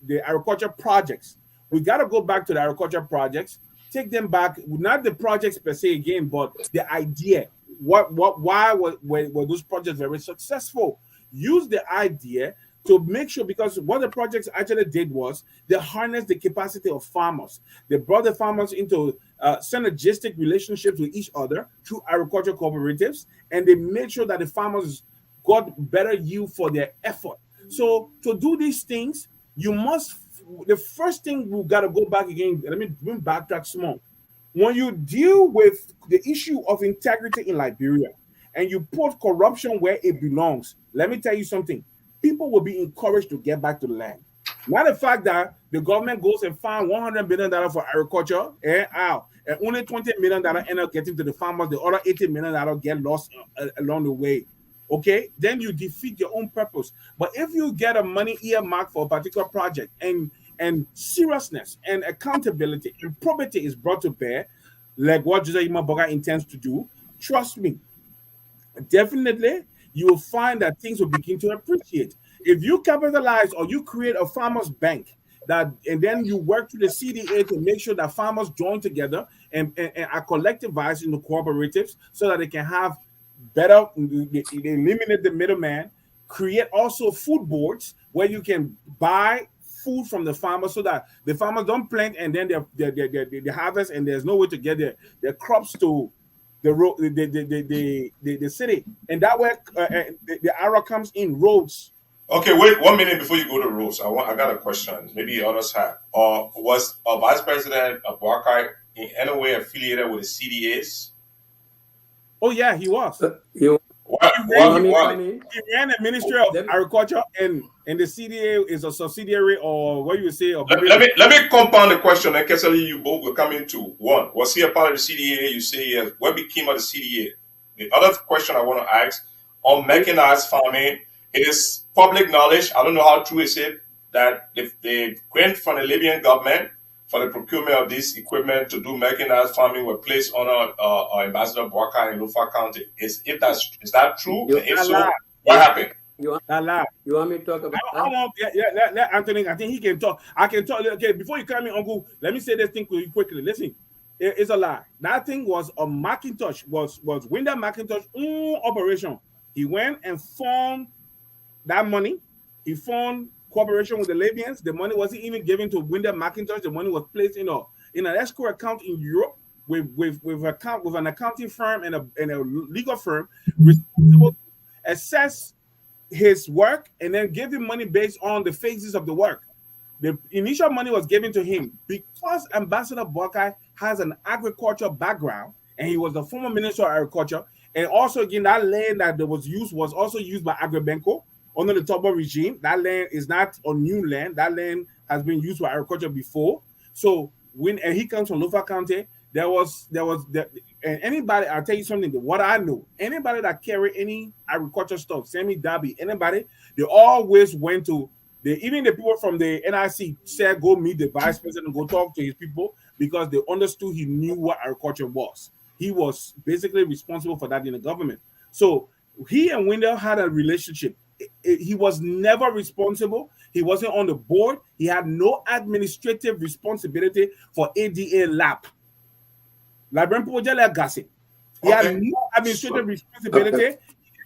the agriculture projects. We got to go back to the agriculture projects, take them back, not the projects per se again, but the idea. Why were those projects very successful? Use the idea to make sure, because what the projects actually did was they harnessed the capacity of farmers. They brought the farmers into synergistic relationships with each other through agricultural cooperatives, and they made sure that the farmers got better yield for their effort. So to do these things, the first thing we got to go back again, let me backtrack small. When you deal with the issue of integrity in Liberia and you put corruption where it belongs, let me tell you something. People will be encouraged to get back to the land. Not the fact that the government goes and find $100 million for agriculture and only $20 million end up getting to the farmers. The other $80 million get lost along the way. Okay, then you defeat your own purpose. But if you get a money earmarked for a particular project and seriousness and accountability and probity is brought to bear, like what Jose Boakai intends to do, trust me, definitely you will find that things will begin to appreciate. If you capitalize or you create a farmers bank and then you work through the CDA to make sure that farmers join together and are collectivized into cooperatives so that they can have better, they eliminate the middleman, create also food boards where you can buy food from the farmers so that the farmers don't plant and then they harvest and there's no way to get their crops to the road, the city, and that way the arrow comes in roads. Okay, wait 1 minute before you go to rules. I got a question. Maybe others have. Was Vice President Boakai in any way affiliated with the CDAs? Oh yeah, he was. You He ran the Ministry of Agriculture, and the CDA is a subsidiary, or what you say. Let me compound the question, and Kesselly, you both will come into one. Was he a part of the CDA? You say yes. What became of the CDA? The other question I want to ask on mechanized farming, it is public knowledge. I don't know how true is it that if the grant from the Libyan government for the procurement of this equipment to do mechanized farming were placed on Ambassador Boakai in Lofa County. Is that true? If so, what happened? You want me to talk about that? Let Anthony, I think he can talk. I can talk. Okay, before you come in, Uncle, let me say this thing quickly. Listen, it's a lie. That thing was a Macintosh, was Winder Macintosh operation. He went and found that money. He found cooperation with the Libyans. The money wasn't even given to Winder Macintosh. The money was placed in an escrow account in Europe with an accounting firm and a legal firm responsible to assess his work and then give him money based on the phases of the work. The initial money was given to him because Ambassador Boakai has an agricultural background and he was the former Minister of Agriculture. And also, again, that land that was also used by Agribenko under the Tobo regime. That land is not a new land. That land has been used for agriculture before. So and he comes from Lofa County, and anybody, I'll tell you something, what I know, anybody that carry any agriculture stuff, Sammy Darby, anybody, they always went to even the people from the NIC said go meet the vice president and go talk to his people because they understood he knew what agriculture was. He was basically responsible for that in the government. So he and Winder had a relationship. He was never responsible. He wasn't on the board. He had no administrative responsibility for ADA lab. Liberian Presidency. He had no administrative responsibility.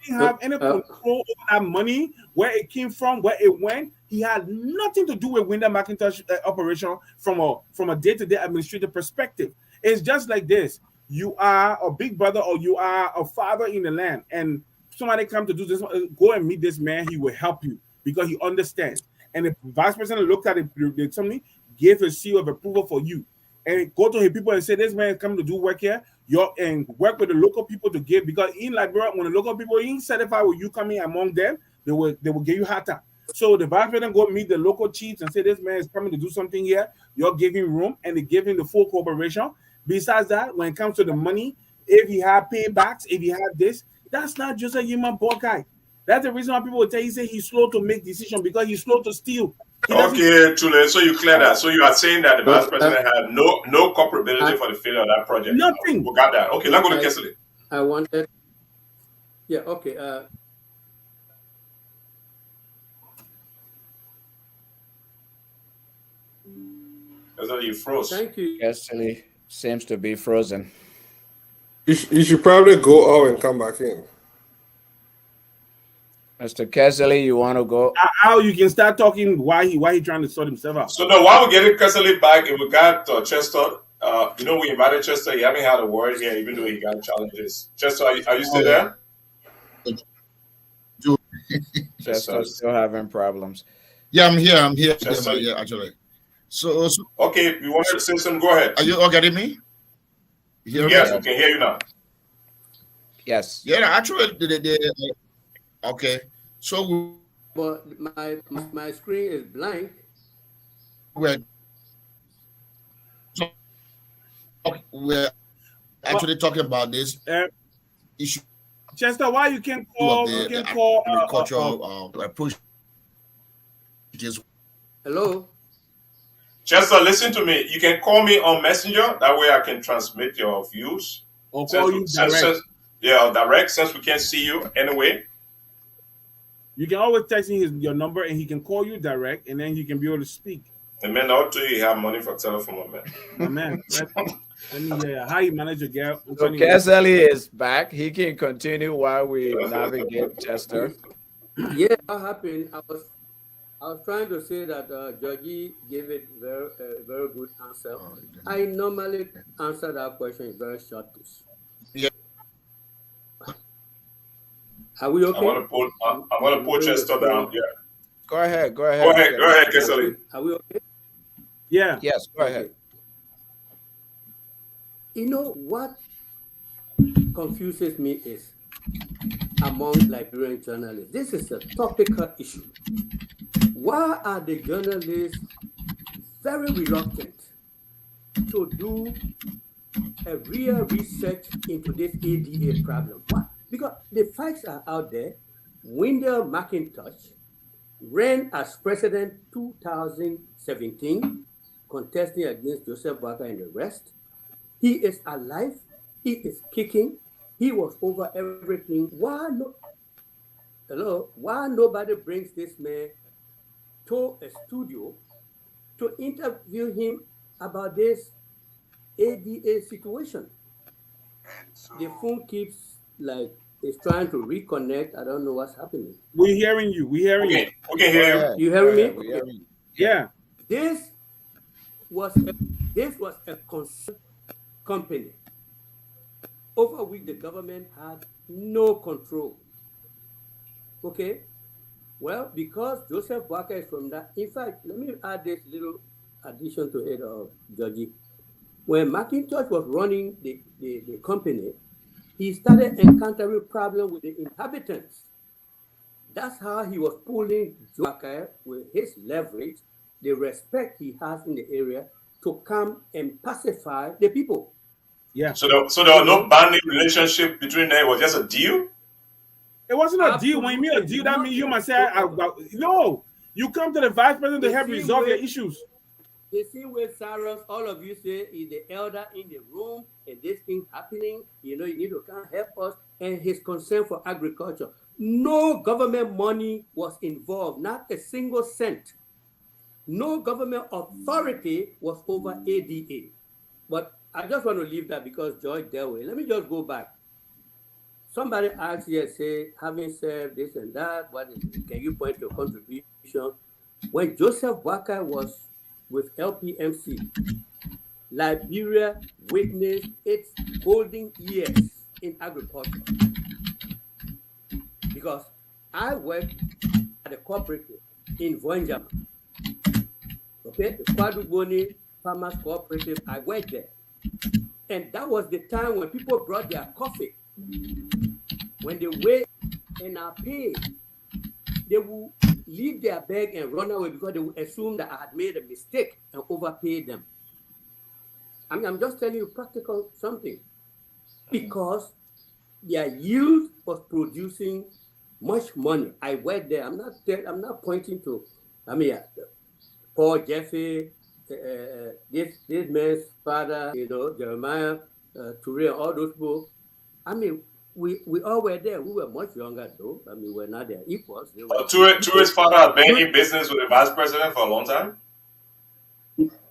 He didn't have any control over that money, where it came from, where it went. He had nothing to do with Winder Macintosh operation from a day-to-day administrative perspective. It's just like this. You are a big brother or you are a father in the land, and somebody come to do this, go and meet this man, he will help you because he understands. And the vice president looked at it, somebody gave a seal of approval for you. And go to his people and say, this man is coming to do work here, and work with the local people to give, because in Liberia, when the local people ain't satisfied with you coming among them, they will give you hard time. So the vice president go meet the local chiefs and say, this man is coming to do something here, you're giving room, and they give him the full cooperation. Besides that, when it comes to the money, if he had paybacks, if he had this, that's not just a human Boakai. That's the reason why people will tell you, say he's slow to make decisions because he's slow to steal. Okay, Tulay, so you clear that. So you are saying that the vice president had no culpability for the failure of that project. Nothing. We got that. Okay, let's go to Kesselly. I wanted. Yeah. Okay. Kesselly, you froze. Thank you. Kesselly seems to be frozen. You should probably go out and come back in. Mr. Kesselly, you want to go? How you can start talking why he trying to sort himself out. So now while we're getting Kesselly back, we got Chester. We invited Chester. He haven't had a word here, even though he got challenges. Chester, are you still there? Chester's still having problems. Yeah, I'm here. Chester. Yeah, actually. So okay, you wanted to say something? Go ahead. Are you all getting me? Yes, we can hear you now. Yes. Yeah, actually, okay. So But my screen is blank. We're actually talking about this issue. Chester, why you can call? Agricultural approach. Hello. Chester, listen to me. You can call me on Messenger. That way I can transmit your views. Or call you direct. Direct, since we can't see you anyway. You can always text him your number and he can call you direct and then he can be able to speak. And man, I'll tell you have money for telephone, man. My man. Let me hear how you manage your girl. So Kesselly is back. He can continue while we navigate Chester. Yeah, what happened? I was trying to say that Georgie gave it very good answer. I normally answer that question in very short. Yeah. Are we okay? I'm gonna pull Chester down. Yeah. Go ahead. Go ahead, Kesselly. Are we okay? Yeah. Yes, go ahead. You know what confuses me is among Liberian journalists, this is a topical issue. Why are the journalists very reluctant to do a real research into this ADA problem? Why? Because the facts are out there. Wendell McIntosh ran as president 2017, contesting against Joseph Boakai and the rest. He is alive. He is kicking. He was over everything. Why nobody brings this man to a studio to interview him about this ADA situation? The phone keeps it's trying to reconnect. I don't know what's happening. We're hearing you. We're hearing you. We can hear you. You hearing me? Okay. Yeah. This was a concerned company over which the government had no control. Okay? Well, because Joseph Boakai is from that. In fact, let me add this little addition to it, Georgie. When McIntosh was running the company, he started encountering problems with the inhabitants. That's how he was pulling Boakai with his leverage, the respect he has in the area, to come and pacify the people. Yeah. So there was no binding relationship between them. It was just a deal. It wasn't a deal. When you mean a deal, that means you must say, no, you come to the vice president to help resolve your issues. The same way, Cyrus, all of you say is the elder in the room and this thing happening, you need to come help us, and his concern for agriculture. No government money was involved, not a single cent. No government authority was over ADA. But I just want to leave that because George dealt with it. Let me just go back. Somebody asked here, say, having said this and that, can you point to your contribution? When Joseph Boakai was with LPMC, Liberia witnessed its golden years in agriculture. Because I worked at a cooperative in Voinjama. Okay, the Kwaduboni Farmers Cooperative, I worked there. And that was the time when people brought their coffee. When they weigh and are paid, they will leave their bag and run away because they will assume that I had made a mistake and overpaid them. I mean, I'm just telling you practical something. Because their yield was producing much money. I worked there. I'm not pointing to, Paul Jeffy, this man's father, Jeremiah, Tulay, all those people. I mean, we all were there. We were much younger though. I mean, we're not their equals. Tulay's father had been in business with the vice president for a long time?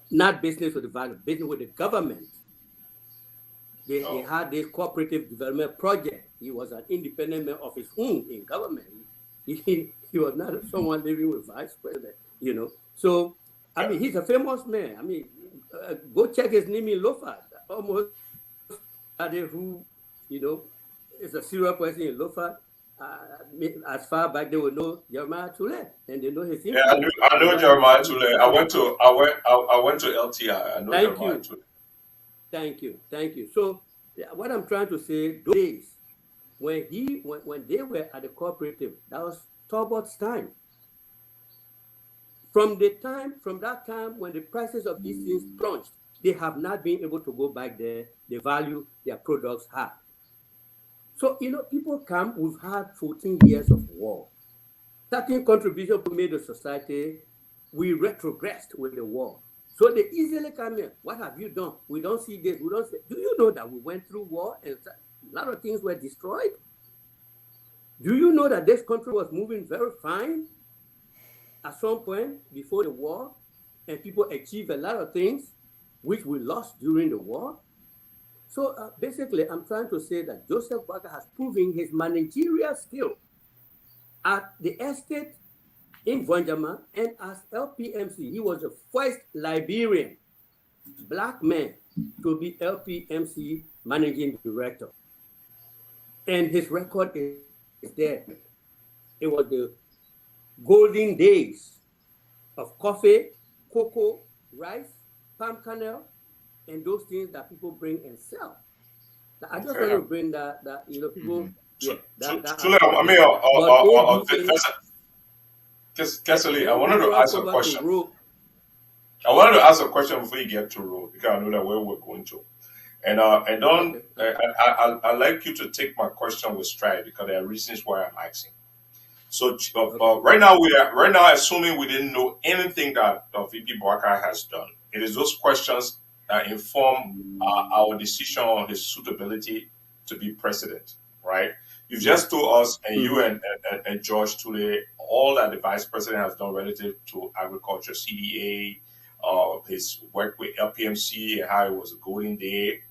Not business with the vice, business with the government. They had this cooperative development project. He was an independent man of his own in government. He was not someone living with vice president, So, I mean, he's a famous man. I mean, go check his name in Lofa. Almost who, is a serious person in Lofa. As far back they will know Jeremiah Tulay, and they know his influence. Yeah, I know Jeremiah Tulay. I went to LTI. I know Jeremiah Tulay. Thank you. So what I'm trying to say, those days when they were at the cooperative, that was Talbot's time. From that time when the prices of these things plunged, they have not been able to go back there, the value their products had. So, people come, we've had 14 years of war. Certain contribution we made to society, we retrogressed with the war. So they easily come in. What have you done? We don't see this. We don't see. Do you know that we went through war and a lot of things were destroyed? Do you know that this country was moving very fine at some point before the war, and people achieved a lot of things which we lost during the war? So basically, I'm trying to say that Joseph Boakai has proven his managerial skill at the estate in Vonjama, and as LPMC, he was the first Liberian black man to be LPMC managing director. And his record is there. It was the golden days of coffee, cocoa, rice, palm kernel, and those things that people bring and sell. Now, I just want to bring that people. Kesselly, I wanted to ask a question. I wanted to ask a question before you get to road, because I know that where we're going to. And I'd like you to take my question with stride, because there are reasons why I'm asking. So right now assuming we didn't know anything that VP Boakai has done. It is those questions that inform our decision on his suitability to be president, right? You've just told us, and you and George Tulay, all that the vice president has done relative to agriculture, CDA, his work with LPMC, and how it was a golden day.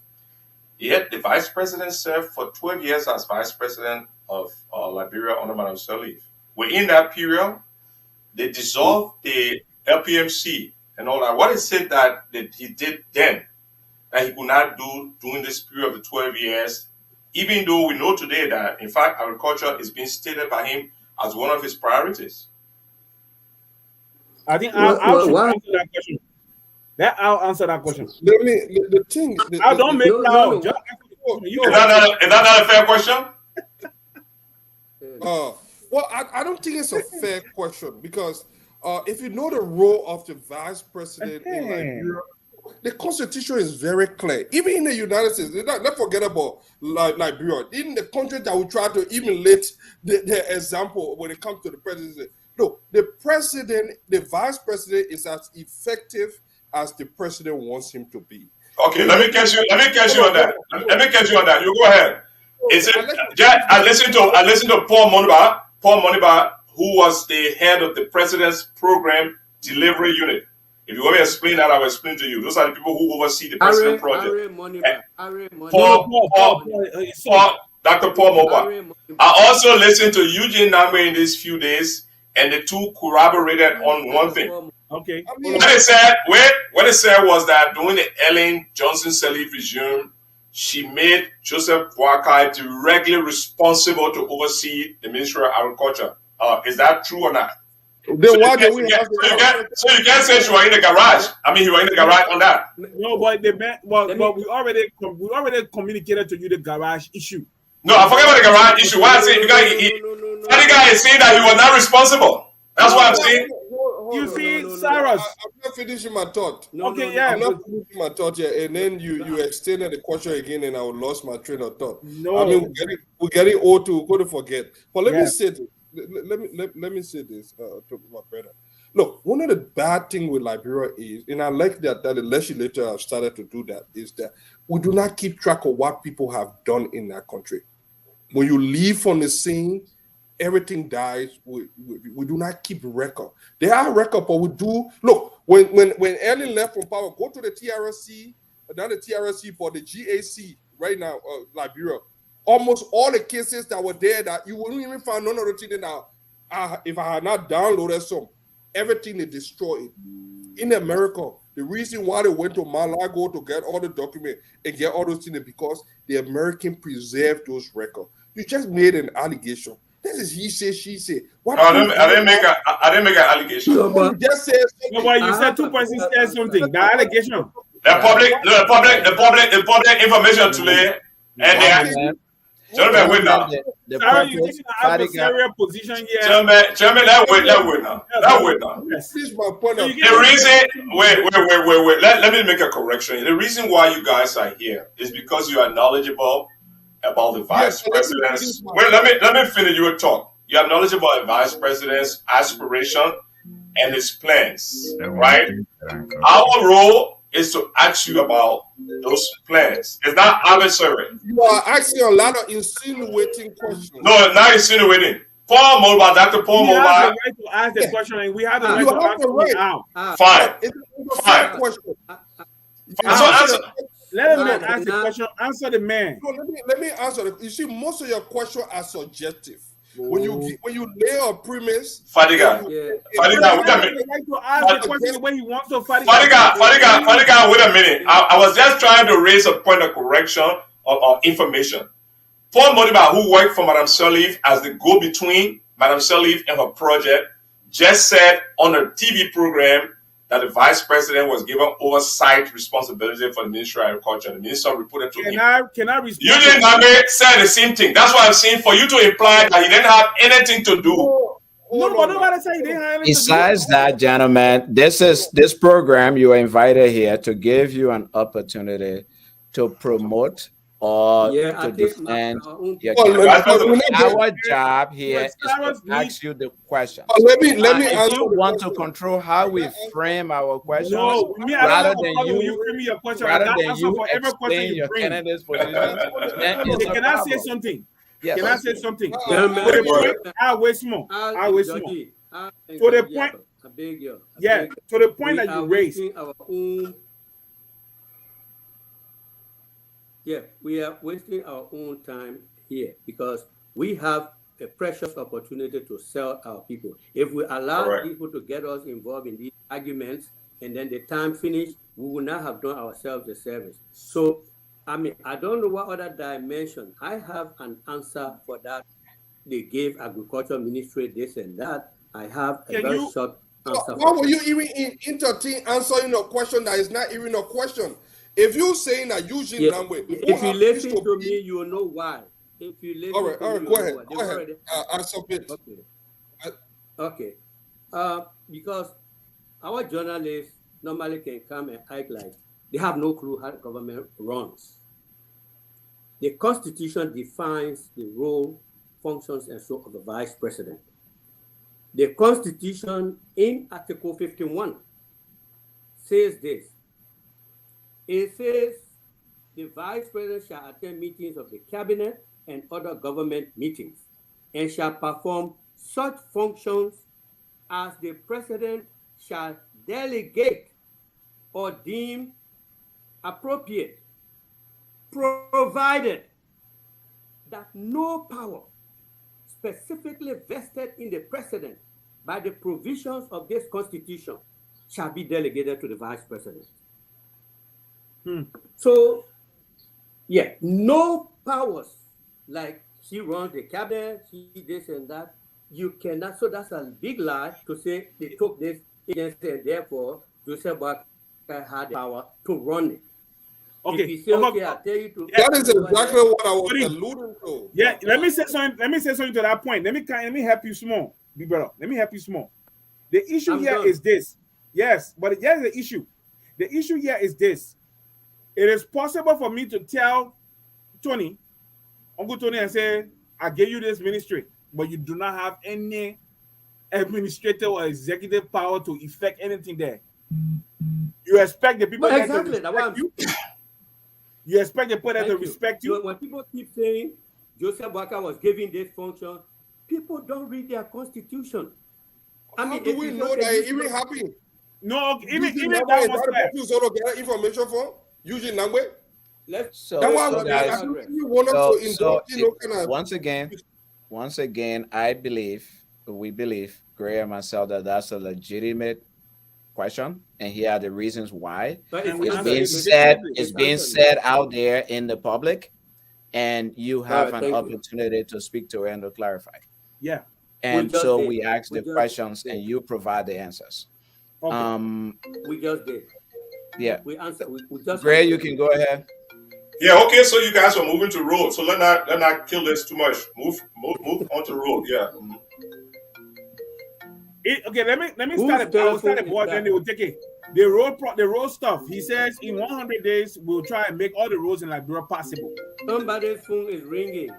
Yet the vice president served for 12 years as vice president of Liberia under Madam Sirleaf. Within that period, they dissolved the LPMC and all that. What is it that he did then that he could not do during this period of the 12 years, even though we know today that, in fact, agriculture is being stated by him as one of his priorities? I think I'll answer that question. I'll answer that question. I don't make no. Is that not a fair question? Well, I don't think it's a fair question, because if you know the role of the vice president in Liberia, the constitution is very clear. Even in the United States, let's forget about Liberia. In the country that we try to emulate the example when it comes to the presidency, no, the vice president is as effective as the president wants him to be. Okay, let me catch you on that. You go ahead. Is it? I listened to Paul Moniba, who was the head of the president's program delivery unit. If you want me to explain that, I will explain to you. Those are the people who oversee the president project. Dr. Paul Moniba. I also listened to Eugene Namwe in these few days, and the two corroborated on one thing. Okay. What they said was that during the Ellen Johnson Sirleaf regime, she made Joseph Boakai directly responsible to oversee the Ministry of Agriculture. Is that true or not? So you can't say she was in the garage. I mean, you were in the garage on that. No, but we already communicated to you the garage issue. No, I forget about the garage issue. Why I say the guy is saying that he was not responsible. That's what I'm saying. You see, Cyrus. I'm not finishing my thought. I'm not finishing my thought yet, and then you extended the question again, and I lost my train of thought. No, I mean, we're getting old to go to forget. But let me say this. Let me say this to my brother. Look, one of the bad things with Liberia is, and I like that the legislature have started to do that, is that we do not keep track of what people have done in that country. When you leave from the scene, everything dies. We do not keep record. There are records, but we do. Look, when Ellen left from power, go to the TRC, not the TRC, but the GAC right now, Liberia. Almost all the cases that were there that you wouldn't even find none of the things that if I had not downloaded some, everything they destroyed. In America, the reason why they went to Malago to get all the documents and get all those things is because the American preserved those records. You just made an allegation. This is he say, she say. I didn't make an allegation. No, but you just said something. No, but you said 2 persons said something. The allegation. The public information today, and gentlemen, wait now. Sorry, you taking an adversarial position here. Gentlemen, let wait now. This is my point of view. The reason, wait. Let me make a correction. The reason why you guys are here is because you are knowledgeable about the vice president's. Wait, let me finish your talk. You are knowledgeable about the vice president's aspiration and his plans, right? Our role is to ask you about those plans. It's not adversary. You are asking a lot of insinuating questions. No, not insinuating. Paul Mobile, Dr. Paul Mobile. We have the right to ask the question, and we have the right to answer it out. Fine. It's a fair question. Let the man ask the question. Answer the man. No, let me answer it. You see, most of your questions are subjective. When you lay a premise, Fadiga, Fadiga, wait a minute. Fadiga, wait a minute. I was just trying to raise a point of correction or information. Paul Modiba, who worked for Madame Sirleaf as the go-between Madame Sirleaf and her project, just said on a TV program that the vice president was given oversight responsibility for the Ministry of Agriculture. The minister reported to him. Can I respond? Eugene Name said the same thing. That's what I'm saying, for you to imply that he didn't have anything to do. No, but nobody said he didn't have anything Besides to do. that, gentlemen, this program, you are invited here to give you an opportunity to promote or to defend your Our job here is to ask you the question. Let me if you want to control how we frame our questions, rather than you explain your candidate's position. Can I say something? Yes. Can I say something? I waste more. To the point. To the point that you raised. We are wasting our own time here because we have a precious opportunity to sell our people. If we allow people to get us involved in these arguments and then the time finish, we will not have done ourselves a service. So, I mean, I don't know what other dimension. I have an answer for that. They gave Agriculture Ministry this and that. I have a very short answer. Why will you even entertain answering a question that is not even a question? If you're saying that Eugene Nangwe, if you listen to me, you will know why. If you listen all right, go ahead. I submit. Okay. Because our journalists normally can come and act like they have no clue how the government runs. The Constitution defines the role, functions, and so of the Vice President. The Constitution in Article 51 says this. It says the Vice President shall attend meetings of the Cabinet and other government meetings and shall perform such functions as the President shall delegate or deem appropriate, provided that no power specifically vested in the President by the provisions of this Constitution shall be delegated to the Vice President. So, no powers like he runs the cabinet, he this and that. You cannot. So that's a big lie to say they took this agency and therefore Joseph Boakai had the power to run it. Okay. If he say, okay, I'll tell you to. That is exactly what I was alluding to. Yeah, let me say something to that point. Let me help you small, big brother. Let me help you small. The issue is this. Yes, but here's the issue. The issue here is this. It is possible for me to tell Uncle Tony, and say, I gave you this ministry, but you do not have any administrative or executive power to effect anything there. You expect the people to respect you? You expect the people to respect you? When people keep saying Joseph Boakai was given this function, people don't read their constitution. How do we know that it even happened? No, even that was that you sort of get information from Eugene Nangwe. Once again, we believe, Gray and myself, that that's a legitimate question, and here are the reasons why. It's being said out there in the public, and you have an opportunity to speak to it and to clarify. Yeah. And so we ask the questions, and you provide the answers. Okay. We just did. Yeah. We answer. We just. Gray, you can go ahead. Yeah. Okay. So you guys are moving to road. So let not kill this too much. Move on to road. Yeah. Okay. Let me start. I'll start the board. Then they will take it. The road stuff. He says in 100 days we'll try and make all the roads in Liberia possible. Somebody's phone is ringing.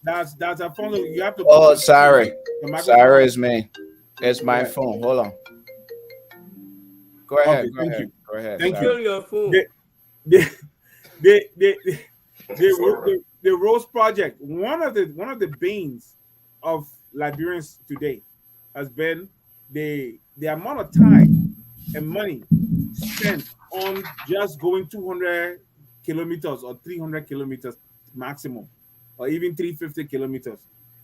That's a phone. You have to. Oh, sorry. Sorry, it's me. It's my phone. Hold on. Go ahead. Okay, Go ahead. Thank you. Your phone. The Rose Project. One of the banes of Liberians today has been the amount of time and money spent on just going 200 kilometers or 300 kilometers maximum, or even 350 kilometers.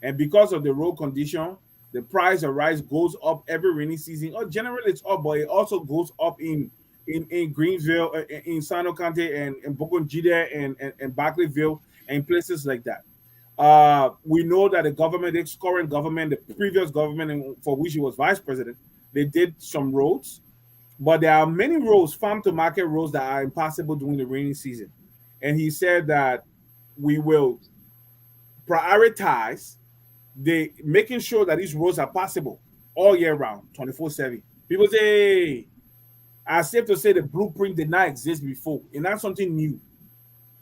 And because of the road condition, the price of rice goes up every rainy season. Or generally it's up, but it also goes up in Greensville, in Sano County, and Bokongida and Barclayville, and places like that. We know that the government, the current government, the previous government for which he was vice president, they did some roads, but there are many roads, farm to market roads, that are impossible during the rainy season. And he said that we will prioritize the making sure that these roads are passable all year round, 24/7. People say, hey, I safe to say the blueprint did not exist before. It's not something new.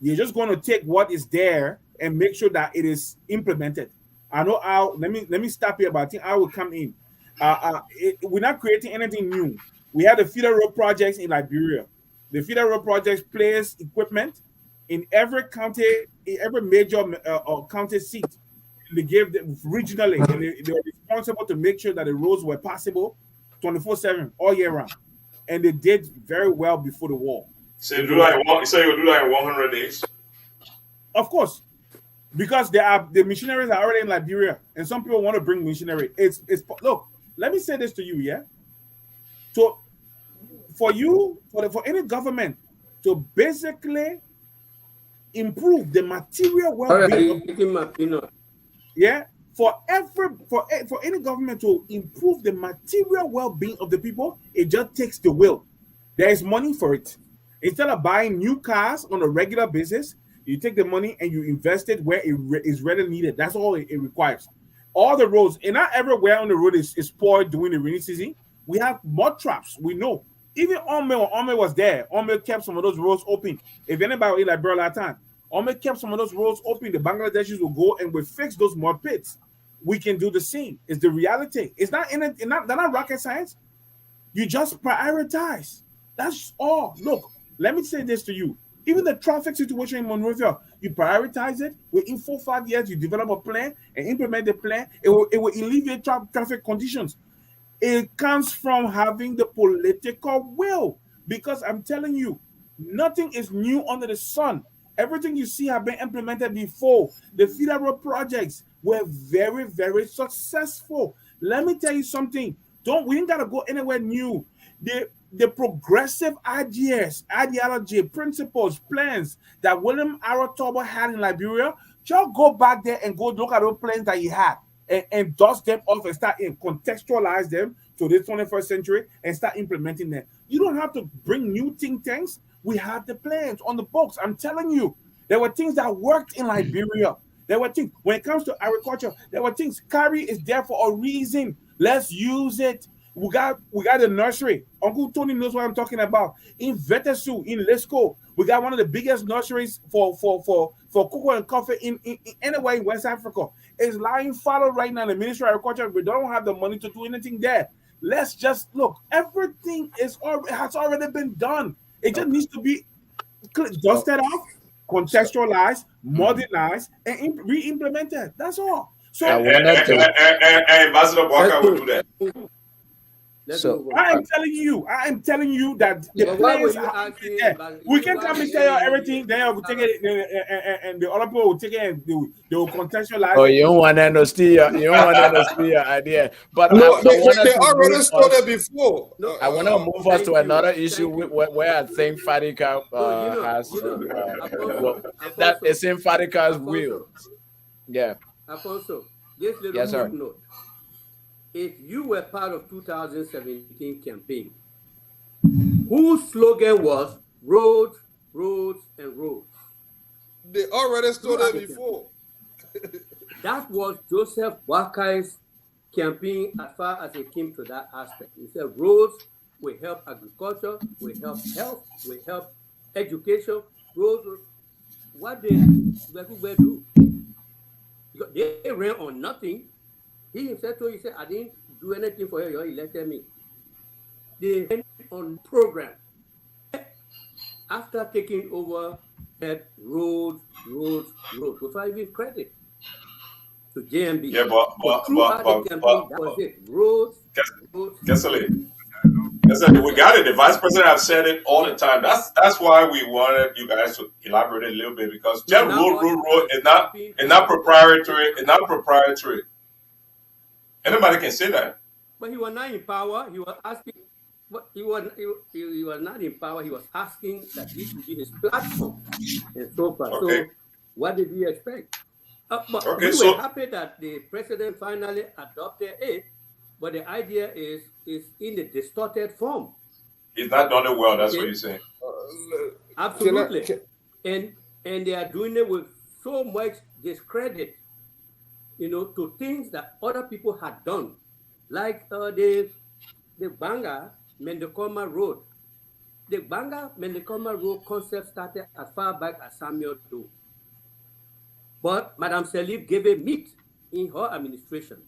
You're just going to take what is there and make sure that it is implemented. I know how. Let me stop here, but I think I will come in. We're not creating anything new. We had the feeder road projects in Liberia. The feeder road projects place equipment in every county, in every major county seat. They gave them regionally, and they were responsible to make sure that the roads were passable 24/7 all year round. And they did very well before the war. So you do that in 100 days? Of course, because the missionaries are already in Liberia, and some people want to bring missionary. It's look. Let me say this to you, yeah. So, for any government to basically improve the material well-being, yeah, for any government to improve the material well-being of the people, it just takes the will. There is money for it. Instead of buying new cars on a regular basis, you take the money and you invest it where it is really needed. That's all it requires. All the roads, and not everywhere on the road is spoiled during the rainy season. We have mud traps. We know. Even Ome was there. Ome kept some of those roads open. If anybody in Liberia that time, Ome kept some of those roads open. The Bangladeshis will go and will fix those mud pits. We can do the same. It's the reality. It's not they're not rocket science. You just prioritize. That's all. Look, let me say this to you. Even the traffic situation in Monrovia, you prioritize it. Within 4 or 5 years, you develop a plan and implement the plan. It will alleviate traffic conditions. It comes from having the political will. Because I'm telling you, nothing is new under the sun. Everything you see have been implemented before. The feeder road projects were very, very successful. Let me tell you something. We ain't gotta go anywhere new. The progressive ideology, principles, plans that William Aratobo had in Liberia, just go back there and go look at those plans that he had and dust them off and start contextualize them to the 21st century and start implementing them. You don't have to bring new think tanks. We have the plans on the books. I'm telling you, there were things that worked in Liberia. There were things, when it comes to agriculture, there were things. Carry is there for a reason. Let's use it. We got the nursery. Uncle Tony knows what I'm talking about. In Vetesu, in Lesco, we got one of the biggest nurseries for cocoa and coffee in anywhere in West Africa. It's lying fallow right now in the Ministry of Agriculture. We don't have the money to do anything there. Let's just look. Everything has already been done. It just needs to be dusted off, contextualized, modernized, and re-implemented. That's all. So Ambassador Boakai will do that. I am telling you that the plans are there. We can come and tell you everything, then I will take it, and the other people will take it and they will contextualize. Oh, you don't want them to steal your idea. But no, they already started before. I want to move us to another issue where I think Fadika has that is in Fadika's will. Yeah. Alfonso, this little yes, sir. note. If you were part of 2017 campaign, whose slogan was roads, roads, and roads? They already started before. That was Joseph Boakai's campaign as far as it came to that aspect. He said roads will help agriculture, will help health, will help education. Roads, what did everywhere do? Because they ran on nothing. He himself told you, he said, I didn't do anything for you, he elected me. They went on program. After taking over, had roads, without even credit to JMB. Yeah, but that was it. Roads. Kesselly, We got it. The vice president have said it all the time. That's why we wanted you guys to elaborate a little bit, because just rule is not proprietary. It's not proprietary. Anybody can say that. But he was not in power. He was asking. But he was not in power. He was asking that this would be his platform, and so far. Okay. So, what did we expect? But we were happy that the president finally adopted it. But the idea is in the distorted form. It's not done it well. That's what you're saying. Absolutely. And they are doing it with so much discredit, to things that other people had done, like the Banga Mendekoma Road. The Banga Mendekoma Road concept started as far back as Samuel Doe. But Madame Salif gave it meat in her administration.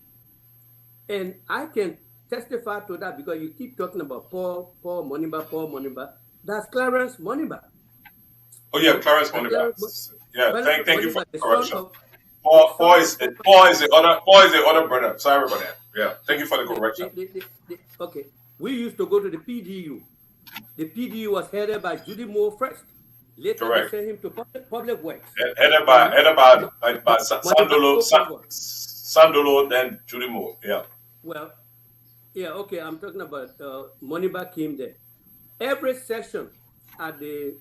And I can testify to that because you keep talking about Paul Monimba. That's Clarence Monimba. Oh yeah, Clarence Monimba. Yeah, thank you for the correction. Paul is the other brother. Sorry about that. Yeah, thank you for the correction. Okay, we used to go to the PDU. The PDU was headed by Judy Moore first. Later, they sent him to public works. Headed by Sandolo, then Judy Moore. Yeah. Well, yeah, okay. I'm talking about Monimba came there. Every session at the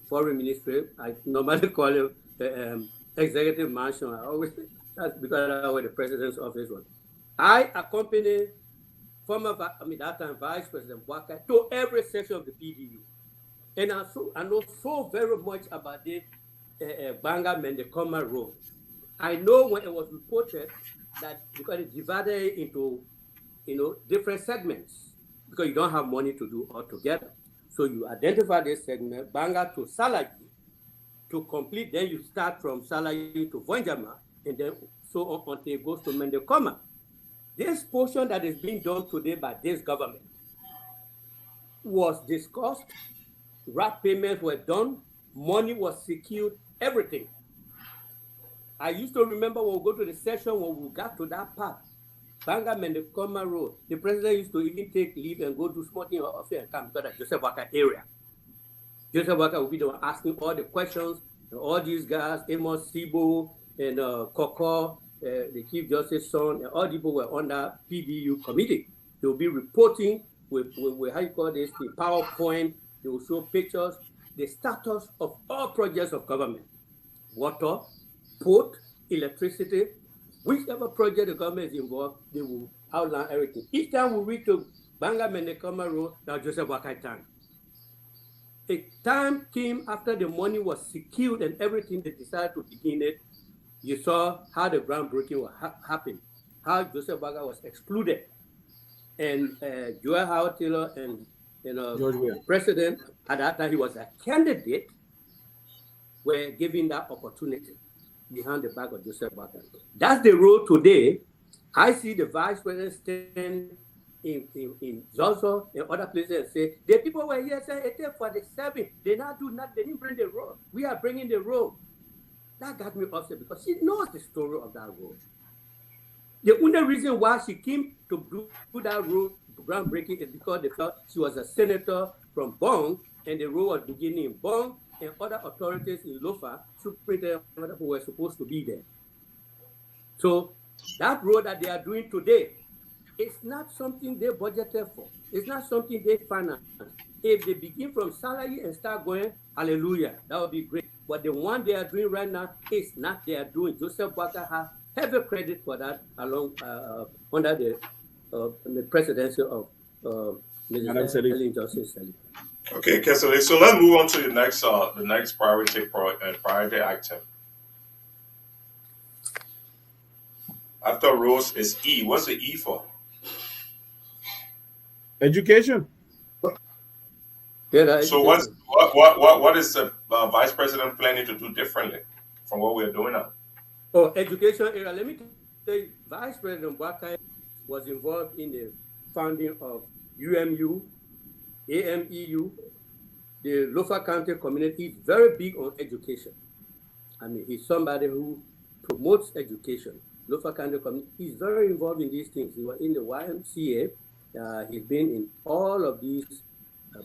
foreign ministry, I normally call it the executive mansion. That's because that's where the president's office was. I accompanied that time Vice President Boakai to every session of the PDU. And I know so very much about the Banga Mendekoma Road. I know when it was reported that because it divided into different segments, because you don't have money to do all together. So you identify this segment, Banga to Salayi, to complete, then you start from Salayi to Vonjama, and then so on until it goes to Mendekoma. This portion that is being done today by this government was discussed, RAP payments were done, money was secured, everything. I used to remember when we go to the session when we got to that part, Banga Mendekoma Road, the president used to even take leave and go do small things off and come to that Joseph Boakai area. Joseph Boakai would be the one asking all the questions, and all these guys, Amos Sibo and Koko, the Chief Justice's son, and all people were on that PDU committee. They will be reporting with how you call this, the PowerPoint. They will show pictures, the status of all projects of government, water, port, electricity, whichever project the government is involved, they will outline everything. Each time we reach to Banga Mendekoma Road, now Joseph Boakai time. A time came after the money was secured and everything, they decided to begin it. You saw how the groundbreaking happened, how Joseph Boakai was excluded. And Joel Howard Taylor and president, at that time he was a candidate, were given that opportunity behind the back of Joseph Boakai. That's the road today. I see the vice president stand in Zozo and other places and say, the people were here saying, it's for the serving. They not do nothing, they didn't bring the road. We are bringing the road. That got me upset because she knows the story of that road. The only reason why she came to do that road groundbreaking is because they thought she was a senator from Bong, and the road was beginning in Bong, and other authorities in Lofa, superintendent, who were supposed to be there. So that road that they are doing today, it's not something they budgeted for. It's not something they financed. If they begin from salary and start going, hallelujah, that would be great. But the one they are doing right now is not they are doing. Joseph Boakai has heavy credit for that along under the presidency of Mrs. Justice Salif. Okay, Kesselly. So let's move on to the next priority item. After roads is E. What's the E for? Education. Yeah, so what is the vice president planning to do differently from what we're doing now? Oh, education area. Let me tell you, Vice President Boakai was involved in the founding of UMU, AMEU, the Lofa County community is very big on education. I mean, he's somebody who promotes education. Lofa County community, he's very involved in these things. He was in the YMCA, He's been in all of these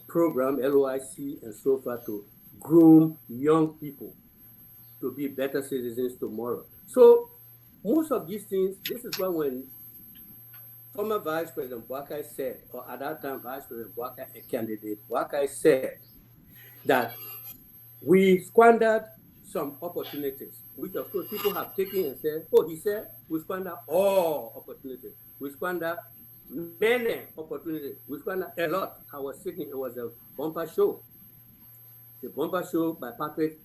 programs, LOIC and so far, to groom young people to be better citizens tomorrow. So most of these things, this is why when former Vice President Boakai said, or at that time Vice President Boakai and candidate Boakai said that we squandered some opportunities, which of course people have taken and said, oh, he said we squandered all opportunities. We squandered many opportunities. We squandered a lot. I was sitting, it was a bumper show. The bumper show by Patrick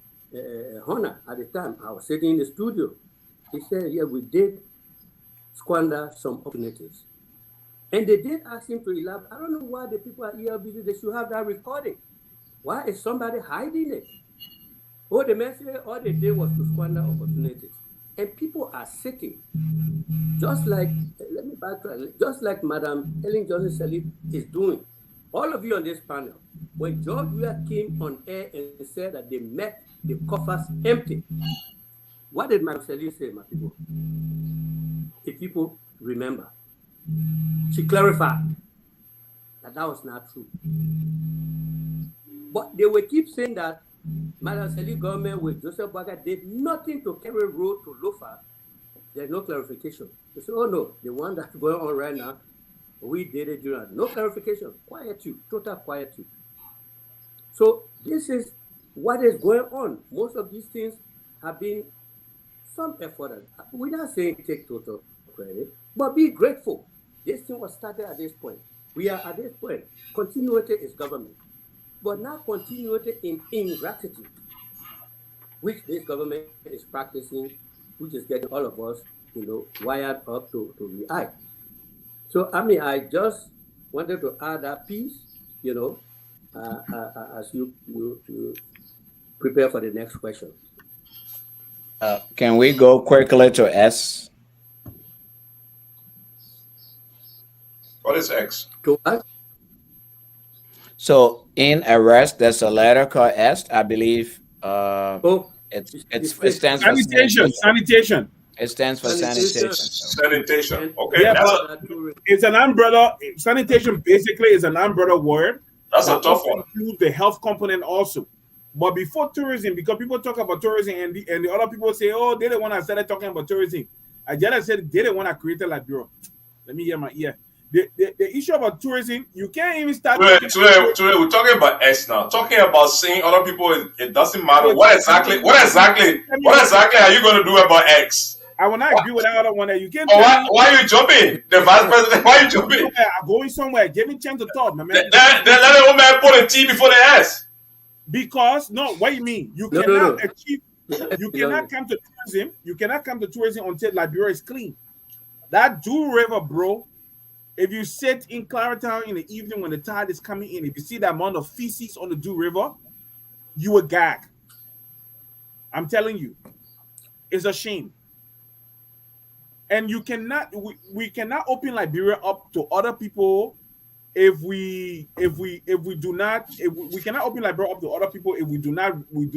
Horner at the time. I was sitting in the studio. He said, yeah, we did squander some opportunities. And they did ask him to elaborate. I don't know why the people at ELBD, they should have that recording. Why is somebody hiding it? Oh, the man said all they did was to squander opportunities. And people are sitting, just like, let me backtrack, just like Madam Ellen Johnson-Sirleaf is doing. All of you on this panel, when George Weah came on air and said that they met the coffers empty, what did Madam Sirleaf say, my people? If people remember, she clarified that that was not true. But they will keep saying that Madam Sirleaf government with Joseph Boakai did nothing to carry road to Lofa. There's no clarification. They say, oh no, the one that's going on right now, we did it during. No clarification. Quietude, total quietude. So this is what is going on. Most of these things have been some effort. We're not saying take total credit, but be grateful. This thing was started at this point. We are at this point. Continuity is government, but not continuity in ingratitude, which this government is practicing, which is getting all of us, wired up to react. So, I mean, I just wanted to add that piece, as you prepare for the next question. Can we go quickly to S? What is X? To what? So in arrest, there's a letter called S, I believe. It stands for sanitation. It stands for sanitation. Sanitation. Okay. Yeah, it's an umbrella. Sanitation basically is an umbrella word. That's a tough one. Includes the health component also. But before tourism, because people talk about tourism and the other people say, oh, they're the one that started talking about tourism. I just said they're the one that created Liberia. Let me hear my ear. The issue about tourism, you can't even start. Today, we're talking about S now. Talking about seeing other people, it doesn't matter. What exactly are you going to do about X? I will not agree with that other one that you can't. Why are you jumping? The vice president, why are you jumping? I'm going somewhere. Give me a chance to talk, my man. Then let the old man put a T before the S. Because what do you mean? You cannot achieve. You cannot come to tourism. You cannot come to tourism until Liberia is clean. That Do River, bro. If you sit in Claratown in the evening when the tide is coming in, if you see the amount of feces on the Do River, you will gag. I'm telling you, it's a shame. And you cannot, we cannot open Liberia up to other people if we cannot open Liberia up to other people if we do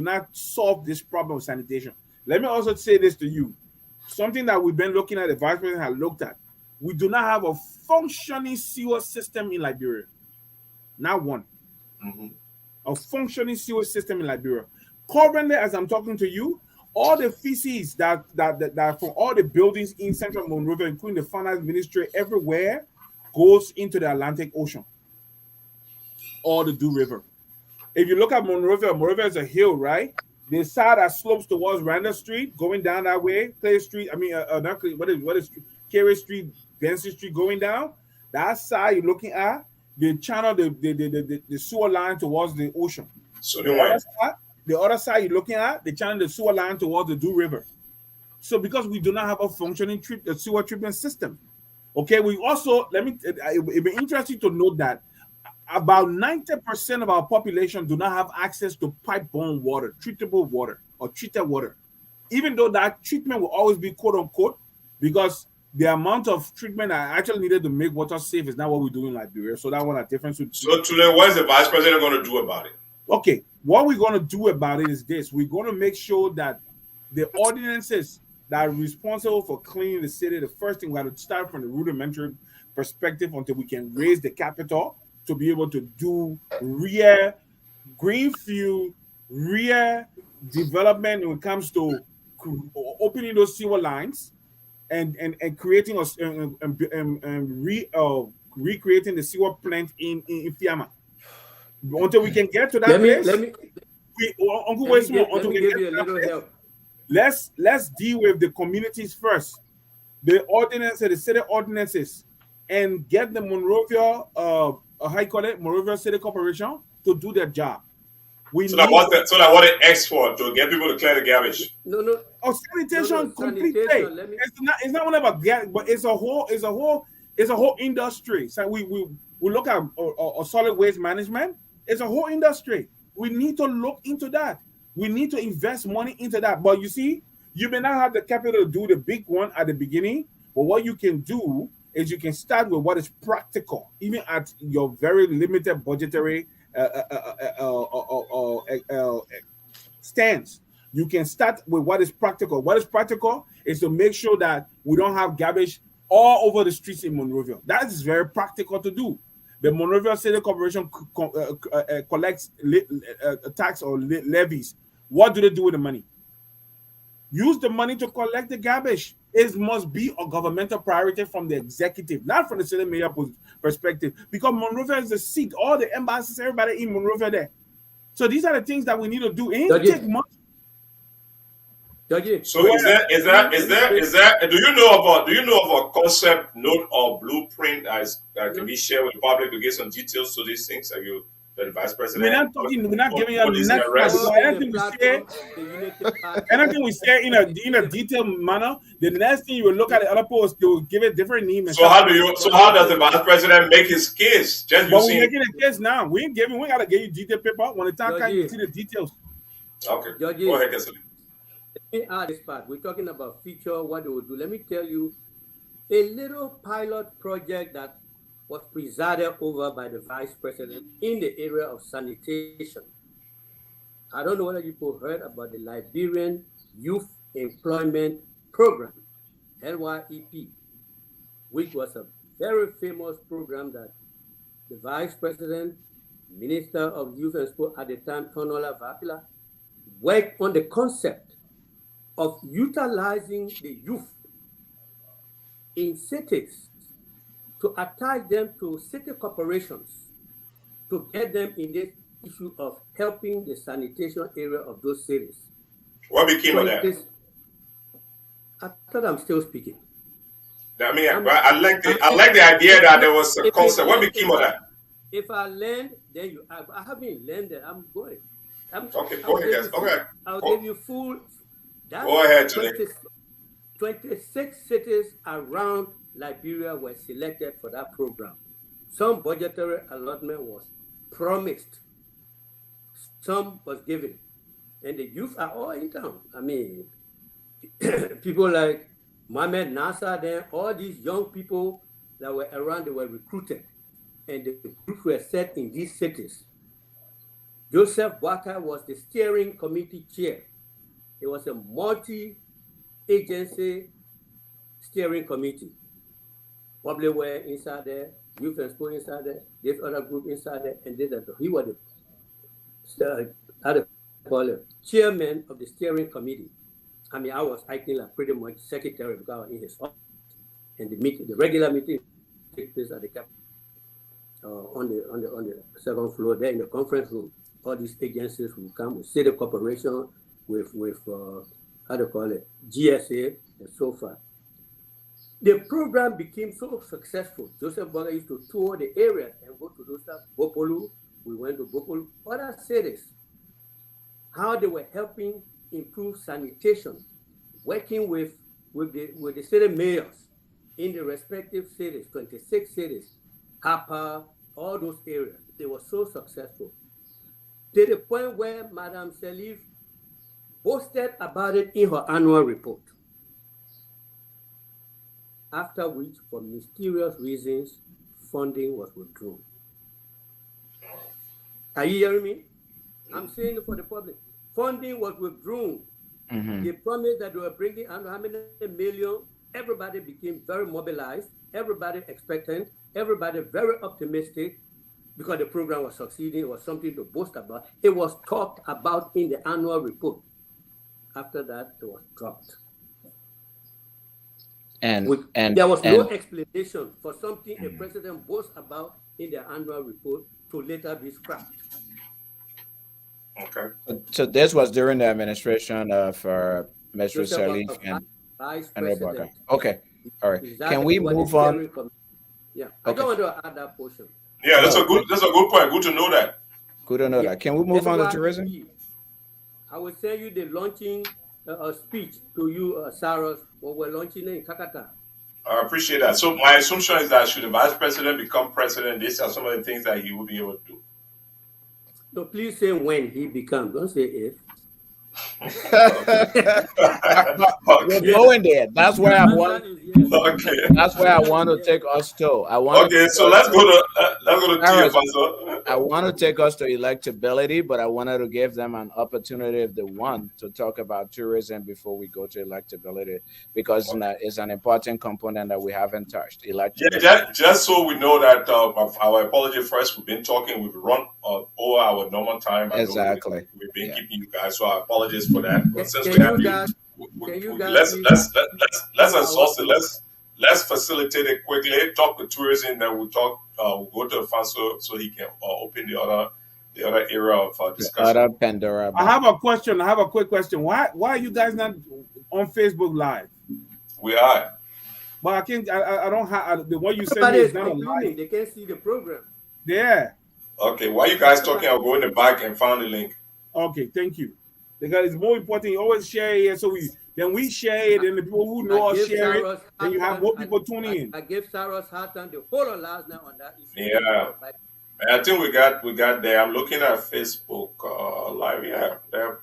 not solve this problem of sanitation. Let me also say this to you. Something that we've been looking at, the vice president has looked at. We do not have a functioning sewer system in Liberia. Not one. Mm-hmm. A functioning sewer system in Liberia. Currently, as I'm talking to you, all the feces that from all the buildings in Central Monrovia, including the finance ministry, everywhere, goes into the Atlantic Ocean or the Do River. If you look at Monrovia is a hill, right? The side that slopes towards Randall Street, going down that way, Clay Street. I mean, what is Carey Street, Benson Street going down? That side you're looking at, the channel, the sewer line towards the ocean. So the other side you're looking at, the channel, the sewer line towards the Do River. So because we do not have a functioning sewer treatment system, okay, we also, it'd be interesting to note that about 90% of our population do not have access to pipe-borne water, treatable water, or treated water. Even though that treatment will always be quote-unquote, because the amount of treatment I actually needed to make water safe is not what we do in Liberia. So that one are different. So today, what is the vice president going to do about it? Okay, what we're going to do about it is this. We're going to make sure that the ordinances that are responsible for cleaning the city, the first thing we have to start from the rudimentary perspective until we can raise the capital to be able to do real greenfield, real development when it comes to opening those sewer lines and creating us recreating the sewer plant in Fiama. Until we can get to that place, let me give you a little help. Let's deal with the communities first, the ordinances, the city ordinances, and get the Monrovia, how you call it, Monrovia City Corporation to do their job. So that what they asked for to get people to clear the garbage. No. Oh, sanitation completely. It's not only about gas, but it's a whole industry. So we look at solid waste management. It's a whole industry. We need to look into that. We need to invest money into that. But you see, you may not have the capital to do the big one at the beginning. But what you can do is you can start with what is practical, even at your very limited budgetary stance. You can start with what is practical. What is practical is to make sure that we don't have garbage all over the streets in Monrovia. That is very practical to do. The Monrovia City Corporation collects tax or levies. What do they do with the money? Use the money to collect the garbage. It must be a governmental priority from the executive, not from the city mayor perspective, because Monrovia is the seat. All the embassies, everybody in Monrovia there. So these are the things that we need to do. It ain't take much. So is there? Do you know of a concept note or blueprint that can be shared with the public to get some details to these things? Are you the vice president? We're not giving you anything we say in a detailed manner. The next thing you will look at the other post, they will give a different name. So how does the vice president make his case? But we're making a case now. We gotta give you detailed paper when the time comes. You see the details. Okay. Go ahead, Kesselly. Let me add this part. We're talking about future, what they will do. Let me tell you a little pilot project that was presided over by the vice president in the area of sanitation. I don't know whether people heard about the Liberian Youth Employment Program, LYEP, which was a very famous program that the vice president, Minister of Youth and Sport at the time, Tonola Vapila, worked on the concept of utilizing the youth in cities to attach them to city corporations to get them in this issue of helping the sanitation area of those cities. What became of that? I thought I'm still speaking. I mean, I like the idea that there was a concept. What became of that? If I land, then you. I haven't landed. I'm going. Okay, go ahead, guys. Okay. I'll give you full. Go ahead, Tulay. 26 cities around Liberia were selected for that program. Some budgetary allotment was promised. Some was given. And the youth are all in town. I mean, people like Mohamed Nasser there, all these young people that were around, they were recruited. And the groups were set in these cities. Joseph Boakai was the steering committee chair. It was a multi-agency steering committee. Probably were inside there, Youth and Sport inside there, this other group inside there, and this and that. He was the chairman of the steering committee. I mean, I was acting like pretty much secretary because I was in his office. And the regular meeting took place at the Capitol on the second floor there in the conference room. All these agencies will come with city corporation, with GSA and so forth. The program became so successful. Joseph Boakai used to tour the area and go to those stuff. Bopolu, we went to Bopolu, other cities. How they were helping improve sanitation, working with the city mayors in the respective cities, 26 cities, Kappa, all those areas. They were so successful. To the point where Madame Salif boasted about it in her annual report. After which, for mysterious reasons, funding was withdrawn. Are you hearing me? I'm saying it for the public. Funding was withdrawn. Mm-hmm. They promised that they were bringing how many million, everybody became very mobilized, everybody expectant, everybody very optimistic because the program was succeeding. It was something to boast about. It was talked about in the annual report. After that, it was dropped. And there was no explanation for something a president boasts about in the annual report to later be scrapped. Okay. So this was during the administration of Mr. Sirleaf and Vice Boakai. Okay. All right. Exactly. Can we move on? Yeah. I don't want to add that portion. Yeah, that's a good point. Good to know that. Good to know that. Can we move on to tourism? I will send you the launching speech to you, Saros, when we're launching in Kakata. I appreciate that. So my assumption is that should the vice president become president, these are some of the things that he will be able to do. So please say when he becomes. Don't say if. We're going there. That's where I want. Okay. That's where I want to take us to. So let's go to TFA. I want to take us to electability, but I wanted to give them an opportunity if they want to talk about tourism before we go to electability, because it's an important component that we haven't touched. Yeah, just so we know that our apology first. We've been talking. We've run over our normal time. Exactly. We've been keeping you guys, so I apologize for that. But since we have you, let's exhaust it. Let's facilitate it quickly. Talk to tourism, then we'll talk. We'll go to Alfonso so he can open the other area of discussion. Pandora. I have a question. I have a quick question. Why are you guys not on Facebook Live? We are. But I can't. I don't have the one you said is not live. They can't see the program. Yeah. Okay. While you guys talking, I'll go in the back and find the link. Okay. Thank you. Because it's more important. You always share it, so we share it, and the people who know us share it, and you have more people tuning in. I gave Sarah's heart on the whole last night on that issue. Yeah. I think we got there. I'm looking at Facebook Live. Yeah.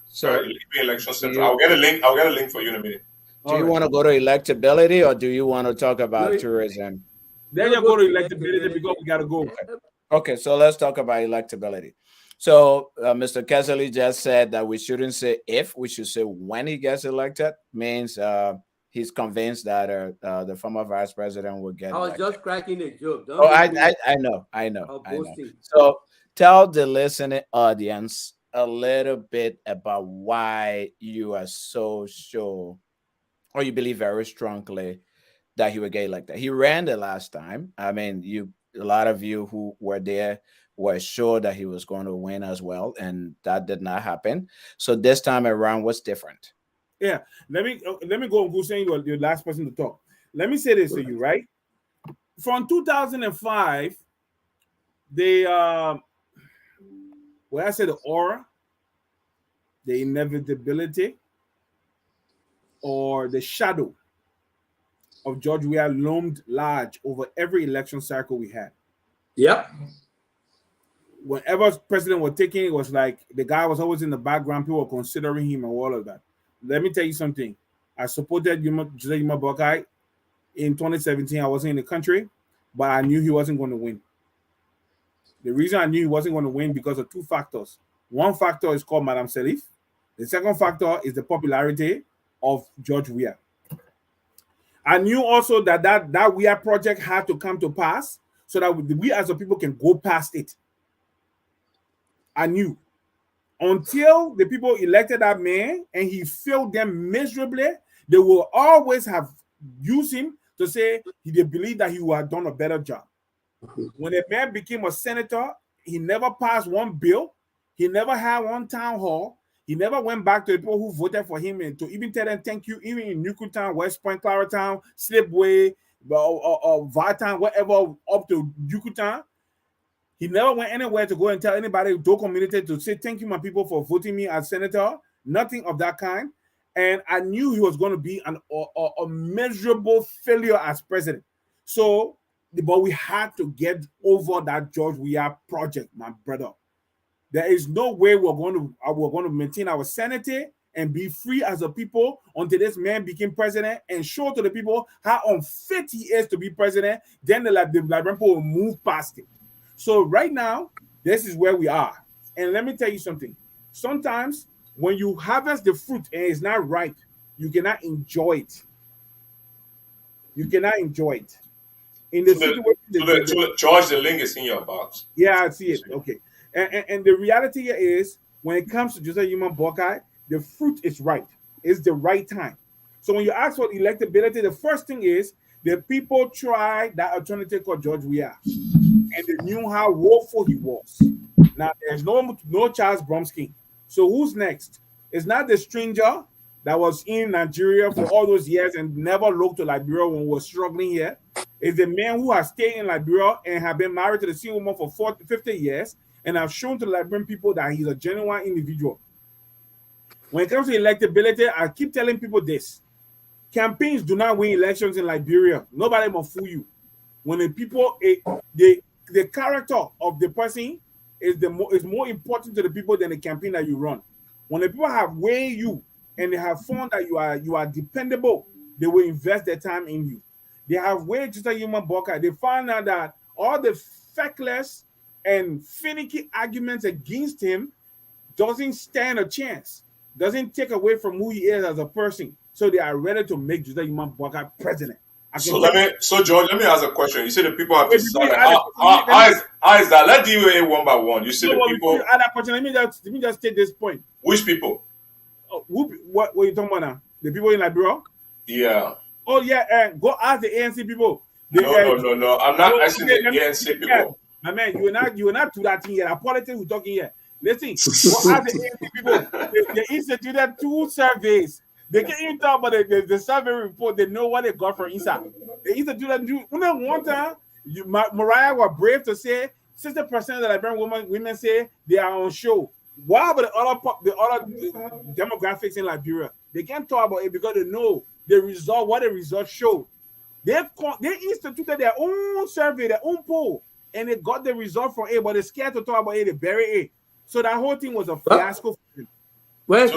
So election center. I'll get a link for you in a minute. Do you want to go to electability, or do you want to talk about tourism? Then you go to electability because we gotta go. Okay, so let's talk about electability. So Mr. Kesselly just said that we shouldn't say if, we should say when he gets elected. Means he's convinced that the former vice president will get elected. I was just cracking a joke. I know. So tell the listening audience a little bit about why you are so sure, or you believe very strongly that he will get elected. He ran the last time. I mean, a lot of you who were there were sure that he was going to win as well, and that did not happen. So this time around, what's different? Yeah, let me go on saying you're the last person to talk. Let me say this to you, right? From 2005, they I say the aura, the inevitability, or the shadow of George Weah loomed large over every election cycle we had. Yep. Whenever president was taking, it was like the guy was always in the background. People were considering him and all of that. Let me tell you something. I supported Boakai in 2017. I wasn't in the country, but I knew he wasn't going to win. The reason I knew he wasn't going to win because of two factors. One factor is called Madam Sirleaf. The second factor is the popularity of George Weah. I knew also that Weah project had to come to pass so that we as a people can go past it. I knew until the people elected that man and he failed them miserably, they will always have used him to say they believe that he would have done a better job. When a man became a senator, he never passed one bill. He never had one town hall. He never went back to the people who voted for him and to even tell them thank you, even in Newtown, West Point, Claratown, Slipway, or Vartown, whatever, up to Newtown. He never went anywhere to go and tell anybody, to community, to say thank you, my people, for voting me as senator. Nothing of that kind. And I knew he was going to be a miserable failure as president. So, but we had to get over that George Weah project, my brother. There is no way we're going to maintain our sanity and be free as a people until this man became president and show to the people how unfit he is to be president. Then the Liberian people will move past it. So right now, this is where we are. And let me tell you something. Sometimes when you harvest the fruit and it's not ripe, you cannot enjoy it. you cannot enjoy it. In the situation, George, the link is in your box. Yeah, I see it. Okay. And the reality is, when it comes to Joseph Human Boakai, the fruit is ripe. It's the right time. So when you ask for electability, the first thing is the people tried that alternative called George Weah, and they knew how woeful he was. Now there's no Charles Bromsky. So who's next? It's not the stranger that was in Nigeria for all those years and never looked to Liberia when we were struggling here. It's the man who has stayed in Liberia and have been married to the same woman for 50 years and have shown to the Liberian people that he's a genuine individual. When it comes to electability, I keep telling people this. Campaigns do not win elections in Liberia. Nobody will fool you. When the people, the character of the person is more important to the people than the campaign that you run. When the people have weighed you and they have found that you are dependable, they will invest their time in you. They have weighed just a human Boakai. They found out that all the feckless and finicky arguments against him doesn't stand a chance, doesn't take away from who he is as a person. So they are ready to make Joseph Human Boakai president. So George, let me ask a question. You say the people have decided. How is that? Let's deal with it one by one. You say the people. Let me just take this point. Which people? What are you talking about now? The people in Liberia? Yeah. Oh yeah, go ask the ANC people. No. I'm not asking the ANC people. My man, you are not to that thing here. Politics we're talking here. Listen, go ask the ANC people. They instituted 2 surveys. They can't even talk about the survey report. They know what they got from inside. They instituted one time. Mariah was brave to say 60% of the Liberian women say they are on show. What about the other demographics in Liberia? They can't talk about it because they know what the results show. They instituted their own survey, their own poll, and they got the result from it, but they're scared to talk about it. They bury it. So that whole thing was a fiasco. So the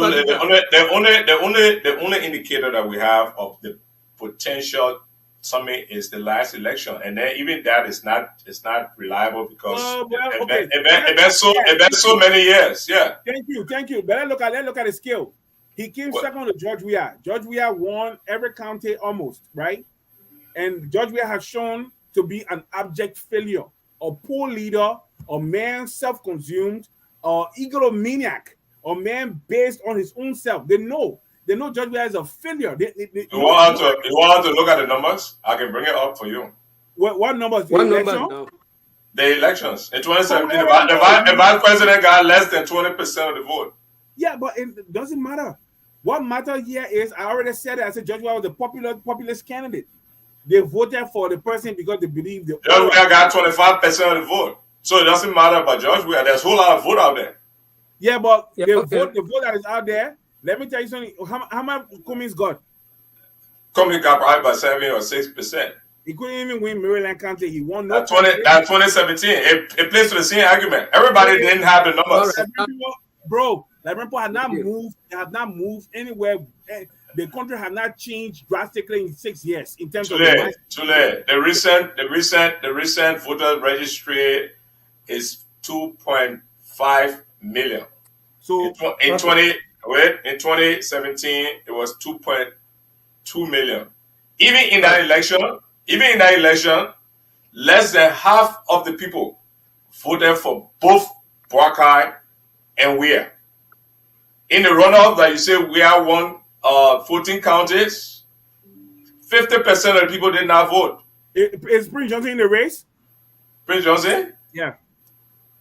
only indicator that we have of the potential summit is the last election, and then even that is not reliable because it been so many years. Yeah. Thank you. But let's look at the scale. He came second to George Weah. George Weah won every county almost, right? And George Weah has shown to be an abject failure, a poor leader, a man self-consumed, egomaniac, a man based on his own self. They know George Weah is a failure. You want to look at the numbers? I can bring it up for you. What numbers? The elections in 2017, the vice president got less than 20% of the vote. Yeah, but it doesn't matter. What matters here is, I already said it. I said George Weah was a populist candidate. They voted for the person because they believe George Weah got 25% of the vote. So it doesn't matter about George Weah. There's a whole lot of vote out there. Yeah, but the vote that is out there, let me tell you something. How much Cummings got? Cummings got probably about 7 or 6%. He couldn't even win Maryland County. He won no. That's 2017. It plays to the same argument. Everybody didn't have the numbers. Bro, Liberian people have not moved. They have not moved anywhere. The country has not changed drastically in 6 years in terms of Tulay. The recent voter registry is 2.5 million. So in 2017 it was 2.2 million. Even in that election, less than half of the people voted for both Boakai and Weah. In the runoff that you say Weah won 14 counties, 50% of the people did not vote. Is Prince Johnson in the race? Prince Johnson? Yeah.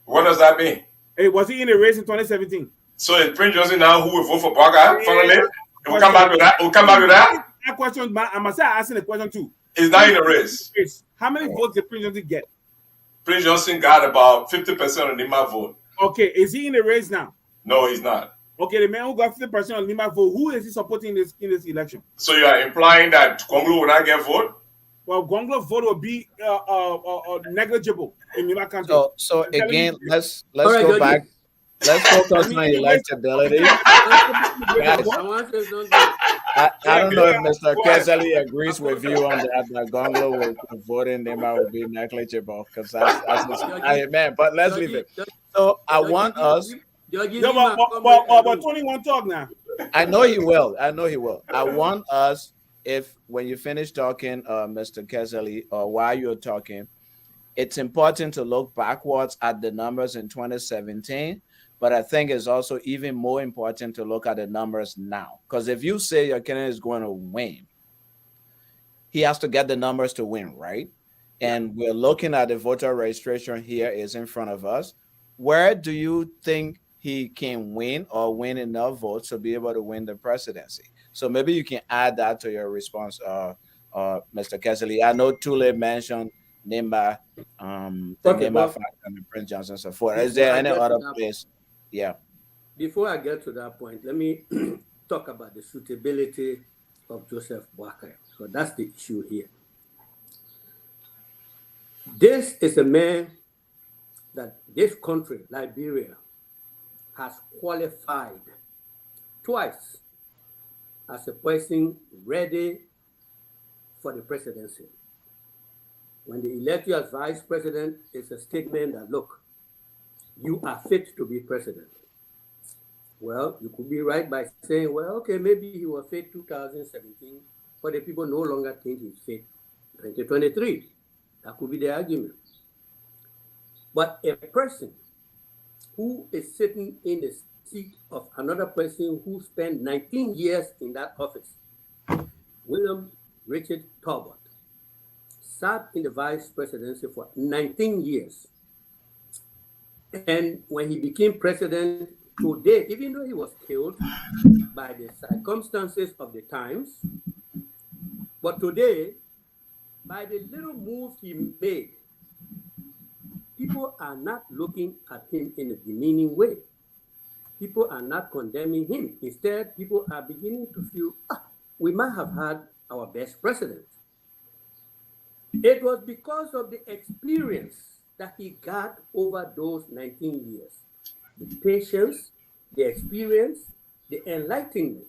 What does that mean? Was he in the race in 2017? So is Prince Johnson now who will vote for Boakai? Finally, we'll come back to that. That question, I must say, asking the question too. Is not in the race. How many votes did Prince Johnson get? Prince Johnson got about 50% of the Nima vote. Okay, is he in the race now? No, he's not. Okay, the man who got 50% of Nima vote, who is he supporting in this election? So you are implying that Gonglo will not get vote? Well, Gonglo's vote will be negligible in Nima County. So again, let's go back. Let's focus on electability. I don't know if Mr. Kesselly agrees with you on that Gonglo will voting Nima will be negligible because but let's leave it. So I want us. But Tony won't talk now. I know he will. I want us if when you finish talking, Mr. Kesselly, or while you're talking, it's important to look backwards at the numbers in 2017, but I think it's also even more important to look at the numbers now. Because if you say your candidate is going to win, he has to get the numbers to win, right? And we're looking at the voter registration here is in front of us. Where do you think he can win or win enough votes to be able to win the presidency? So maybe you can add that to your response, Mr. Kesselly. I know Tulay mentioned Nimba, the Okay, Nimba but factor and Prince Johnson, so forth. Is before there I any get to other that, place? Yeah. before I get to that point, let me talk about the suitability of Joseph Boakai. So that's the issue here. This is a man that this country, Liberia, has qualified twice as a person ready for the presidency. When they elect you as vice president, it's a statement that, look, you are fit to be president. Well, you could be right by saying, well, okay, maybe he was fit 2017, but the people no longer think he's fit 2023. That could be the argument. But a person who is sitting in the seat of another person who spent 19 years in that office, William Richard Talbot, sat in the vice presidency for 19 years. And when he became president today, even though he was killed by the circumstances of the times, but today, by the little moves he made, people are not looking at him in a demeaning way. People are not condemning him. Instead, people are beginning to feel, we might have had our best president. It was because of the experience that he got over those 19 years. The patience, the experience, the enlightenment.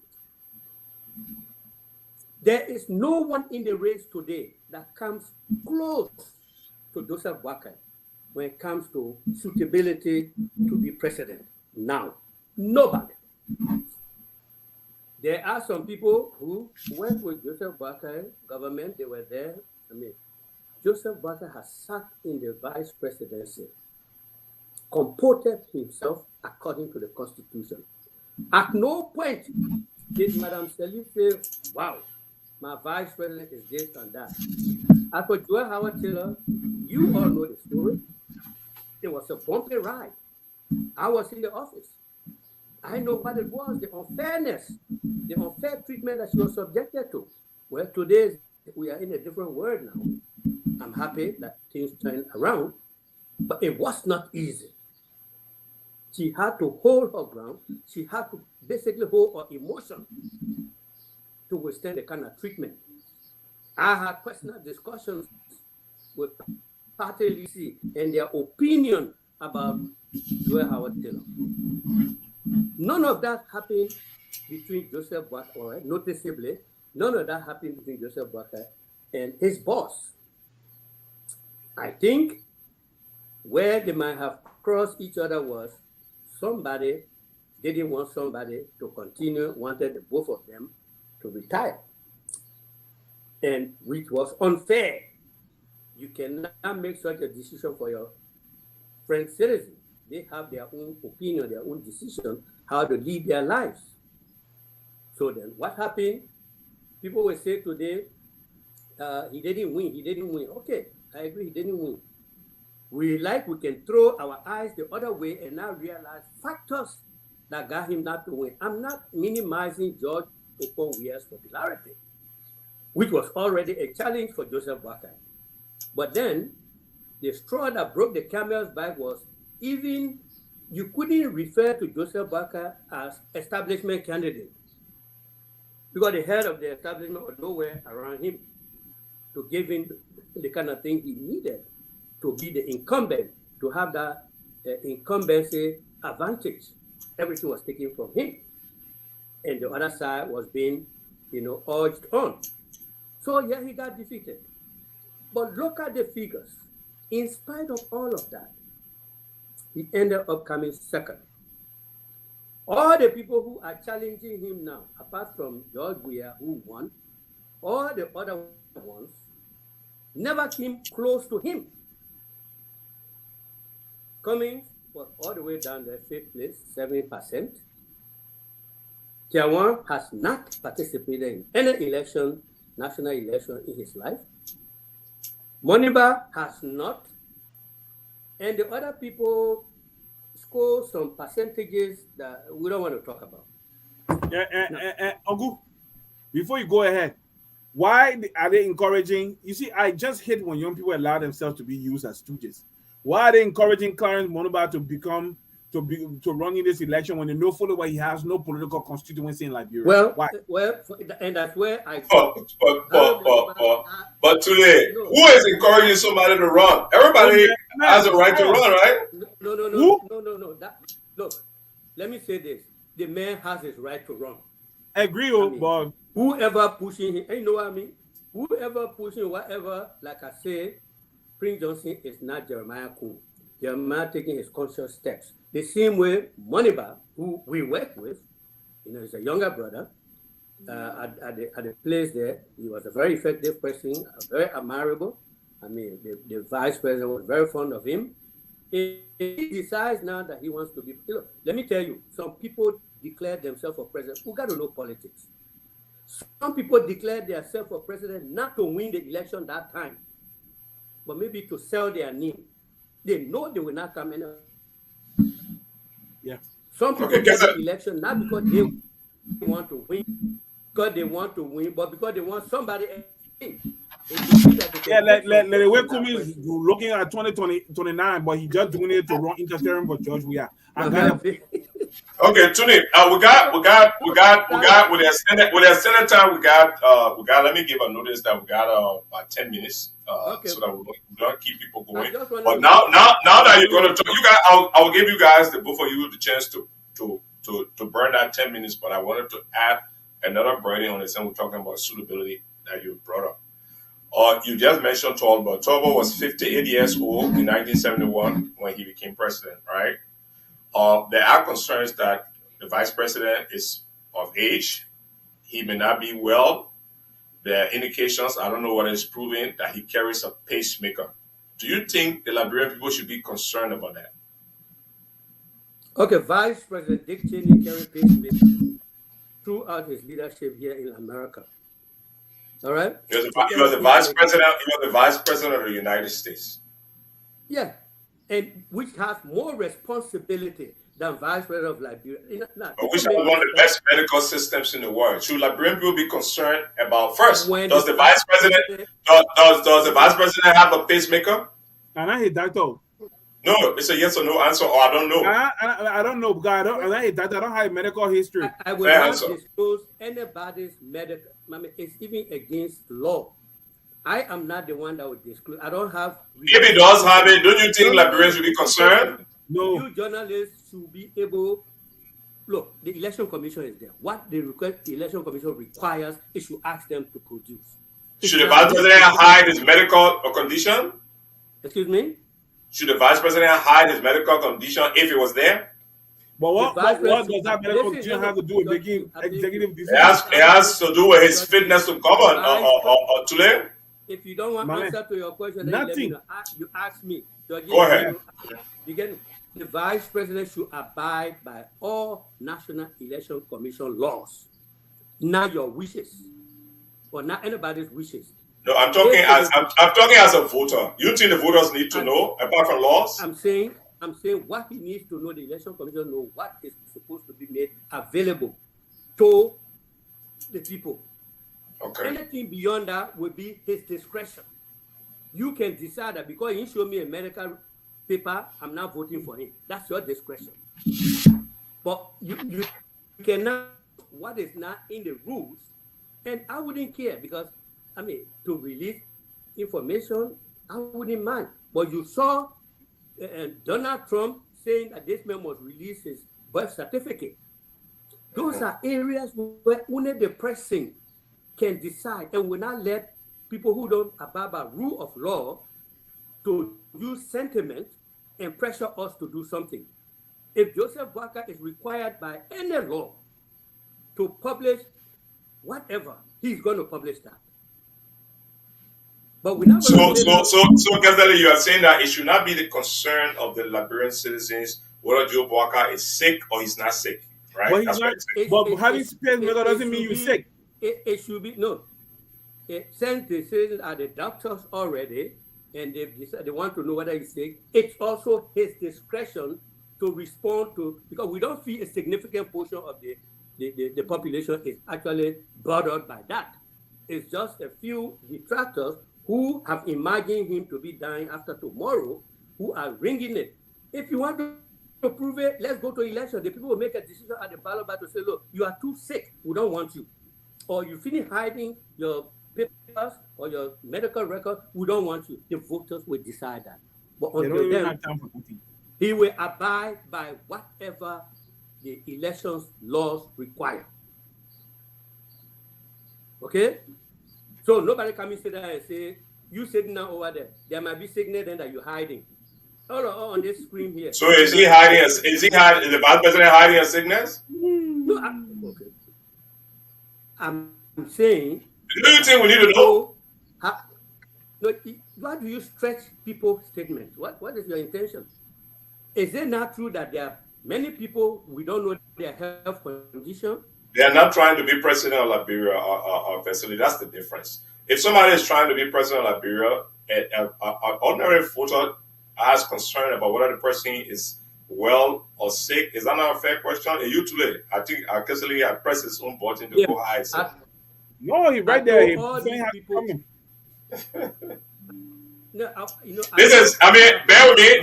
There is no one in the race today that comes close to Joseph Boakai when it comes to suitability to be president now. Nobody. There are some people who went with Joseph Boakai government, they were there. Joseph Boakai has sat in the vice presidency, comported himself according to the Constitution. At no point did Madam Selly say, wow, my vice president is this and that. As for Joel Howard Taylor, you all know the story. It was a bumpy ride. I was in the office. I know what it was, the unfairness, the unfair treatment that she was subjected to. Well, today we are in a different world now. I'm happy that things turned around, but it was not easy. She had to hold her ground. She had to basically hold her emotion to withstand the kind of treatment. I had personal discussions with party leaders and their opinion about Joel Howard Taylor. None of that happened between Joseph Boakai, noticeably, none of that happened between Joseph Boakai and his boss. I think where they might have crossed each other was somebody didn't want somebody to continue, wanted both of them to retire, and which was unfair. You cannot make such a decision for your French citizens. They have their own opinion, their own decision, how to live their lives. So then what happened? People will say today, he didn't win. Okay, I agree, he didn't win. We can throw our eyes the other way and now realize factors that got him not to win. I'm not minimizing George Okonkwo's popularity, which was already a challenge for Joseph Boakai. But then the straw that broke the camel's back was even you couldn't refer to Joseph Boakai as establishment candidate because the head of the establishment was nowhere around him to give him the kind of thing he needed to be the incumbent, to have that incumbency advantage. Everything was taken from him. And the other side was being, urged on. So yeah, he got defeated. But look at the figures. In spite of all of that, he ended up coming second. All the people who are challenging him now, apart from George Weah, who won, all the other ones never came close to him. Cummings was all the way down there, 5th place, 7%. Tiawan has not participated in any election, national election in his life. Moniba has not. And the other people score some percentages that we don't want to talk about. Ogu, before you go ahead, why are they encouraging? You see, I just hate when young people allow themselves to be used as stooges. Why are they encouraging Clarence Moniba to run in this election when they know fully well he has no political constituency in Liberia? Why? And that's where I. But Tulay, who is encouraging somebody to run? Everybody has a right to run, right? No. Look, let me say this: the man has his right to run. Agree, but whoever pushing him, you know what I mean? Whoever pushing whatever, like I said, Prince Johnson is not Jeremiah Kuhn. Jeremiah taking his conscious steps. The same way Moniba, who we work with, is a younger brother, at the place there, he was a very effective person, very admirable. I mean, the vice president was very fond of him. He decides now that he wants to be, let me tell you, some people declare themselves for president who got to know politics. Some people declare themselves for president not to win the election that time, but maybe to sell their name. They know they will not come in. Yeah. Some people get the election not because they want to win, but because they want somebody else. Yeah, let the way Kumi is looking at 2029, but he just doing it to run interfering for George Weah. Okay, Tony. We got with the extended time. We got. Let me give a notice that we got about 10 minutes, so that we don't keep people going. But now that you're going to talk, you guys, I'll give you guys both of you the chance to burn that 10 minutes. But I wanted to add another burden on this, and we're talking about suitability that you brought up. You just mentioned Tolba. Tolba was 58 years old in 1971 when he became president, right? There are concerns that the vice president is of age. He may not be well. There are indications, I don't know what is proving, that he carries a pacemaker. Do you think the Liberian people should be concerned about that? Okay, Vice President Dick Cheney carried pacemaker throughout his leadership here in America. All right? He was the vice president of the United States. Yeah. And which has more responsibility than vice president of Liberia. But we have one of the best medical systems in the world. Should Liberian people be concerned about first? Does the vice president have a pacemaker? And I hate that though. No, it's a yes or no answer, or I don't know. I don't know, because I don't have medical history. I will not disclose anybody's medical. I mean, it's even against law. I am not the one that would disclose. I don't have. If he does have it, don't you think Liberians should be concerned? No. You journalists should be able. Look, the election commission is there. What the election commission requires is to ask them to produce. Should the vice president hide his medical condition? Excuse me? Should the vice president hide his medical condition if he was there? But what does that medical condition have to do with making executive decisions? It has to do with his fitness to govern, Tulay. If you don't want answer to your question, nothing. Then you ask me. Go ahead. The vice president should abide by all National Election Commission laws, not your wishes, or not anybody's wishes. No, I'm talking as a voter. You think the voters need to know apart from laws? I'm saying what he needs to know. The election commission know what is supposed to be made available to the people. Okay. Anything beyond that will be his discretion. You can decide that because he showed me a medical paper, I'm not voting for him. That's your discretion. But you cannot what is not in the rules, and I wouldn't care because to release information, I wouldn't mind. But you saw Donald Trump saying that this man must release his birth certificate. Those are areas where only the pressing can decide and will not let people who don't abide by rule of law to use sentiment and pressure us to do something. If Joseph Boakai is required by any law to publish whatever, he's going to publish that. But we're not So, going to Kesselly, you are saying that it should not be the concern of the Liberian citizens whether Joe Boakai is sick or he's not sick, right? But That's he's what not. you're saying. But having pacemaker doesn't mean you're sick. It should be no. Since the citizens are the doctors already, and they want to know whether he's sick, it's also his discretion to respond to, because we don't feel a significant portion of the population is actually bothered by that. It's just a few detractors who have imagined him to be dying after tomorrow, who are ringing it. If you want to prove it, let's go to election. The people will make a decision at the ballot box to say, look, you are too sick, we don't want you. Or you finish hiding your papers or your medical record, we don't want you. The voters will decide that. But until then, he will abide by whatever the elections laws require. Okay? So nobody can sit there and say, you sitting now over there might be sickness then that you're hiding. All on this screen here. So is he hiding? Is the vice president hiding a sickness? No, okay. I'm saying. Do you think we need to know? Why do you stretch people's statements? What is your intention? Is it not true that there are many people we don't know their health condition? They are not trying to be president of Liberia or Kesselly. That's the difference. If somebody is trying to be president of Liberia, an ordinary voter has concern about whether the person is well or sick. Is that not a fair question? And you, Tulay, I think Kesselly had pressed his own button to go high. No, he's right there. He's saying how coming. No, this is. I mean, bear with me.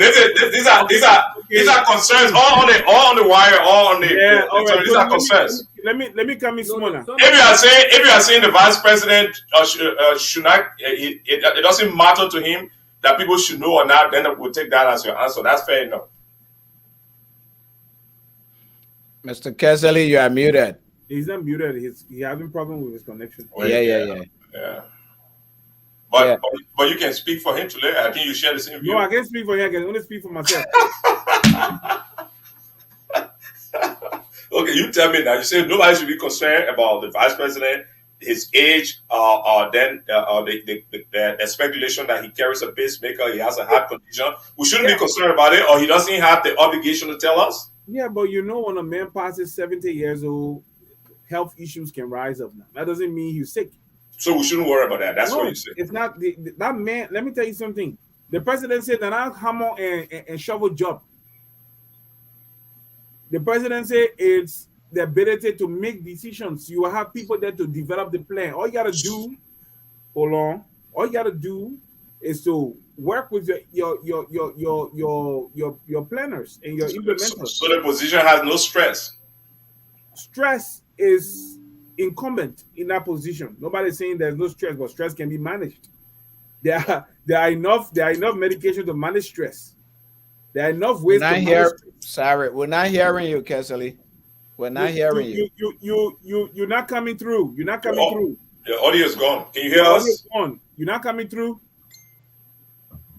These are concerns. All on the wire. All on the. Yeah. All right. These are concerns. Let me come in smaller. If you are saying the vice president should not, it doesn't matter to him that people should know or not, then we'll take that as your answer. That's fair enough. Mr. Kesselly, you are muted. He's not muted. He's having problem with his connection. Yeah. But you can speak for him today. I think you share the same view. No, I can't speak for him. I can only speak for myself. Okay, you tell me now. You say nobody should be concerned about the vice president, his age, then the speculation that he carries a pacemaker, he has a heart condition. We shouldn't be concerned about it, or he doesn't have the obligation to tell us. Yeah, but when a man passes 70 years old, health issues can rise up now. That doesn't mean he's sick. So we shouldn't worry about that. That's what you say. It's not that man. Let me tell you something. The president said that I'll hammer and shovel job. The president said it's the ability to make decisions. You will have people there to develop the plan. All you gotta do, all you gotta do is to work with your planners and your implementers. So the position has no stress. Stress is incumbent in that position. Nobody's saying there's no stress, but stress can be managed. There are enough medication to manage stress. There are enough ways to manage stress. Sorry, we're not hearing you, Kesselly. We're not hearing you. You're not coming through. You're not coming through. The audio is gone. Can you hear us? You're not coming through.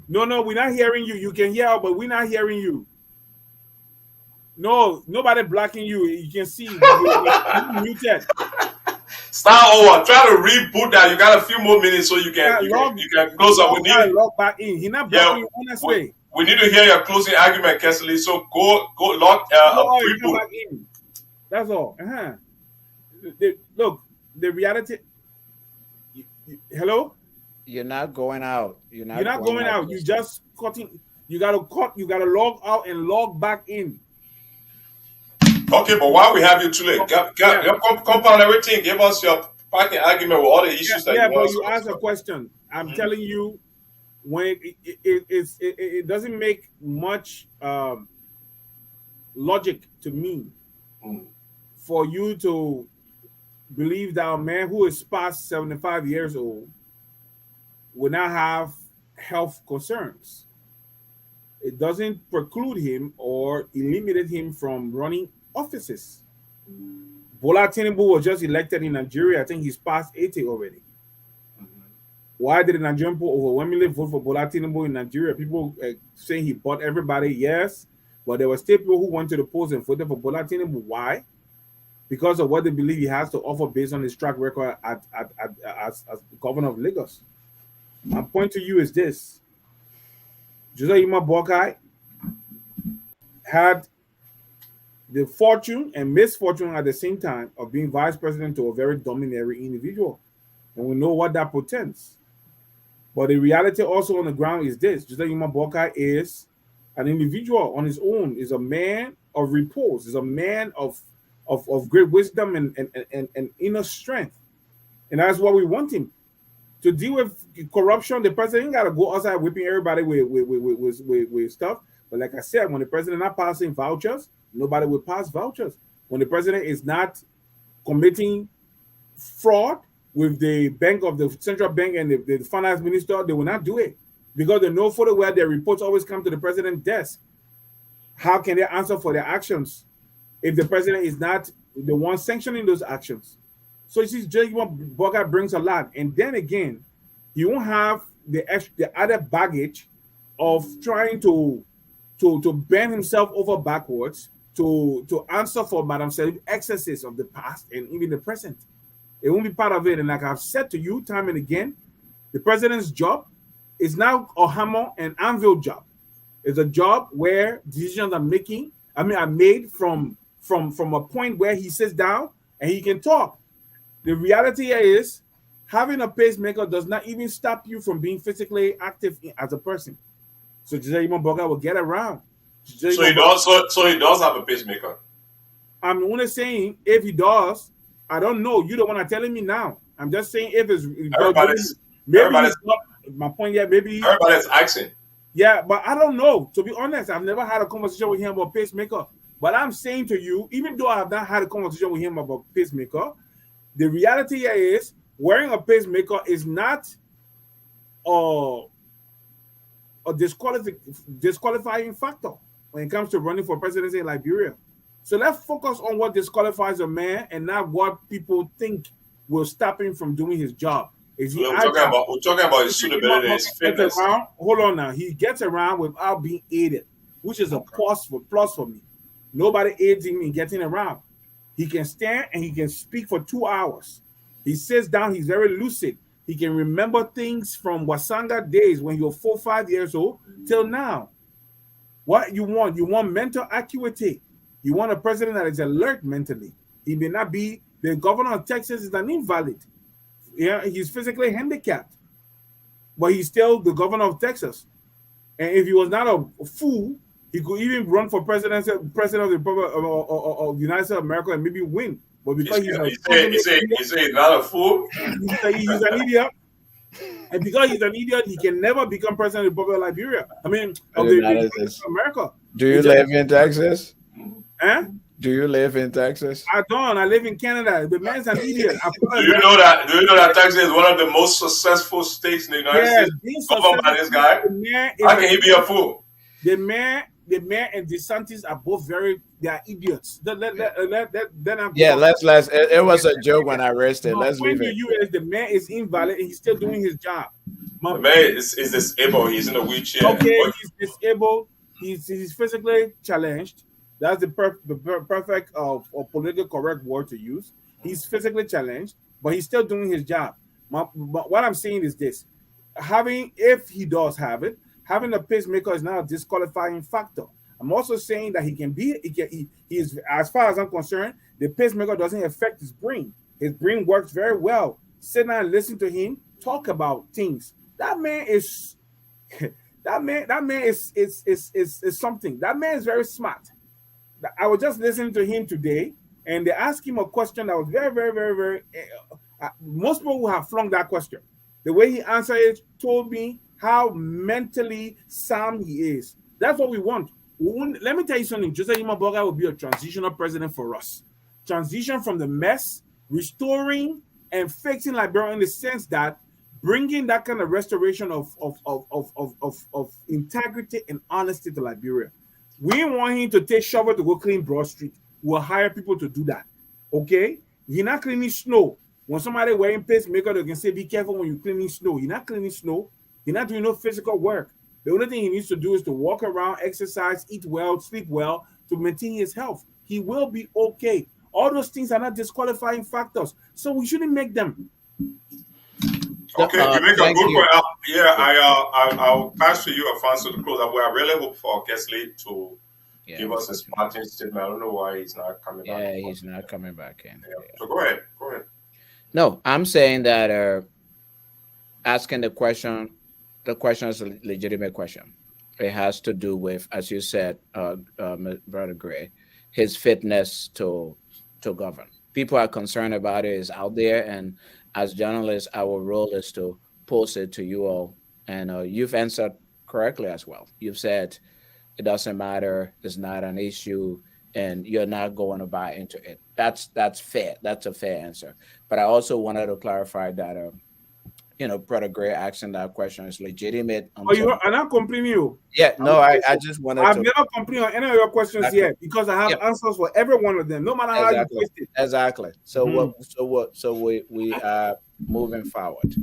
No, we're not hearing you. You can hear, but we're not hearing you. No, nobody blocking you. You can see you're muted. Start over. Try to reboot that. You got a few more minutes so you can close up. We need log back in. He's not blocking you honestly. We need to hear your closing argument, Kesselly. So go log reboot. Back in. That's all. Look, the reality. Hello. You're not going out. You're not going out. You just cutting. You gotta cut. You gotta log out and log back in. Okay, but while we have you, Tulay, compound everything. Give us your parking argument with all the issues that you want. Yeah, but you asked a question. I'm telling you, when it doesn't make much logic to me for you to believe that a man who is past 75 years old will not have health concerns. It doesn't preclude him or eliminate him from running offices. Bola Tinubu was just elected in Nigeria. I think he's past 80 already. Why did the Nigerian people overwhelmingly vote for Bola Tinubu in Nigeria? People saying he bought everybody, yes, but there were still people who went to the polls and voted for Bola Tinubu. Why? Because of what they believe he has to offer based on his track record as the governor of Lagos. My point to you is this. Joseph Yuma Boakai had the fortune and misfortune at the same time of being vice president to a very domineering individual. And we know what that portends. But the reality also on the ground is this. Joseph Yuma Boakai is an individual on his own, is a man of repose, is a man of great wisdom and inner strength. And that's what we want him. To deal with corruption, the president ain't got to go outside whipping everybody with stuff. But like I said, when the president not passing vouchers, nobody will pass vouchers. When the president is not committing fraud with the bank of the central bank and the finance minister, they will not do it because they know fully well their reports always come to the president's desk. How can they answer for their actions if the president is not the one sanctioning those actions? So you see, Joseph Boakai brings a lot, and then again, you won't have the other baggage of trying to bend himself over backwards to answer for Madam Sel's excesses of the past and even the present. It won't be part of it. And like I've said to you time and again, the president's job is now a hammer and anvil job. It's a job where decisions are made from a point where he sits down and he can talk. The reality is, having a pacemaker does not even stop you from being physically active as a person. So Joseph Yuma Boakai will get around. So he does have a pacemaker. I'm only saying if he does, I don't know. You don't want to telling me now. I'm just saying if it's my point. Yeah, maybe everybody's asking. Yeah, but I don't know. To be honest, I've never had a conversation with him about pacemaker. But I'm saying to you, even though I have not had a conversation with him about pacemaker, the reality here is wearing a pacemaker is not a disqualifying factor when it comes to running for presidency in Liberia. So let's focus on what disqualifies a man and not what people think will stop him from doing his job. We're talking about his suitability and his fitness. Hold on now. He gets around without being aided, which is a plus for me. Nobody aids him in getting around. He can stand and he can speak for 2 hours. He sits down. He's very lucid. He can remember things from Wasanga days when he was 4 or 5 years old till now. What you want? You want mental acuity. You want a president that is alert mentally. He may not be. The governor of Texas is an invalid. Yeah, he's physically handicapped, but he's still the governor of Texas. And if he was not a fool, he could even run for president of the Republic of the United States of America and maybe win. But because he's not a fool, he's an idiot. And because he's an idiot, he can never become president of the Republic of Liberia. I mean, of the United States of America. Do you live in Texas? Huh? Do you live in Texas? I don't. I live in Canada. The man's an idiot. Do you know that Texas is one of the most successful states in the United States? Governed by this guy. How can he be a fool? The mayor and DeSantis are both they are idiots. It was a joke when I raised it. Let's leave it. The mayor is invalid and he's still doing his job. The mayor is disabled. He's in a wheelchair. Okay, he's disabled. He's physically challenged. That's the perfect or politically correct word to use. He's physically challenged, but he's still doing his job. But what I'm saying is this: if he does have it, having a pacemaker is not a disqualifying factor. I'm also saying that he is, as far as I'm concerned, the pacemaker doesn't affect his brain. His brain works very well. Sit down and listen to him talk about things. That man is something. That man is very smart. I was just listening to him today, and they asked him a question that was very, very, very, very. Most people who have flung that question, the way he answered it told me how mentally sound he is. That's what we want. Let me tell you something. Joseph Yuma Boakai will be a transitional president for us. Transition from the mess, restoring and fixing Liberia in the sense that bringing that kind of restoration of integrity and honesty to Liberia. We want him to take shovel to go clean Broad Street. We'll hire people to do that. Okay? You're not cleaning snow. When somebody wearing pacemaker, they can say, be careful when you're cleaning snow. You're not cleaning snow. You're not doing no physical work. The only thing he needs to do is to walk around, exercise, eat well, sleep well to maintain his health. He will be okay. All those things are not disqualifying factors. So we shouldn't make them. Okay, you make a thank good you. point. I'll pass to you, Alfonso, to close. We are really hope for Kesselly to give us his parting statement. I don't know why he's not coming back. Yeah, he's not coming back in. Yeah. So go ahead. No, I'm saying that asking the question is a legitimate question. It has to do with, as you said, Brother Gray, his fitness to govern. People are concerned about it. It's out there, and as journalists, our role is to post it to you all. And you've answered correctly as well. You've said it doesn't matter. It's not an issue, and you're not going to buy into it. That's fair. That's a fair answer. But I also wanted to clarify that Brother Gray asking that question is legitimate. I'm not complaining you. Yeah, no, I just wanted I've to. never complained on any of your questions yet because I have answers for every one of them, no matter how you twist it. Exactly. So we are moving forward.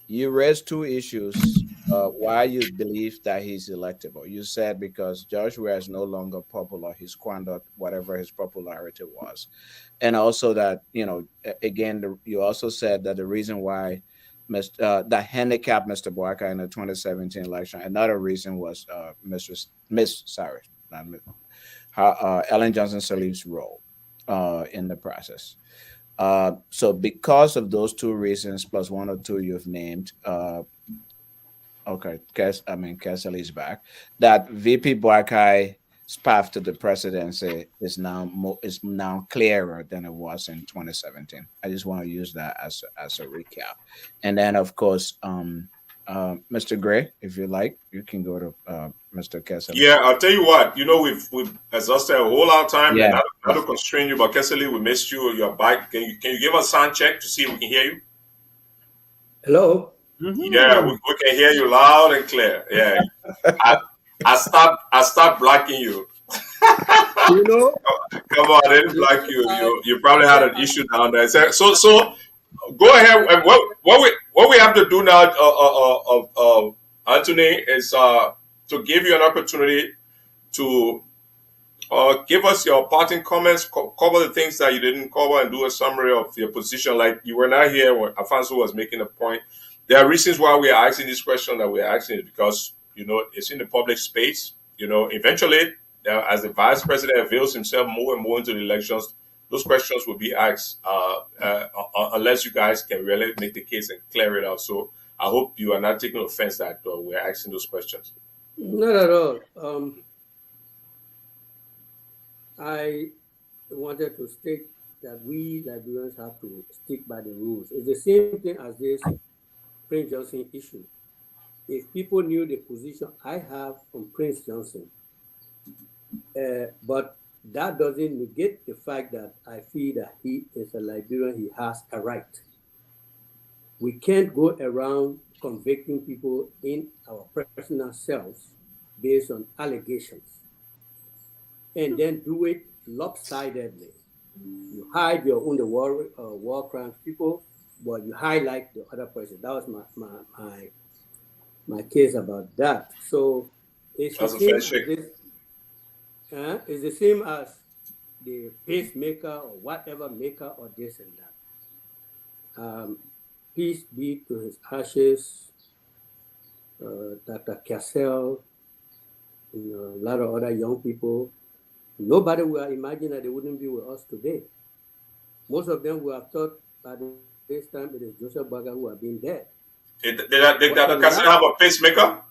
You raised two issues. Why you believe that he's electable? You said because Joshua is no longer popular. He squandered whatever his popularity was, and also that again, you also said that the reason why that handicapped Mr. Boakai in the 2017 election. Another reason was Ellen Johnson Sirleaf's role in the process. So because of those two reasons, plus one or two you've named, Kesselly is back. That VP Boakai's path to the presidency is now clearer than it was in 2017. I just want to use that as a recap, and then of course, Mr. Gray, if you like, you can go to Mr. Kesselly. Yeah, I'll tell you what. We've exhausted a whole lot of time, and not to constrain you, but Kesselly, we missed you. Your bike. Can you give us a sound check to see if we can hear you? Hello. Mm-hmm. Yeah, we can hear you loud and clear. Yeah, I stopped blocking you. Come on, I didn't block you. You probably had an issue down there. So go ahead. And what we have to do now, Anthony, is to give you an opportunity to give us your parting comments, cover the things that you didn't cover, and do a summary of your position. Like you were not here when Alfonso was making a point. There are reasons why we are asking this question that we are asking it because it's in the public space. Eventually, as the vice president avails himself more and more into the elections, those questions will be asked unless you guys can really make the case and clear it out. So I hope you are not taking offense that we're asking those questions. Not at all. I wanted to state that we Liberians have to stick by the rules. It's the same thing as this Prince Johnson issue. If people knew the position I have on Prince Johnson, but that doesn't negate the fact that I feel that he is a Liberian, he has a right. We can't go around convicting people in our personal selves based on allegations and then do it lopsidedly. You hide your own war crimes people, but you highlight the other person. That was my case about that. So it's the same as the pacemaker or whatever maker or this and that. Peace be to his ashes, Dr. Kesselly, a lot of other young people. Nobody will imagine that they wouldn't be with us today. Most of them will have thought by this time it is Joseph Boakai who have been dead. Did Dr. Kesselly have a pacemaker?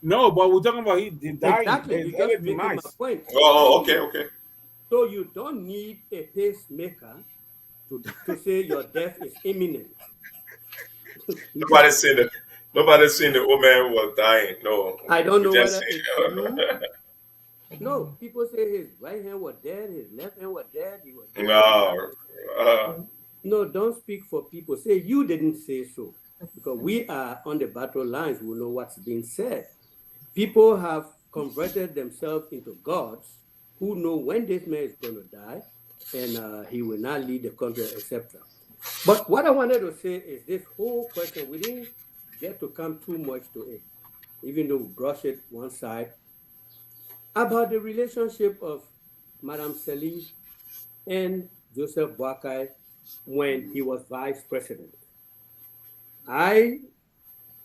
No, but we're talking about he died. Exactly, you just making my point. Oh, okay. So you don't need a pacemaker to say your death is imminent. Nobody's seen the old man who was dying. No. I don't know whether it's true. No, people say his right hand was dead, his left hand was dead. He was dead. No, don't speak for people. Say you didn't say so. Because we are on the battle lines, we know what's being said. People have converted themselves into gods who know when this man is going to die and he will not lead the country, etc. But what I wanted to say is this whole question, we didn't get to come too much to it, even though we brushed it one side, about the relationship of Madame Sirleaf and Joseph Boakai when he was vice president. I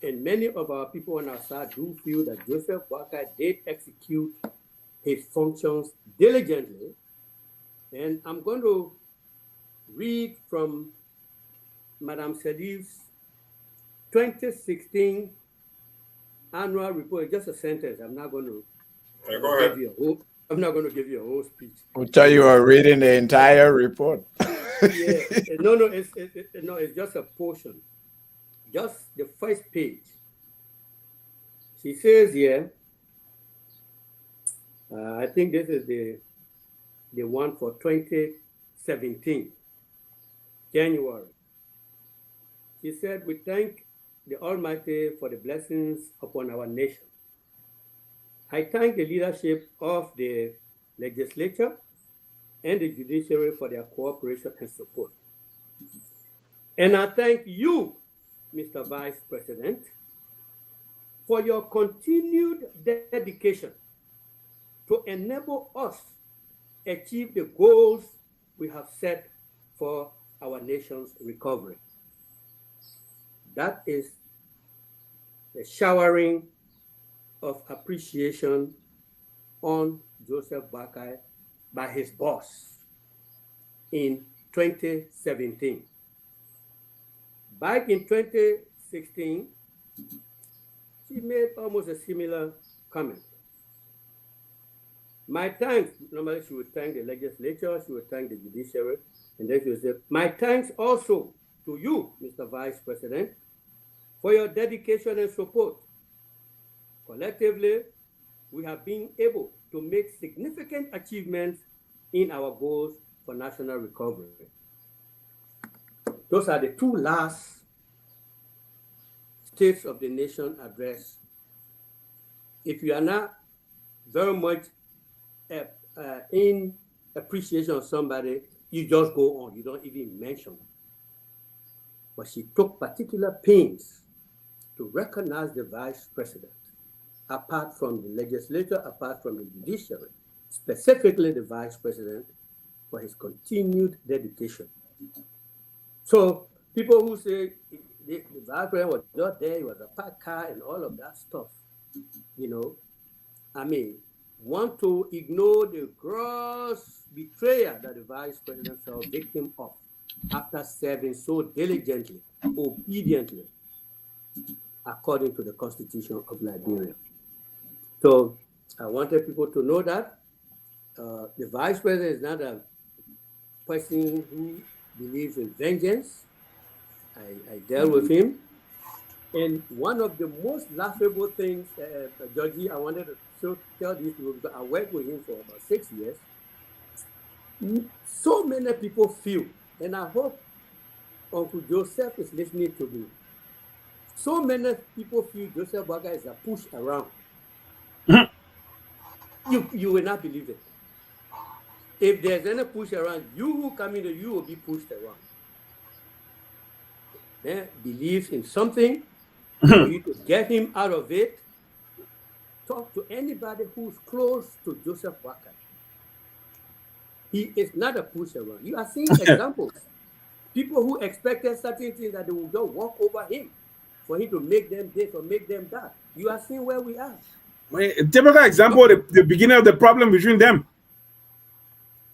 and many of our people on our side do feel that Joseph Boakai did execute his functions diligently. And I'm going to read from Madame Sediv's 2016 annual report, just a sentence. I'm not going to give you a whole speech. I'll tell you are reading the entire report. Yeah, no, it's just a portion, just the first page. She says here, I think this is the one for 2017, January. She said, "We thank the Almighty for the blessings upon our nation. I thank the leadership of the legislature and the judiciary for their cooperation and support. And I thank you, Mr. Vice President, for your continued dedication to enable us achieve the goals we have set for our nation's recovery." That is the showering of appreciation on Joseph Boakai by his boss in 2017. Back in 2016, she made almost a similar comment. My thanks, normally she would thank the legislature, she would thank the judiciary, and then she would say, "My thanks also to you, Mr. Vice President, for your dedication and support. Collectively, we have been able to make significant achievements in our goals for national recovery." Those are the two last States of the Nation address. If you are not very much in appreciation of somebody, you just go on, you don't even mention it. But she took particular pains to recognize the Vice President, apart from the legislature, apart from the judiciary, specifically the Vice President, for his continued dedication. So people who say the Vice President was just there, he was a packer and all of that stuff, want to ignore the gross betrayal that the Vice President fell victim of after serving so diligently, obediently, according to the Constitution of Liberia. So I wanted people to know that the Vice President is not a person who believes in vengeance. I dealt with him. And one of the most laughable things, Georgie, I wanted to tell these people, because I worked with him for about 6 years. So many people feel, and I hope Uncle Joseph is listening to me. So many people feel Joseph Boakai is a push around. You will not believe it. If there's any push around, you who come in, you will be pushed around. Then believes in something, you need to get him out of it. Talk to anybody who's close to Joseph Boakai. He is not a push around. You are seeing examples. People who expected certain things that they will just walk over him for him to make them this or make them that. You are seeing where we are. A typical example of the beginning of the problem between them.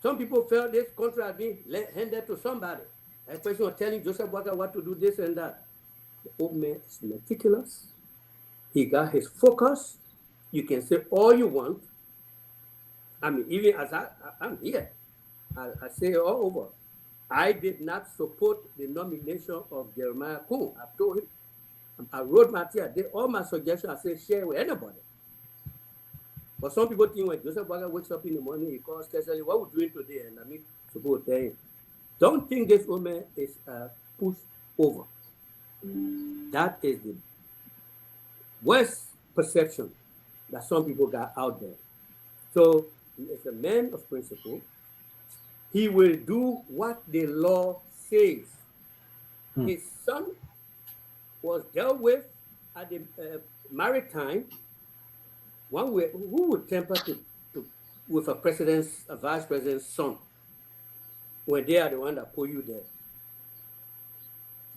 Some people felt this contract being handed to somebody. A person was telling Joseph Boakai what to do, this and that. The old man is meticulous. He got his focus. You can say all you want. Even as I'm here, I say it all over. I did not support the nomination of Jeremiah Kuhn. I told him. I wrote my tear. All my suggestions, I said share with anybody. But some people think when Joseph Boakai wakes up in the morning, he calls Kesselly, "What we're doing today?" And suppose they don't think this woman is pushed over. That is the worst perception that some people got out there. So he is a man of principle. He will do what the law says. His son was dealt with at the maritime. One way, who would temper with a vice president's son when they are the one that put you there?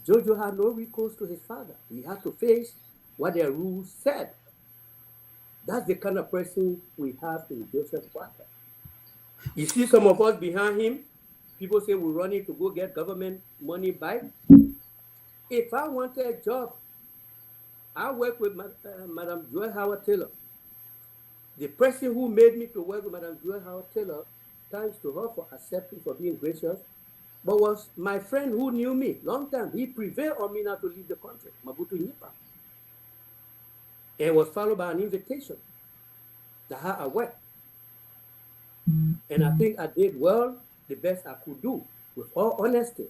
Jojo had no recourse to his father. He had to face what their rules said. That's the kind of person we have in Joseph Boakai. You see some of us behind him, people say we're running to go get government money back. If I wanted a job, I work with Madam Joy Howard Taylor. The person who made me to work with Madam Joy Howard Taylor, thanks to her for accepting, for being gracious, but was my friend who knew me long time. He prevailed on me not to leave the country, Mabutu Nipa. It was followed by an invitation to how I worked. And I think I did well, the best I could do, with all honesty.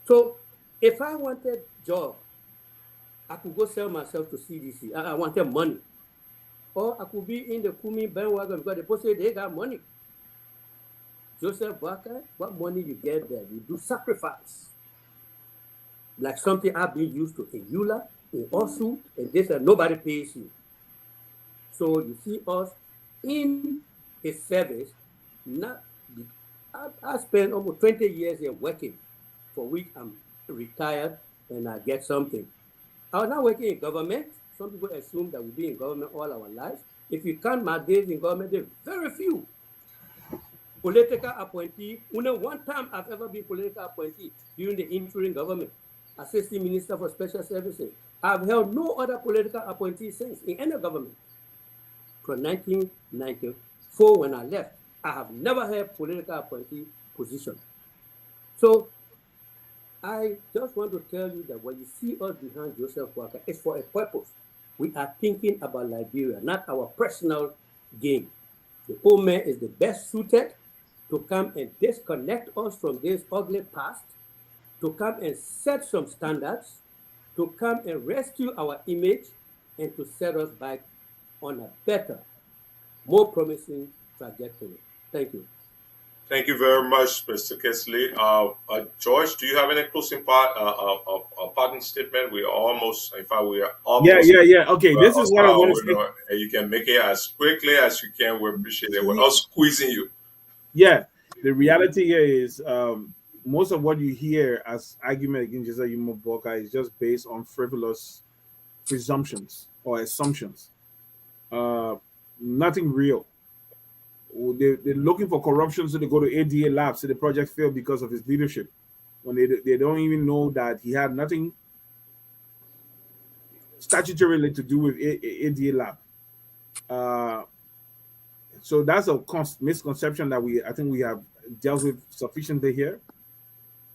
So if I wanted job, I could go sell myself to CDC. I wanted money. Or I could be in the Kumi bandwagon because the people say they got money. Joseph Boakai, what money you get there? You do sacrifice. Like something I've been used to in Eula, in Osu, and this, and nobody pays you. So you see us in his service. I spent almost 20 years here working, for which I'm retired and I get something. I was not working in government. Some people assume that we'll be in government all our lives. If you count my days in government, there are very few. Political appointee, only one time I've ever been political appointee during the interim government, assistant minister for special services. I've held no other political appointee since in any government. From 1994 when I left, I have never held political appointee position. So I just want to tell you that when you see us behind Joseph Boakai, it's for a purpose. We are thinking about Liberia, not our personal gain. The old man is the best suited to come and disconnect us from this ugly past, to come and set some standards, to come and rescue our image, and to set us back on a better, more promising trajectory. Thank you. Thank you very much, Mr. Kesselly. George, do you have any closing parting statement? We are almost, in fact, we are almost. Yeah. Okay, this is what I want to say. And you can make it as quickly as you can. We appreciate it. We're not squeezing you. Yeah, the reality here is most of what you hear as argument against Joseph Boakai is just based on frivolous presumptions or assumptions. Nothing real. They're looking for corruption, so they go to ADA labs, so the project failed because of his leadership. When they don't even know that he had nothing statutorily to do with ADA lab. So that's a misconception that I think we have dealt with sufficiently here.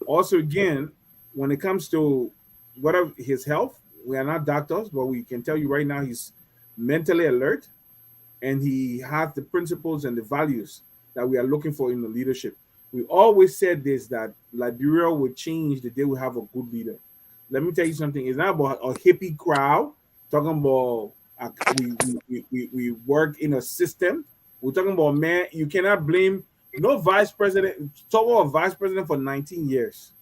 Also, again, when it comes to whatever his health, we are not doctors, but we can tell you right now he's mentally alert. And he has the principles and the values that we are looking for in the leadership. We always said this, that Liberia will change the day we have a good leader. Let me tell you something. It's not about a hippie crowd talking about we work in a system. We're talking about, man, you cannot blame no vice president. Talk about a vice president for 19 years.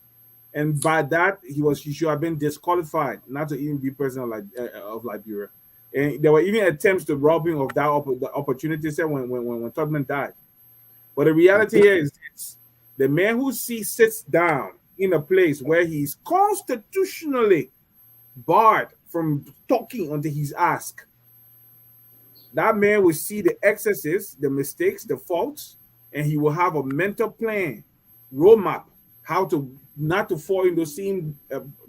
And by that, he should have been disqualified not to even be president of Liberia. And there were even attempts to rob him of that opportunity set when Tubman died. But the reality here is this: the man who sits down in a place where he's constitutionally barred from talking until he's asked, that man will see the excesses, the mistakes, the faults, and he will have a mental plan, roadmap, how to not to fall in those same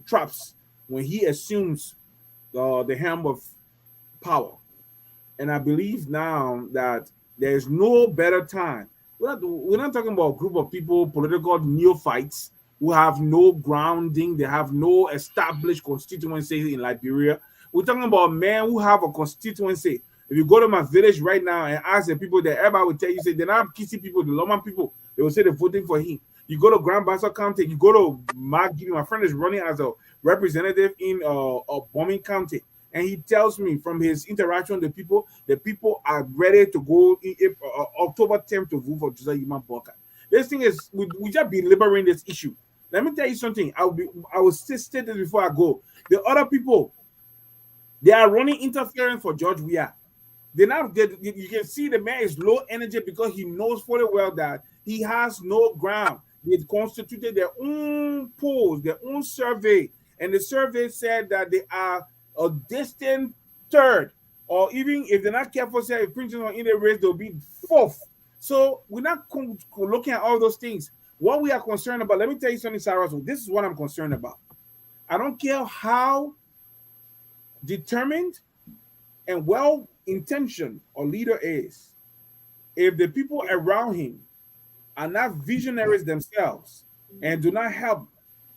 traps when he assumes the helm of power. And I believe now that there's no better time. We're not talking about a group of people, political neophytes, who have no grounding, they have no established constituency in Liberia. We're talking about men who have a constituency. If you go to my village right now and ask the people there, everybody will tell you, say they're not Kisi people, the Loma people, they will say they're voting for him. You go to Grand Bassa County, you go to Magini, my friend is running as a representative in Bombing County. And he tells me from his interaction with the people are ready to go in October 10th to vote for Joseph Boakai. This thing is, we just be liberating this issue. Let me tell you something. I will state this before I go. The other people, they are running interference for George Weah. You can see the man is low energy because he knows fully well that he has no ground. they constituted their own polls, their own survey, and the survey said that they are a distant third, or even if they're not careful, say if Princeton are in the race, they'll be fourth. So we're not looking at all those things. What we are concerned about, let me tell you something, Cyrus. This is what I'm concerned about. I don't care how determined and well-intentioned a leader is. If the people around him are not visionaries themselves and do not help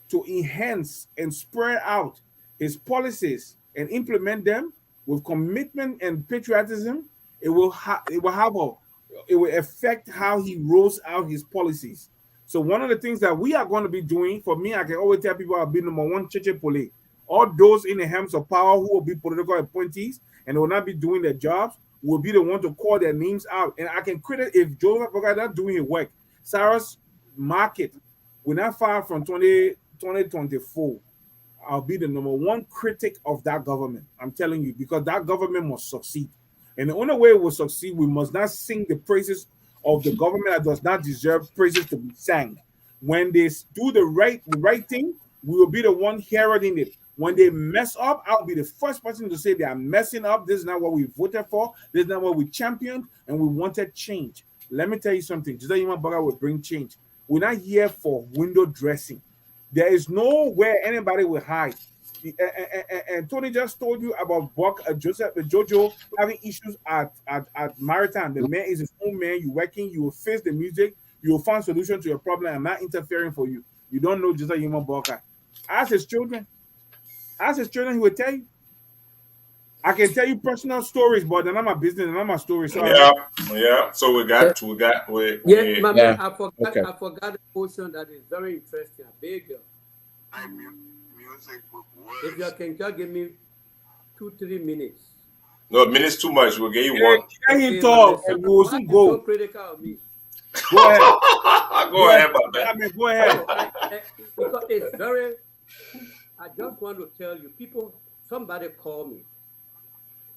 to enhance and spread out his policies and implement them with commitment and patriotism, it will affect how he rolls out his policies. So one of the things that we are going to be doing, for me, I can always tell people I'll be number one, Cheche Pole. All those in the helms of power who will be political appointees and will not be doing their jobs will be the one to call their names out. And I can credit if Joseph Boakai not doing his work. Cyrus market will not far from 2024. I'll be the number one critic of that government. I'm telling you, because that government must succeed. And the only way it will succeed, we must not sing the praises of the government that does not deserve praises to be sang. When they do the right thing, we will be the one heralding it. When they mess up, I'll be the first person to say they are messing up. This is not what we voted for. This is not what we championed, and we wanted change. Let me tell you something. Just like Human Burger will bring change. We're not here for window dressing. There is nowhere anybody will hide. And Tony just told you about Jojo having issues at Maritime. The man is his own man. You're working. You will face the music. You will find solution to your problem. I'm not interfering for you. You don't know just like Human Burger. Ask his children. He will tell you. I can tell you personal stories, but they're not my business. They're not my story. So yeah. So we got. Man, I forgot a portion that is very interesting. I beg you. If you can just give me 2-3 minutes. No, minutes too much. We'll get you one. Can you talk? And we will soon go. So critical of me. Go ahead. Go ahead, man. I mean, go ahead. Because it's very. I just want to tell you, people. Somebody call me.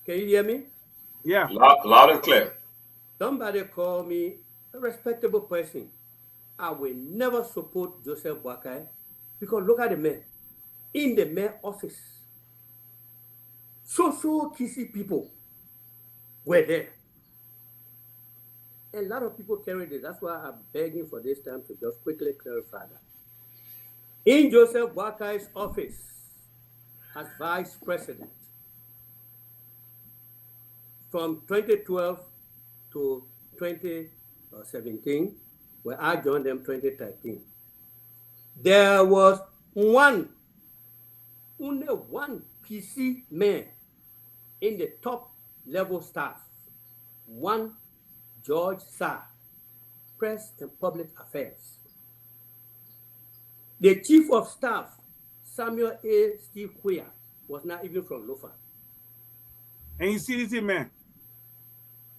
Can you hear me? Yeah. Loud and clear. Somebody call me, a respectable person. I will never support Joseph Boakai because look at the man. In the mayor office, social kissy people were there. A lot of people carried it. That's why I'm begging for this time to just quickly clarify that. In Joseph Boakai's office as vice president, from 2012 to 2017, where I joined them 2013, there was only one PC man in the top level staff, one George Sarr, Press and Public Affairs. The chief of staff, Samuel A. Steve Quia, was not even from Lofa. And he's CDC man.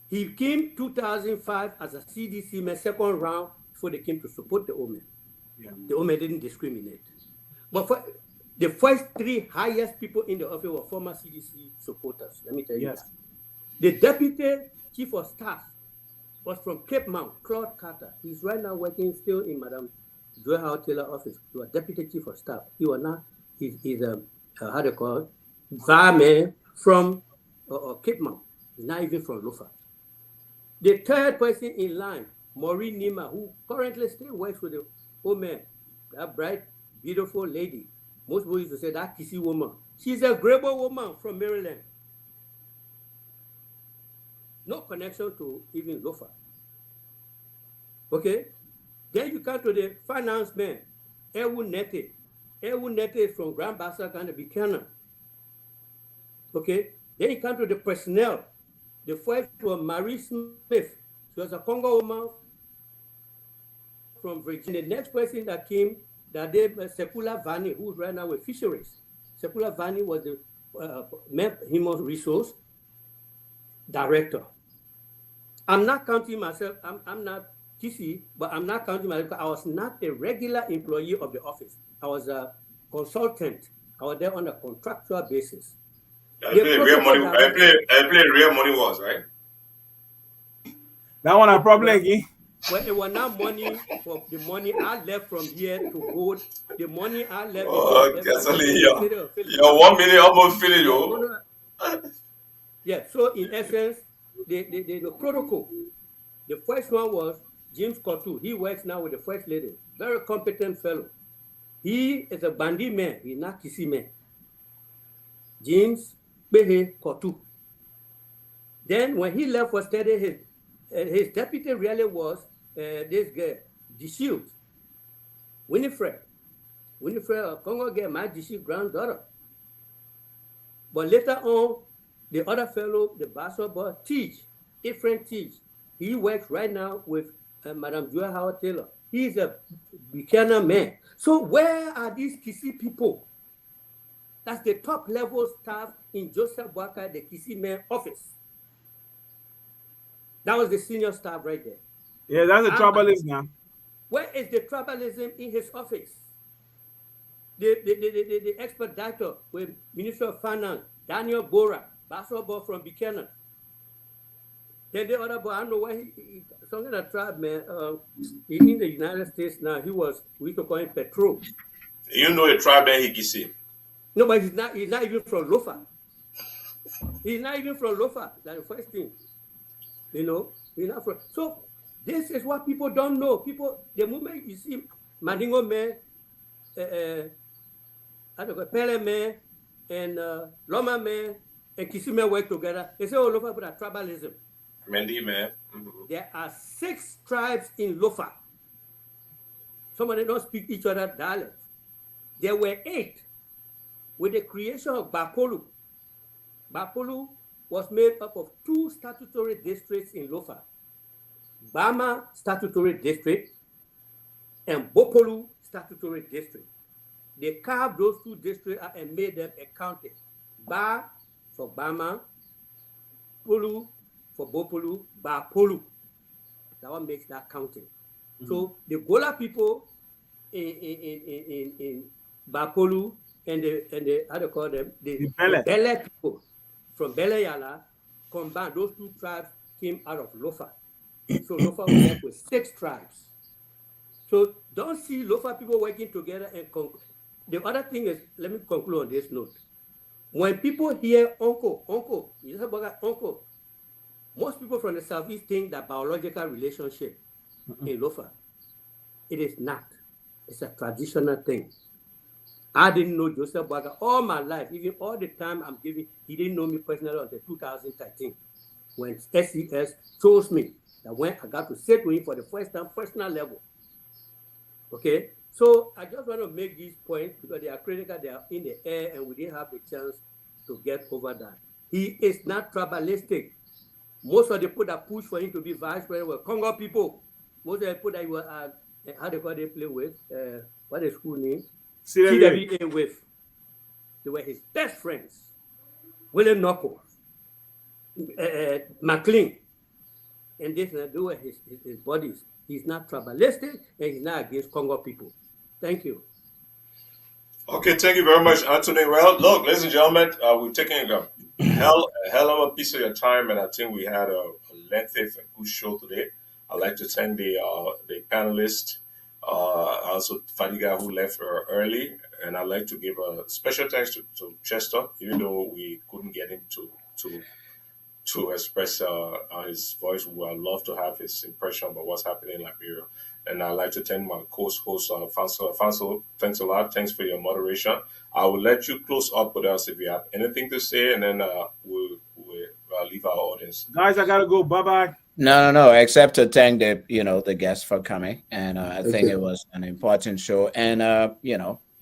He came 2005 as a CDC man, second round, before they came to support the Omen. Yeah. The Omen didn't discriminate. But for the first 3 highest people in the office were former CDC supporters. Let me tell you that. The deputy chief of staff was from Cape Mount, Claude Carter. He's right now working still in Madam Joy Howard Taylor office. He was deputy chief of staff. He was now, he's how do you call it? Varman from Cape Mount. He's not even from Lofa. The third person in line, Maureen Nima, who currently still works with the Omen, that bright, beautiful lady. Most people used to say that kissy woman. She's a Grebo woman from Maryland. No connection to even Lofa. Okay? Then you come to the finance man, Ewu Nete. Ewu Nete is from Grand Bassa, kind of Buchanan. Okay? Then you come to the personnel. The first was Marie Smith. She was a Congo woman from Virginia. The next person that came, that day, Sekula Vani, who's right now with Fisheries. Sekula Vani was the human resource director. I'm not counting myself, I'm not TC, but I'm not counting myself because I was not a regular employee of the office. I was a consultant. I was there on a contractual basis. I play real money was, right? That one I probably again. Well, it was not money for the money I left from here to go. The money I left. Oh, Kesselly, your 1 million almost finished, yo. Yeah, so in essence, the protocol, the first one was James Kotu. He works now with the First Lady. Very competent fellow. He is a Bandi man. He's not Kisi man. James Behe Kotu. Then when he left for study, his deputy really was this guy, Dishield, Winifred of Congo girl, my Dishield granddaughter. But later on, the other fellow, the basketball different teach. He works right now with Madam Joy Howard Taylor. He's a Buchanan man. So where are these Kisi people? That's the top level staff in Joseph Boakai, the Kisi man office. That was the senior staff right there. Yeah, that's the tribalism now. Where is the tribalism in his office? The expert doctor with Minister of Finance, Daniel Bora, basketball from Buchanan. Then the other boy, I don't know why something that tribe man, he in the United States now, we used to call him Petro. You know the tribe man Hikisi. No, but he's not even from Lofa. He's not even from Lofa. That's the first thing. You know, he's not from. So this is what people don't know. People, the moment you see Mandingo man, Pele man, and Loma man, and Kisime work together, they say, oh, Lofa, but tribalism. Mendi man. There are 6 tribes in Lofa. Some of them don't speak each other's dialect. There were 8 with the creation of Bapolu. Bapolu was made up of 2 statutory districts in Lofa. Bama Statutory District and Bopolu Statutory District. They carved those 2 districts and made them a county. Ba for Bama, Polu for Bopolu, Bapolu. That one makes that county. So the Gola people in Bapolu and the how do you call them? The Bele people from Bele Yala combined. Those 2 tribes came out of Lofa. So Lofa was left with 6 tribes. So don't see Lofa people working together and the other thing is, let me conclude on this note. When people hear uncle, you talk about uncle, most people from the Southeast think that biological relationship in Lofa. It is not. It's a traditional thing. I didn't know Joseph Boakai all my life, even all the time I'm giving, he didn't know me personally until 2013, when SES chose me, that when I got to sit with him for the first time, personal level. Okay? So I just want to make these points because they are critical, they are in the air, and we didn't have the chance to get over that. He is not tribalistic. Most of the people that push for him to be vice president were Congo people. Most of the people that he was, how they call they play with, what is school name? CWA with. They were his best friends. William Knuckles, McLean, and this and they were his buddies. He's not tribalistic and he's not against Congo people. Thank you. Okay, thank you very much, Anthony. Well, look, ladies and gentlemen, we're taking a hell of a piece of your time, and I think we had a lengthy and good show today. I'd like to thank the panelists, also Fadiga who left early, and I'd like to give a special thanks to Chester, even though we couldn't get him to express his voice. We would love to have his impression about what's happening in Liberia. And I'd like to thank my co-host, Fansel. Thanks a lot. Thanks for your moderation. I will let you close up with us if you have anything to say, and then we'll leave our audience. Guys, I got to go. Bye-bye. No, except to thank the guests for coming. And I think it was an important show. And,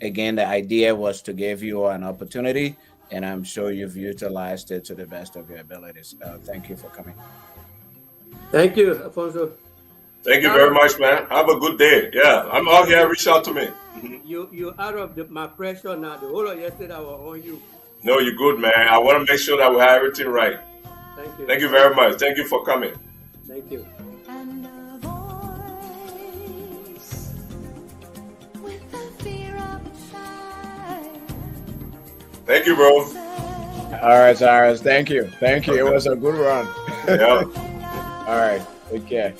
again, the idea was to give you an opportunity, and I'm sure you've utilized it to the best of your abilities. Thank you for coming. Thank you, Alfonso. Thank you very much, man. Have a good day. Yeah, I'm out here. Reach out to me. You're out of my pressure now. The whole of yesterday I was on you. No, you're good, man. I want to make sure that we have everything right. Thank you. Thank you very much. Thank you for coming. Thank you. And a voice with the fear of a child. Thank you, bro. All right, Cyrus. Thank you. It was a good run. Yeah. All right. Take care.